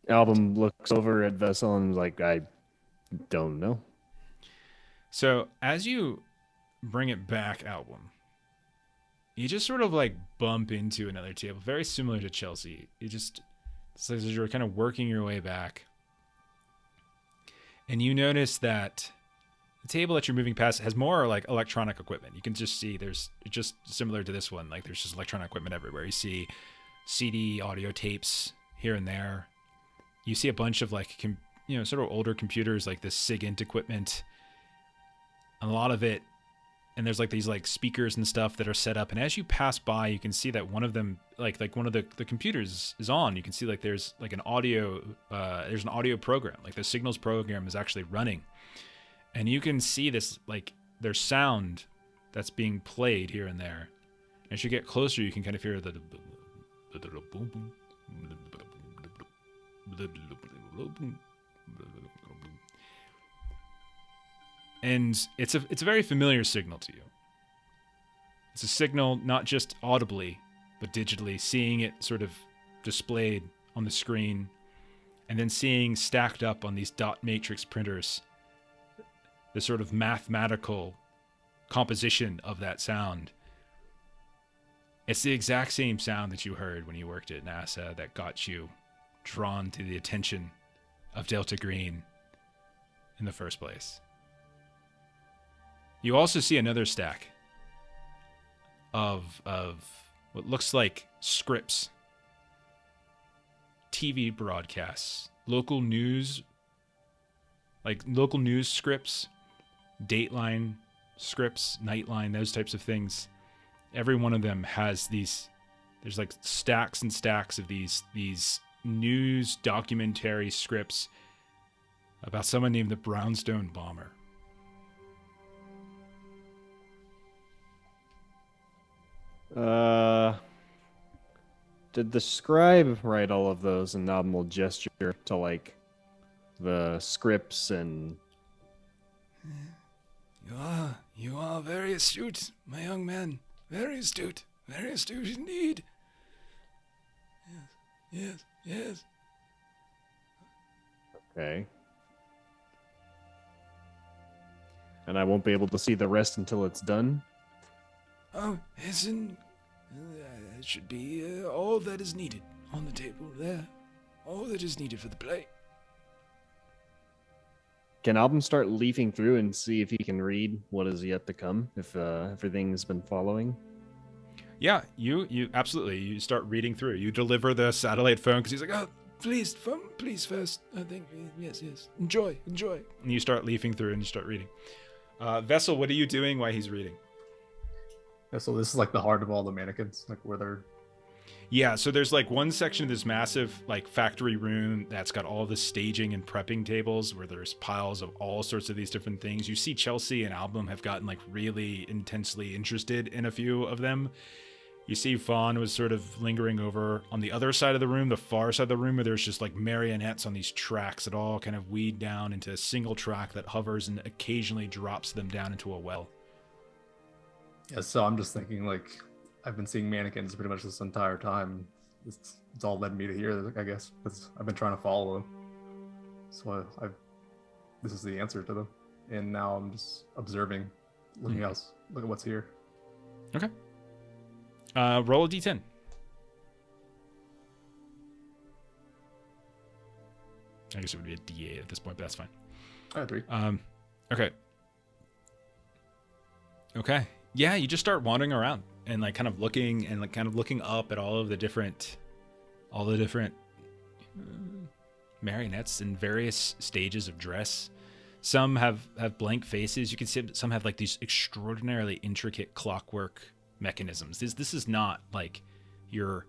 Album looks over at Vessel and is like, I don't know.
So as you bring it back, Album, you just sort of like bump into another table, very similar to Chelsea. It's as you're kind of working your way back, and you notice that the table that you're moving past has more like electronic equipment. You can just see there's just similar to this one, like there's just electronic equipment everywhere. You see CD audio tapes here and there. You see a bunch of like sort of older computers, like this SIGINT equipment. And a lot of it and there's like these like speakers and stuff that are set up, and as you pass by you can see that one of them like one of the computers is on. You can see like there's like an audio program, like the signals program is actually running, and you can see this like there's sound that's being played here and there. As you get closer you can kind of hear the and it's a very familiar signal to you. It's a signal not just audibly, but digitally, seeing it sort of displayed on the screen, and then seeing stacked up on these dot matrix printers the sort of mathematical composition of that sound. It's the exact same sound that you heard when you worked at NASA that got you drawn to the attention of Delta Green in the first place. You also see another stack of what looks like scripts, TV broadcasts, local news scripts, Dateline scripts, Nightline, those types of things. Every one of them has these, there's like stacks and stacks of these news documentary scripts about someone named the Brownstone Bomber.
Did the scribe write all of those and Nob will gesture to like the scripts and...
You are very astute, my young man. Very astute indeed. Yes.
Okay. And I won't be able to see the rest until it's done?
Oh, it should be all that is needed on the table there. All that is needed for the play.
Can Album start leafing through and see if he can read what is yet to come, if everything's been following?
Yeah, you absolutely. You start reading through. You deliver the satellite phone because he's like, oh, please first. I think, yes. Enjoy. And you start leafing through and you start reading. Vessel, what are you doing while he's reading?
Yeah, so this is like the heart of all the mannequins, like where they're...
Yeah, so there's like one section of this massive like factory room that's got all the staging and prepping tables where there's piles of all sorts of these different things. You see Chelsea and Album have gotten like really intensely interested in a few of them. You see Fawn was sort of lingering over on the other side of the room, the far side of the room, where there's just like marionettes on these tracks that all kind of weed down into a single track that hovers and occasionally drops them down into a well.
Yeah, so I'm just thinking like, I've been seeing mannequins pretty much this entire time. It's all led me to here, I guess, because I've been trying to follow them. So this is the answer to them. And now I'm just observing, looking else, look at what's here.
Okay. Roll a d10. I guess it would be a d8 at this point, but that's fine.
I had 3.
Okay. Yeah, you just start wandering around and like kind of looking up at all the different marionettes in various stages of dress. Some have blank faces. You can see some have like these extraordinarily intricate clockwork mechanisms. This is not like your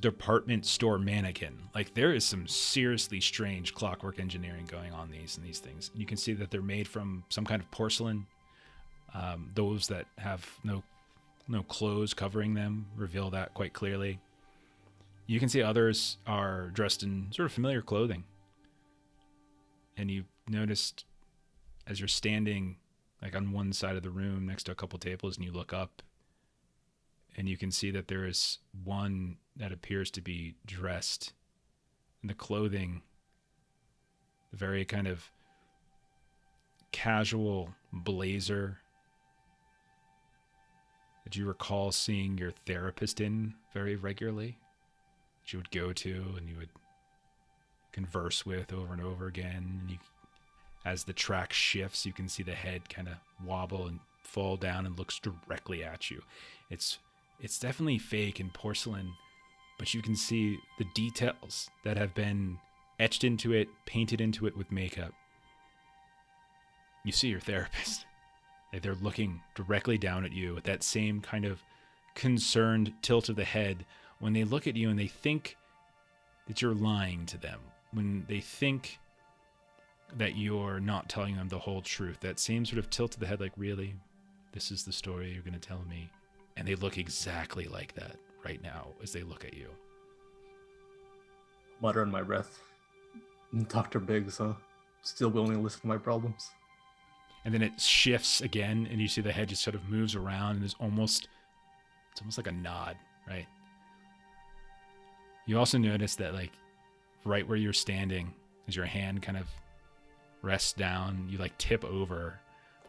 department store mannequin. Like there is some seriously strange clockwork engineering going on in these things. You can see that they're made from some kind of porcelain. Those that have no clothes covering them reveal that quite clearly. You can see others are dressed in sort of familiar clothing. And you noticed as you're standing like on one side of the room next to a couple tables and you look up and you can see that there is one that appears to be dressed in the clothing, the very kind of casual blazer that you recall seeing your therapist in very regularly, that you would go to and you would converse with over and over again. And as the track shifts, you can see the head kind of wobble and fall down and looks directly at you. It's definitely fake and porcelain, but you can see the details that have been etched into it, painted into it with makeup. You see your therapist. Like they're looking directly down at you with that same kind of concerned tilt of the head when they look at you and they think that you're lying to them, when they think that you're not telling them the whole truth. That same sort of tilt of the head, like, really? This is the story you're going to tell me? And they look exactly like that right now as they look at you.
Mutter in my breath. Dr. Biggs, huh? Still willing to listen to my problems.
And then it shifts again, and you see the head just sort of moves around, and it's almost like a nod, right? You also notice that, like, right where you're standing, as your hand kind of rests down, you like tip over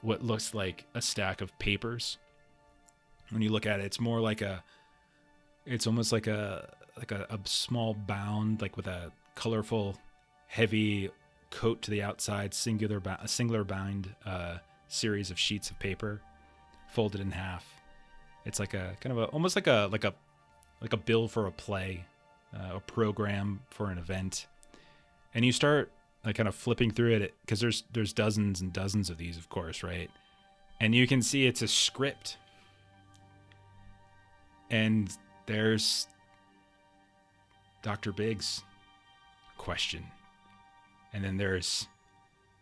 what looks like a stack of papers. When you look at it, it's more like it's almost like a small bound, like with a colorful, heavy coat to the outside, a singular bound series of sheets of paper folded in half. It's like a kind of almost like a bill for a play, a program for an event. And you start like kind of flipping through it because there's dozens and dozens of these, of course, right? And you can see it's a script. And there's Dr. Biggs' question. And then there's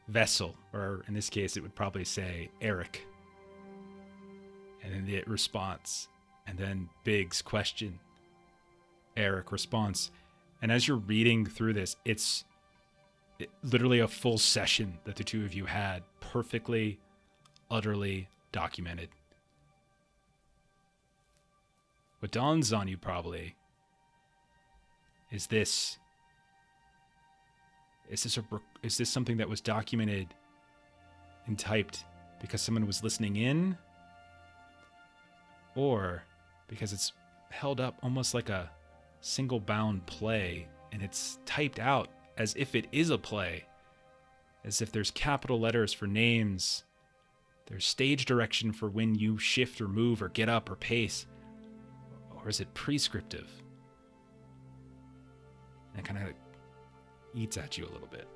Vessel, or in this case, it would probably say Eric. And then the response. And then Biggs' question. Eric response. And as you're reading through this, it's literally a full session that the two of you had, perfectly, utterly documented. What dawns on you probably is this something that was documented and typed because someone was listening in, or because it's held up almost like a single bound play and it's typed out as if it is a play, as if there's capital letters for names, there's stage direction for when you shift or move or get up or pace? Or is it prescriptive? And it kind of eats at you a little bit.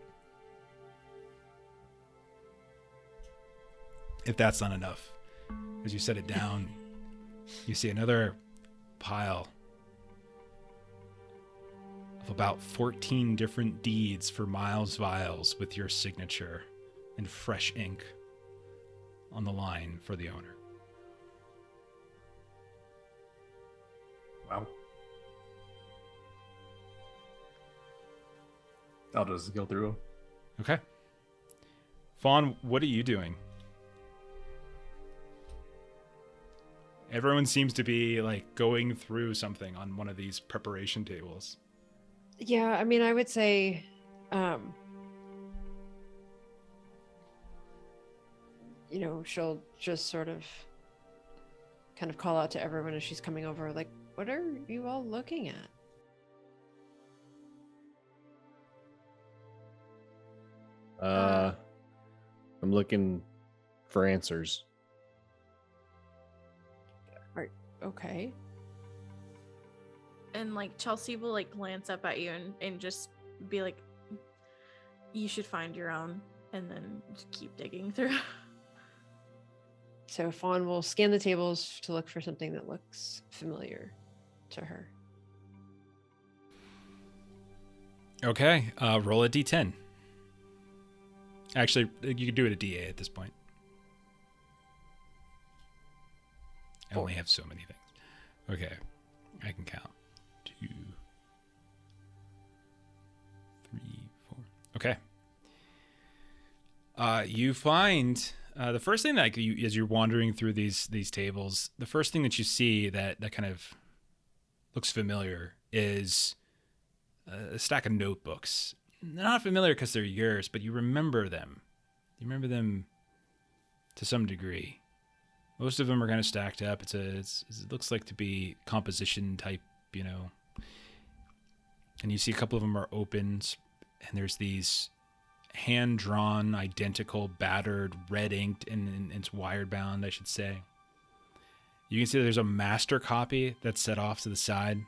If that's not enough, as you set it down, you see another pile of about 14 different deeds for Miles Vials with your signature and fresh ink on the line for the owner.
Wow. I'll just go through them.
Okay. Fawn, what are you doing? Everyone seems to be like going through something on one of these preparation tables.
Yeah, I mean, I would say, she'll just sort of kind of call out to everyone as she's coming over, like, what are you all looking at?
I'm looking for answers.
Okay.
And like Chelsea will like glance up at you and just be like, you should find your own, and then just keep digging through.
So Fawn will scan the tables to look for something that looks familiar to her.
Okay, roll a d10. Actually, you could do it a d8 at this point. I only have so many things. Okay, I can count. 2, 3, 4. Okay. You find the first thing that as you're wandering through these tables, the first thing that you see that kind of looks familiar is a stack of notebooks. They're not familiar because they're yours, but you remember them. You remember them to some degree. Most of them are kind of stacked up. It looks like to be composition type, And you see a couple of them are open, and there's these hand-drawn, identical, battered, red-inked, and it's wired-bound, I should say. You can see there's a master copy that's set off to the side.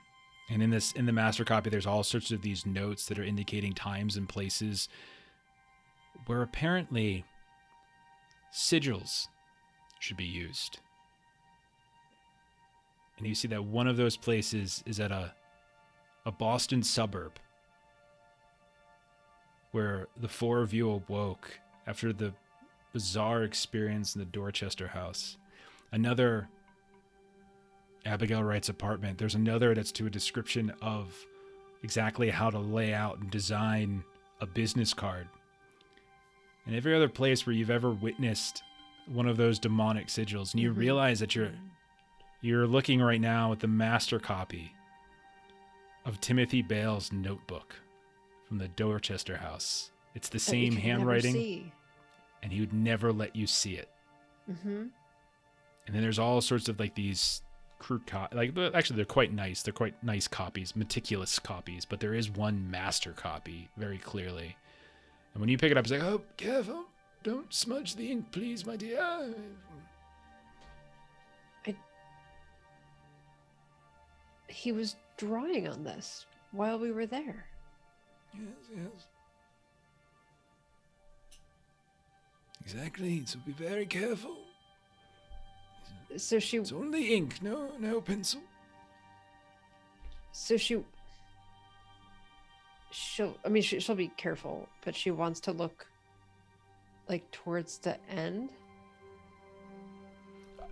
And in the master copy, there's all sorts of these notes that are indicating times and places where apparently sigils should be used. And you see that one of those places is at a Boston suburb where the four of you awoke after the bizarre experience in the Dorchester house. Another, Abigail Wright's apartment. There's another that's to a description of exactly how to lay out and design a business card. And every other place where you've ever witnessed one of those demonic sigils, and you realize that you're looking right now at the master copy of Timothy Bale's notebook from the Dorchester house. It's the same handwriting, and he would never let you see it. And then there's all sorts of like these crude actually they're quite nice. They're quite nice copies, meticulous copies, but there is one master copy very clearly. And when you pick it up, it's like, oh, careful. Don't smudge the ink, please, my dear.
He was drawing on this while we were there.
Yes. Exactly, so be very careful.
So
It's only ink, no pencil.
So she'll be careful, but she wants to look like towards the end.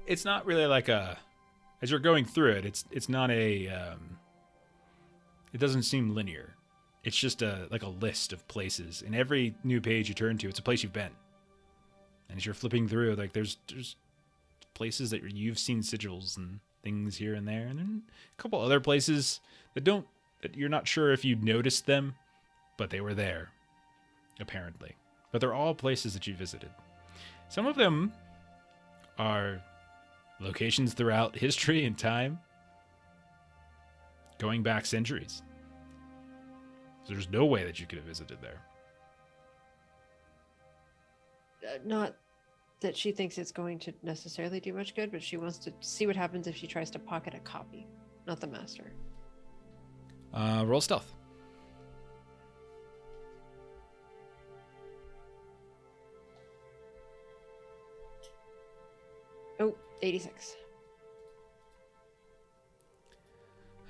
It's not really like as you're going through it, it's not it doesn't seem linear. It's just like a list of places. And every new page you turn to, it's a place you've been. And as you're flipping through, like there's places that you've seen sigils and things here and there, and then a couple other places that you're not sure if you noticed them, but they were there, apparently. But they're all places that you visited. Some of them are locations throughout history and time, going back centuries. So there's no way that you could have visited there.
Not that she thinks it's going to necessarily do much good, but she wants to see what happens if she tries to pocket a copy, not the master.
Roll stealth.
Oh, 86.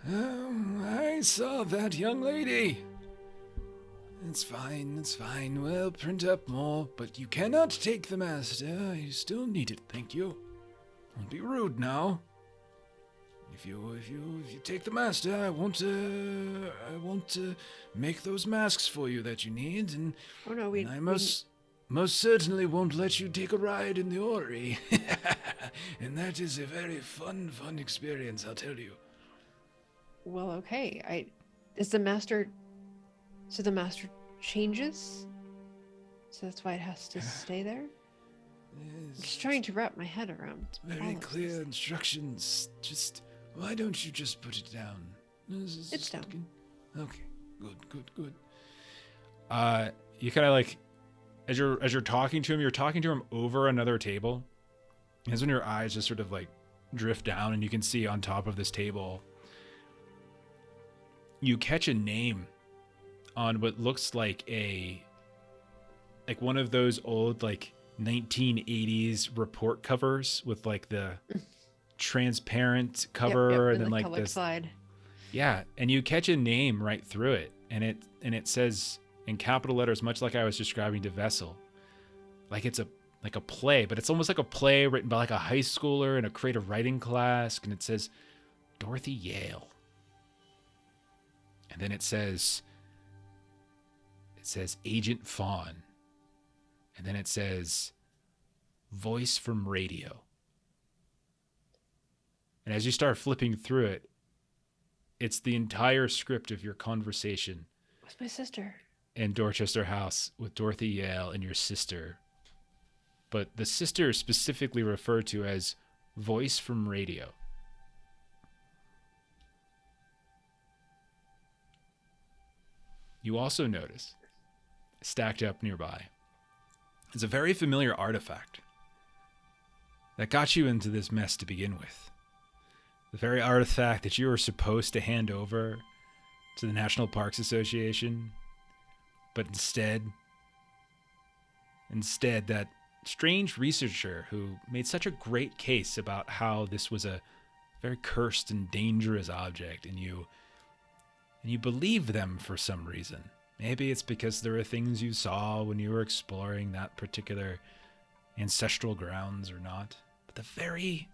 I saw that young lady. It's fine. We'll print up more, but you cannot take the master. You still need it, thank you. Don't be rude now. If you take the master, I won't make those masks for you that you need, and I most certainly won't let you take a ride in the Ori. And that is a very fun experience, I'll tell you.
Well, okay. So the master changes? So that's why it has to stay there? I'm just trying to wrap my head around.
Very clear instructions. Just, why don't you just put it down?
It's down.
Okay, good. You kind of like, as you're talking to him, you're talking to him over another table. And that's when your eyes just sort of like drift down, and you can see on top of this table, you catch a name on what looks like one of those old like 1980s report covers with like the transparent cover and then like
colored
this
slide.
Yeah, and you catch a name right through it, and it says in capital letters, much like I was describing to Vessel, like it's a play, but it's almost like a play written by like a high schooler in a creative writing class, and it says Dorothy Yale. And then it says Agent Fawn. And then it says Voice from Radio. And as you start flipping through it, it's the entire script of your conversation
With my sister.
in Dorchester House with Dorothy Yale and your sister. But the sister is specifically referred to as Voice from Radio. You also notice, stacked up nearby, is a very familiar artifact that got you into this mess to begin with. The very artifact that you were supposed to hand over to the National Parks Association, but instead that strange researcher who made such a great case about how this was a very cursed and dangerous object, and you believe them for some reason. Maybe it's because there are things you saw when you were exploring that particular ancestral grounds or not. But the very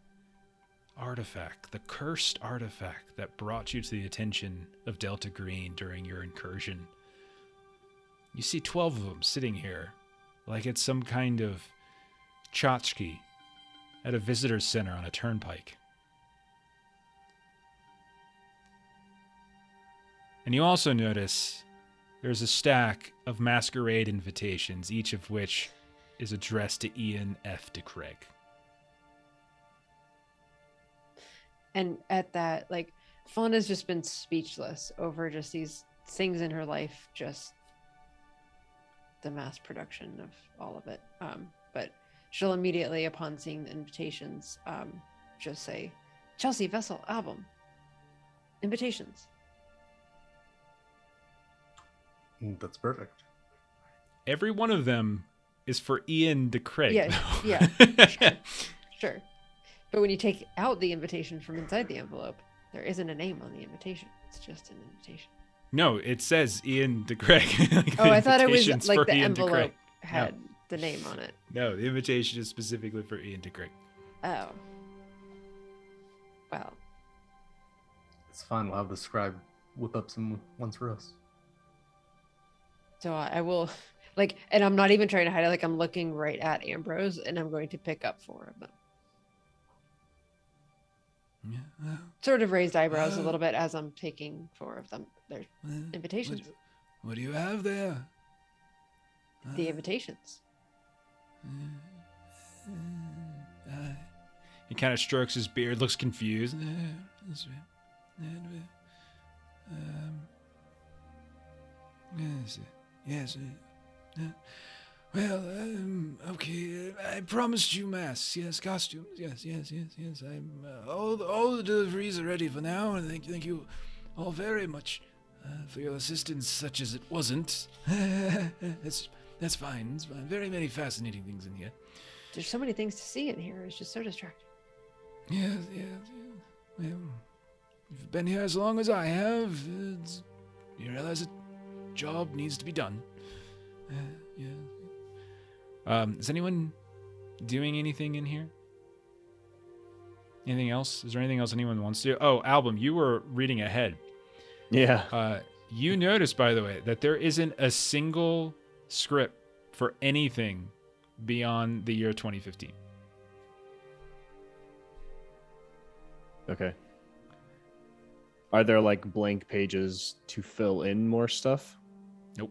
artifact, the cursed artifact that brought you to the attention of Delta Green during your incursion, you see 12 of them sitting here like it's some kind of tchotchke at a visitor's center on a turnpike. And you also notice there's a stack of masquerade invitations, each of which is addressed to Ian F. de Craig.
And at that, like, Fauna's just been speechless over just these things in her life, just the mass production of all of it. But she'll immediately, upon seeing the invitations, just say, Chelsea Vessel album, invitations.
That's perfect.
Every one of them is for Ian de Craig.
Yeah, sure. But when you take out the invitation from inside the envelope, there isn't a name on the invitation. It's just an invitation.
No, it says Ian de Craig. Like,
Oh, I thought it was
invitation's
like
for
the
Ian de Craig.
envelope had the name on it.
No, the invitation is specifically for Ian de Craig.
Oh. Well,
It's fine. We'll have the scribe whip up some ones for us.
so I will, like, and I'm not even trying to hide it. Like, I'm looking right at Ambrose, and I'm going to pick up 4 of them.
Yeah,
Sort of raised eyebrows a little bit as I'm taking 4 of them. They're
well,
invitations.
What do you have there?
The invitations.
He kind of strokes his beard, looks confused. Yes. Well, okay. I promised you masks. Yes, costumes. Yes. I'm all the deliveries are ready for now, and thank you all very much for your assistance, such as it wasn't. That's fine. It's fine. Very many fascinating things in here.
There's so many things to see in here. It's just so distracting.
Yeah. Well, you've been here as long as I have. You realize a job needs to be done. Yeah. Is anyone doing anything in here? Anything else? Is there anything else anyone wants to do? Oh, Album, you were reading ahead.
Yeah.
You noticed, by the way, that there isn't a single script for anything beyond the year 2015.
Okay. Are there like blank pages to fill in more stuff?
Nope.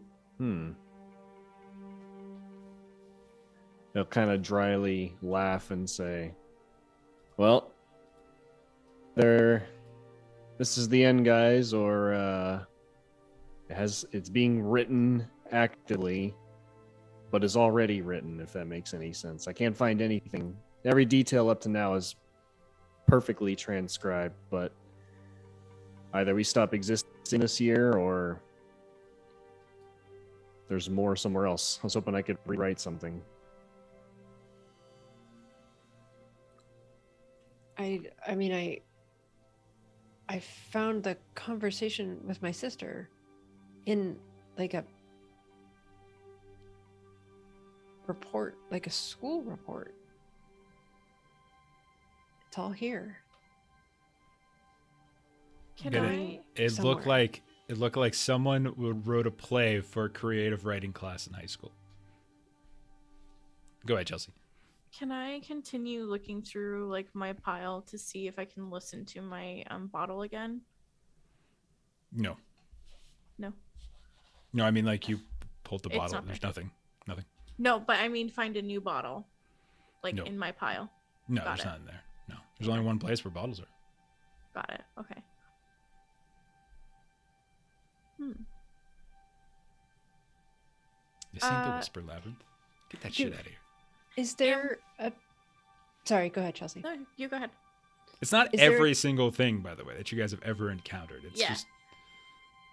They'll kind of dryly laugh and say, well, this is the end, guys, or it's being written actively, but is already written, if that makes any sense. I can't find anything. Every detail up to now is perfectly transcribed, but either we stop existing this year or there's more somewhere else. I was hoping I could rewrite something.
I mean, I found the conversation with my sister in like a report, like a school report. It's all here.
Can
Get
I?
It looked
Somewhere.
like someone wrote a play for a creative writing class in high school. Go ahead, Chelsea.
Can I continue looking through like my pile to see if I can listen to my bottle again?
No.
No.
No, I mean, like, you pulled the
It's
bottle.
not
There's
there.
nothing.
No, but I mean find a new bottle, like
No.
in my pile.
No,
Got
there's
it.
nothing there. No. There's only one place where bottles are.
Got it. Okay.
This ain't the
Uh,
Whisper Labyrinth. Get that shit out of here.
Is there a? Sorry, go ahead, Chelsea.
No, you go ahead.
It's not
Is there-
every single thing, by the way, that you guys have ever encountered. It's
Yeah.
just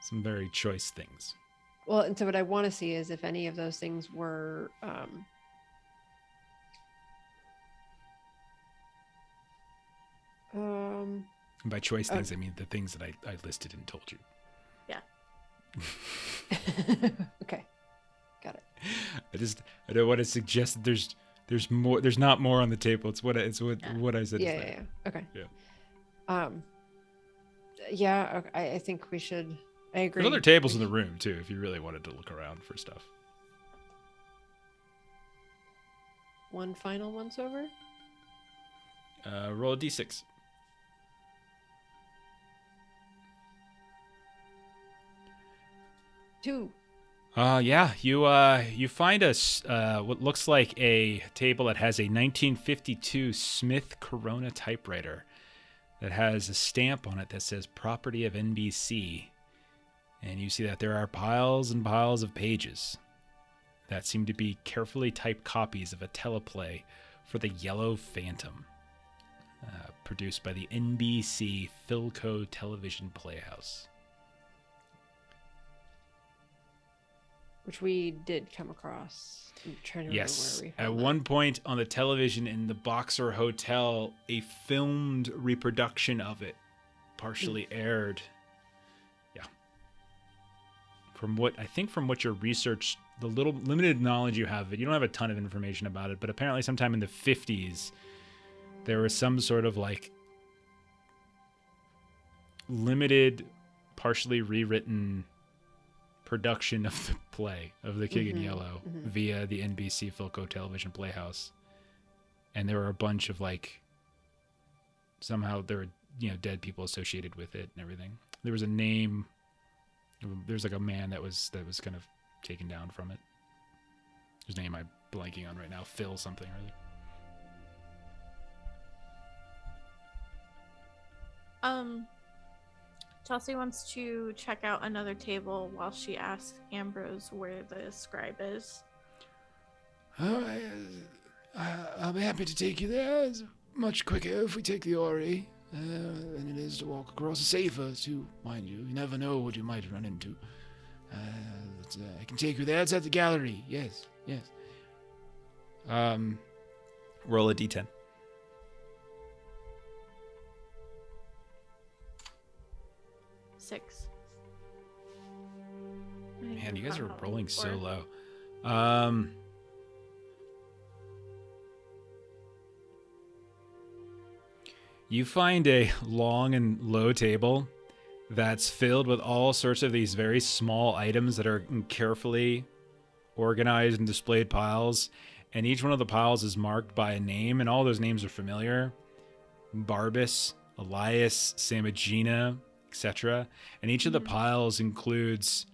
some very choice things.
Well, and so what I want to see is if any of those things were Um.
And by choice
Oh.
things, I mean the things that I listed and told you.
Okay. Got it.
I don't want to suggest that there's more. There's not more on the table. It's what I said.
Yeah,
is
yeah,
there.
yeah. Okay.
Yeah.
Yeah. Okay. I think we should. I agree.
There's other tables in the room too, if you really wanted to look around for stuff.
One final once over.
Roll a d6.
Two.
Yeah, you find what looks like a table that has a 1952 Smith Corona typewriter that has a stamp on it that says "Property of NBC," and you see that there are piles and piles of pages that seem to be carefully typed copies of a teleplay for the Yellow Phantom, produced by the NBC Philco Television Playhouse.
Which we did come across. I'm trying to remember
Yes.
where we
At
found
one point on the television in the Boxer Hotel, a filmed reproduction of it partially aired. Yeah. From what your research, the little limited knowledge you have of it, you don't have a ton of information about it, but apparently sometime in the 50s, there was some sort of like limited, partially rewritten production of the play of The King in Yellow via the NBC Philco Television Playhouse, and there were a bunch of like somehow there were dead people associated with it and everything. There was a name. There's like a man that was kind of taken down from it. Whose name I'm blanking on right now. Phil something or other.
Chelsea wants to check out another table while she asks Ambrose where the scribe is.
I'm happy to take you there. It's much quicker if we take the Ori than it is to walk across. It's safer too, mind you. You never know what you might run into. I can take you there. It's at the gallery. Yes. Roll a d10.
6.
Man, you guys are rolling so low. You find a long and low table that's filled with all sorts of these very small items that are in carefully organized and displayed piles. And each one of the piles is marked by a name, and all those names are familiar. Barbas, Elias, Samagina, etc. And each of the piles includes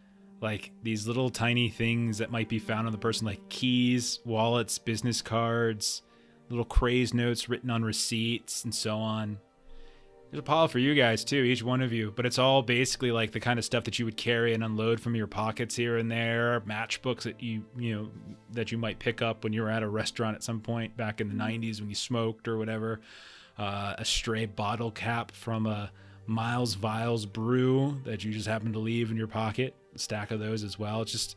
like these little tiny things that might be found on the person, like keys, wallets, business cards, little craze notes written on receipts, and so on. There's a pile for you guys too, each one of you, but it's all basically like the kind of stuff that you would carry and unload from your pockets here and there, matchbooks that that you might pick up when you were at a restaurant at some point back in the 90s when you smoked or whatever. A stray bottle cap from a Miles Viles brew that you just happen to leave in your pocket. A stack of those as well. It's just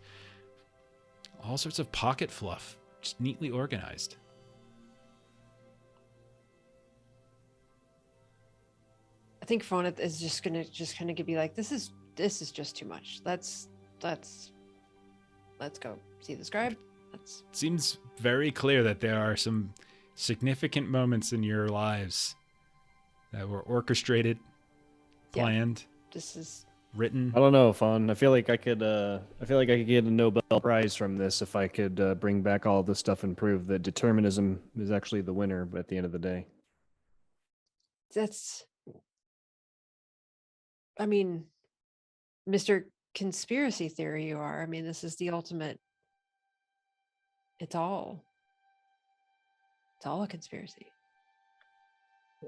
all sorts of pocket fluff, just neatly organized.
I think Fauna is just gonna kind of be like, this is just too much. Let's go see the scribe.
It seems very clear that there are some significant moments in your lives that were orchestrated, planned,
this is
written.
I don't know, Fawn. I feel like I could get a Nobel Prize from this if I could bring back all this stuff and prove that determinism is actually the winner at the end of the day.
I mean, Mr. Conspiracy Theory, you are. I mean, this is the ultimate. It's all a conspiracy.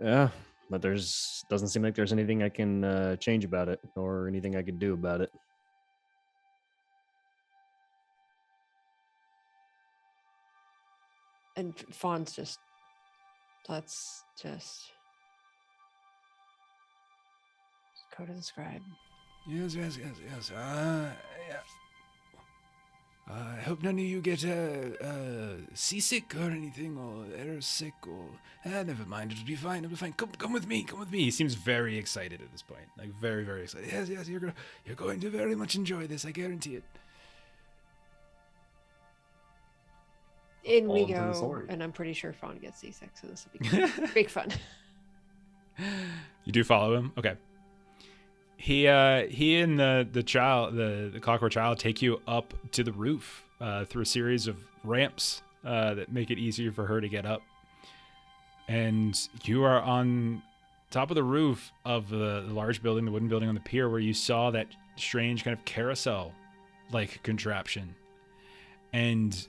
Yeah, but doesn't seem like there's anything I can change about it or anything I could do about it.
And Fawn's just, let's just go to the scribe.
Yes. Yeah. I hope none of you get seasick or anything, or air sick, or never mind. It'll be fine. It'll be fine. Come with me. Come with me. He seems very excited at this point, like very, very excited. Yes, you're going to very much enjoy this. I guarantee it.
In we
Follow him to the
go,
story.
and I'm pretty sure Fawn gets seasick, so this will be big fun.
You do follow him, okay? He and the child, the clockwork child, take you up to the roof through a series of ramps that make it easier for her to get up. And you are on top of the roof of the large building, the wooden building on the pier, where you saw that strange kind of carousel-like contraption. And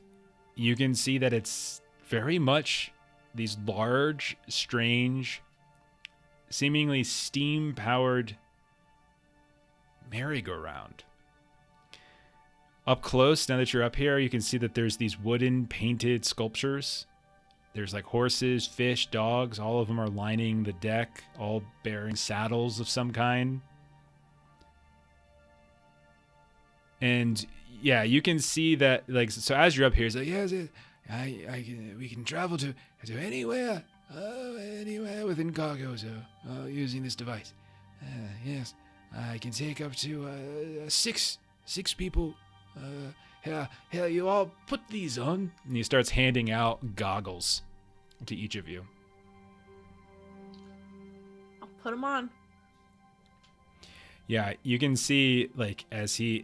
you can see that it's very much these large, strange, seemingly steam-powered merry-go-round. Up close, now that you're up here, you can see that there's these wooden painted sculptures. There's like horses, fish, dogs. All of them are lining the deck, all bearing saddles of some kind. And yeah, you can see that, like, so as you're up here, it's like, yes, we can travel to anywhere, anywhere within cargo, so using this device. Yes, I can take up to six people. Here, you all put these on. And he starts handing out goggles to each of you.
I'll put them on.
Yeah, you can see, like, as you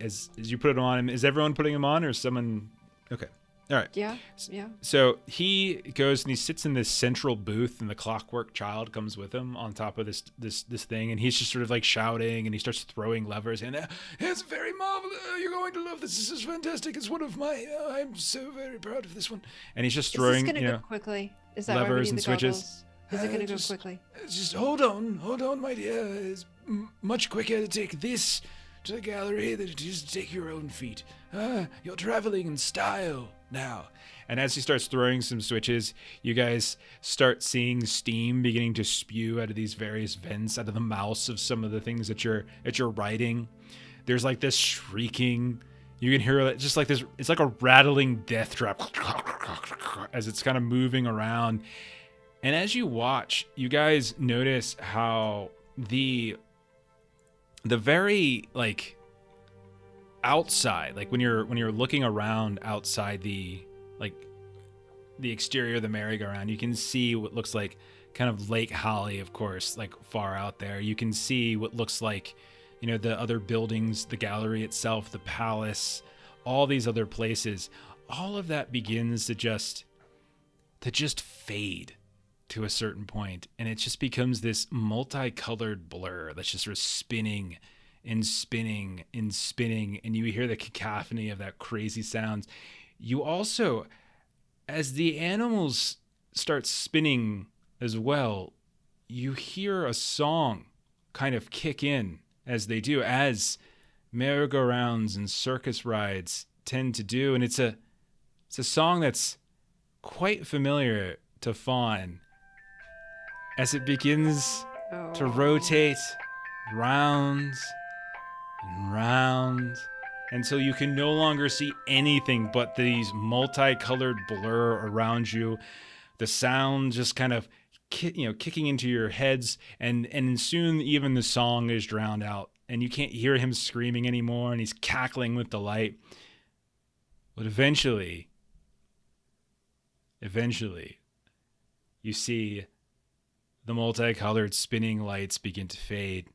put it on him, is everyone putting him on, or is someone? Okay, all right.
Yeah.
So he goes and he sits in this central booth, and the clockwork child comes with him on top of this thing, and he's just sort of like shouting, and he starts throwing levers, and it's very marvelous. You're going to love this. This is fantastic. It's one of my. I'm so very proud of this one. And he's just throwing,
Is this gonna go quickly? Is that why we
levers
need
and
the
switches.
goggles? Is it gonna go quickly?
Just hold on, my dear. It's much quicker to take this to the gallery than it is to take your own feet. You're traveling in style now. And as he starts throwing some switches, you guys start seeing steam beginning to spew out of these various vents, out of the mouths of some of the things that you're riding. There's like this shrieking. You can hear it just like this. It's like a rattling death trap as it's kind of moving around. And as you watch, you guys notice how the very, like, outside, like when you're looking around outside the exterior of the merry-go-round, you can see what looks like kind of Lake Holly, of course, like far out there. You can see what looks like, you know, the other buildings, the gallery itself, the palace, all these other places. All of that begins to just fade to a certain point, and it just becomes this multicolored blur that's just sort of spinning and spinning and spinning, and you hear the cacophony of that crazy sounds. You also, as the animals start spinning as well, you hear a song kind of kick in as they do, as merry-go-rounds and circus rides tend to do, and it's a song that's quite familiar to Fawn, as it begins to rotate round and round until you can no longer see anything but these multicolored blur around you. The sound just kind of kicking into your heads, and soon even the song is drowned out, and you can't hear him screaming anymore, and he's cackling with delight. But eventually, you see the multicolored spinning lights begin to fade,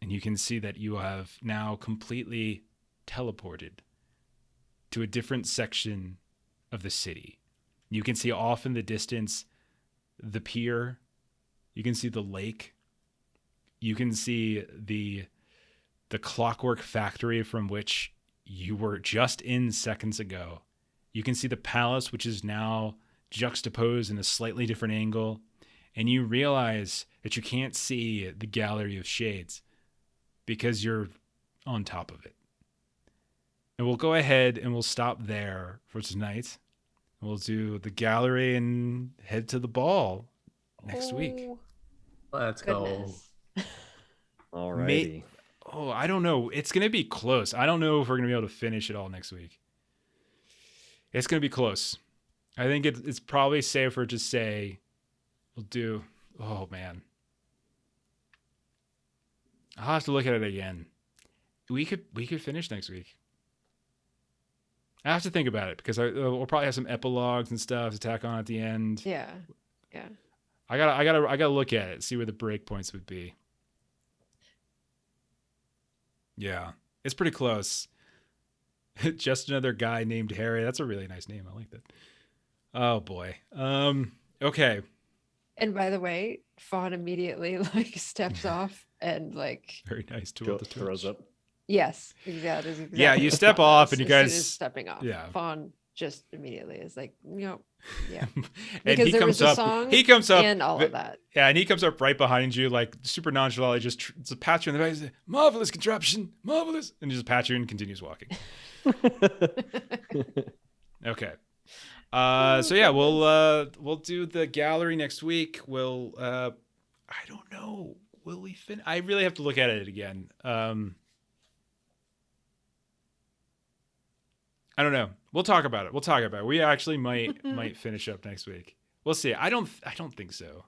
and you can see that you have now completely teleported to a different section of the city. You can see off in the distance the pier. You can see the lake. You can see the clockwork factory from which you were just in seconds ago. You can see the palace, which is now juxtaposed in a slightly different angle. And you realize that you can't see the Gallery of Shades because you're on top of it. And we'll go ahead and we'll stop there for tonight. We'll do the gallery and head to the ball next week.
Let's
Goodness.
go.
Alrighty.
I don't know. It's going to be close. I don't know if we're going to be able to finish it all next week. It's going to be close. I think it's probably safer to say we'll do. Oh man, I'll have to look at it again. We could finish next week. I have to think about it because we'll probably have some epilogues and stuff to tack on at the end.
Yeah.
I gotta look at it, see where the break points would be. Yeah, it's pretty close. Just another guy named Harry. That's a really nice name. I like that. Oh boy. Okay.
And by the way, Fawn immediately like steps off and like
Very nice tool.
Throws up.
yes, exactly.
Yeah, you step off and you
as soon
guys
as stepping off.
yeah.
Fawn just immediately is like, yeah.
And
Because
he
there
comes
was a
up.
song
He comes up.
and all of that.
Yeah, and he comes up right behind you, like super nonchalantly, just pats you in the back. He's like, marvelous contraption, marvelous, and he just pats you and continues walking. Okay. So yeah, we'll do the gallery next week. We'll I don't know. Will we finish? I really have to look at it again. I don't know. We'll talk about it. We actually might finish up next week. We'll see. I don't think so.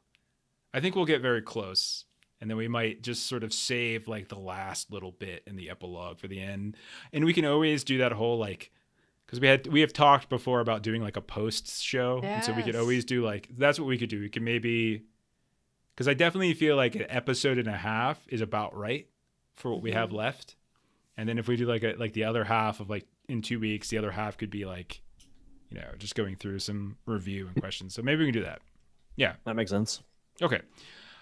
I think we'll get very close. And then we might just sort of save like the last little bit in the epilogue for the end. And we can always do that whole like, because we have talked before about doing like a post show. And so we could always do like, that's what we could do. We could maybe, because I definitely feel like an episode and a half is about right for what we have left. And then if we do like the other half of like in 2 weeks, the other half could be like, you know, just going through some review and questions. So maybe we can do that. Yeah.
That makes sense.
Okay.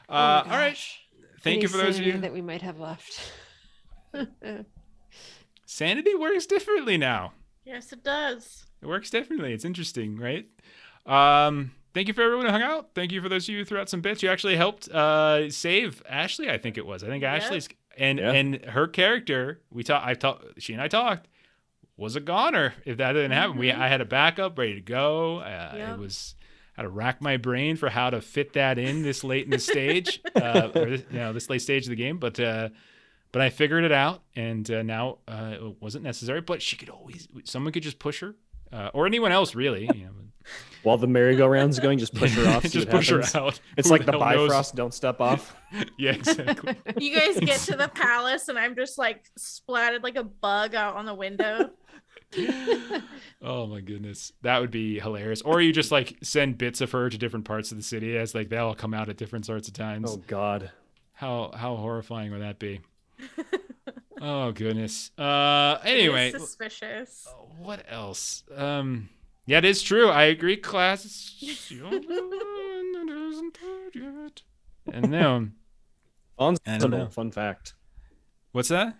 Oh my
All right.
gosh.
Thank
Any
you for those of
sanity
you.
that we might have left.
Sanity works differently now.
Yes, it does.
It works differently. It's interesting, right? Thank you for everyone who hung out. Thank you for those of you who threw out some bits. You actually helped save Ashley, I think it was. I think Ashley's and her character, she and I talked, was a goner if that didn't happen. I had a backup ready to go. I had to rack my brain for how to fit that in this late in the stage, this late stage of the game. But I figured it out, and now it wasn't necessary. But someone could just push her, or anyone else really. You know.
While the merry-go-round's going, just push her off.
Just push her out.
It's
Who
like the
hell knows?
Bifrost, don't step off.
Yeah, exactly.
You guys get to the palace, and I'm just like splatted like a bug out on the window.
Oh my goodness, that would be hilarious. Or you just like send bits of her to different parts of the city as like they all come out at different sorts of times.
Oh God,
how horrifying would that be? Oh goodness. Anyway,
It is suspicious.
what else? Yeah, it is true. I agree. Class. And now,
Fawn's
I don't know.
immortal. Fun fact.
What's that?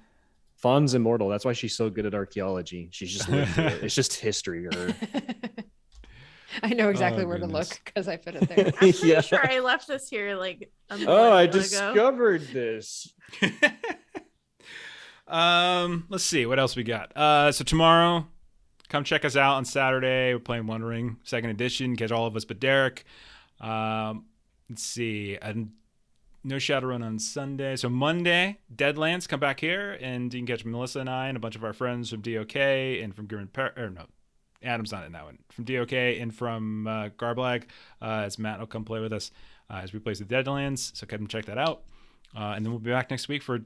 Fawn's immortal. That's why she's so good at archaeology. She's just lived through it. It's just history to her.
I know exactly where
goodness.
to look because I put it there.
I'm pretty
Yeah.
sure I left this here like a
Oh, I
millennium ago.
discovered this.
Let's see what else we got. So tomorrow, come check us out on Saturday. We're playing One Ring 2nd edition. Catch all of us but Derek. Let's see. No Shadowrun on Sunday. So Monday, Deadlands, come back here, and you can catch Melissa and I and a bunch of our friends from DOK and from Adam's not in that one. From DOK and from Garblag, as Matt will come play with us as we play the Deadlands. So come check that out. And then we'll be back next week for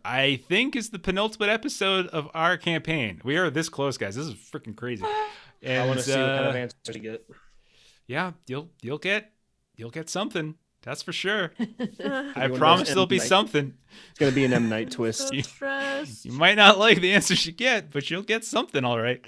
I think is the penultimate episode of our campaign. We are this close, guys. This is freaking crazy. And,
I want to see what kind of answer to get.
Yeah, you'll get something. That's for sure. I
one of
promise
those
there'll be
M. Night-
something.
It's gonna be an M Night twist.
So stressed.
You might not like the answers you get, but you'll get something, all right.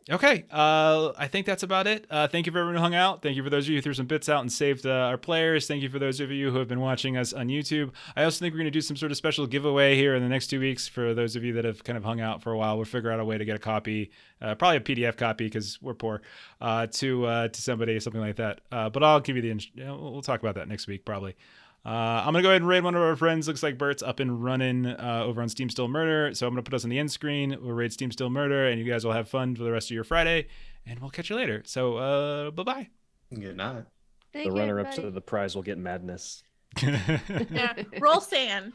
Okay. I think that's about it. Thank you for everyone who hung out. Thank you for those of you who threw some bits out and saved our players. Thank you for those of you who have been watching us on YouTube. I also think we're going to do some sort of special giveaway here in the next 2 weeks for those of you that have kind of hung out for a while. We'll figure out a way to get a copy, probably a PDF copy because we're poor, to somebody, something like that. But I'll give you we'll talk about that next week probably. I'm going to go ahead and raid one of our friends. Looks like Bert's up and running over on Steam Still Murder. So I'm going to put us on the end screen. We'll raid Steam Still Murder, and you guys will have fun for the rest of your Friday. And we'll catch you later. So bye-bye.
Good night.
Thank
The
you,
runner-up
everybody.
to the prize will get madness.
Yeah. Roll sand.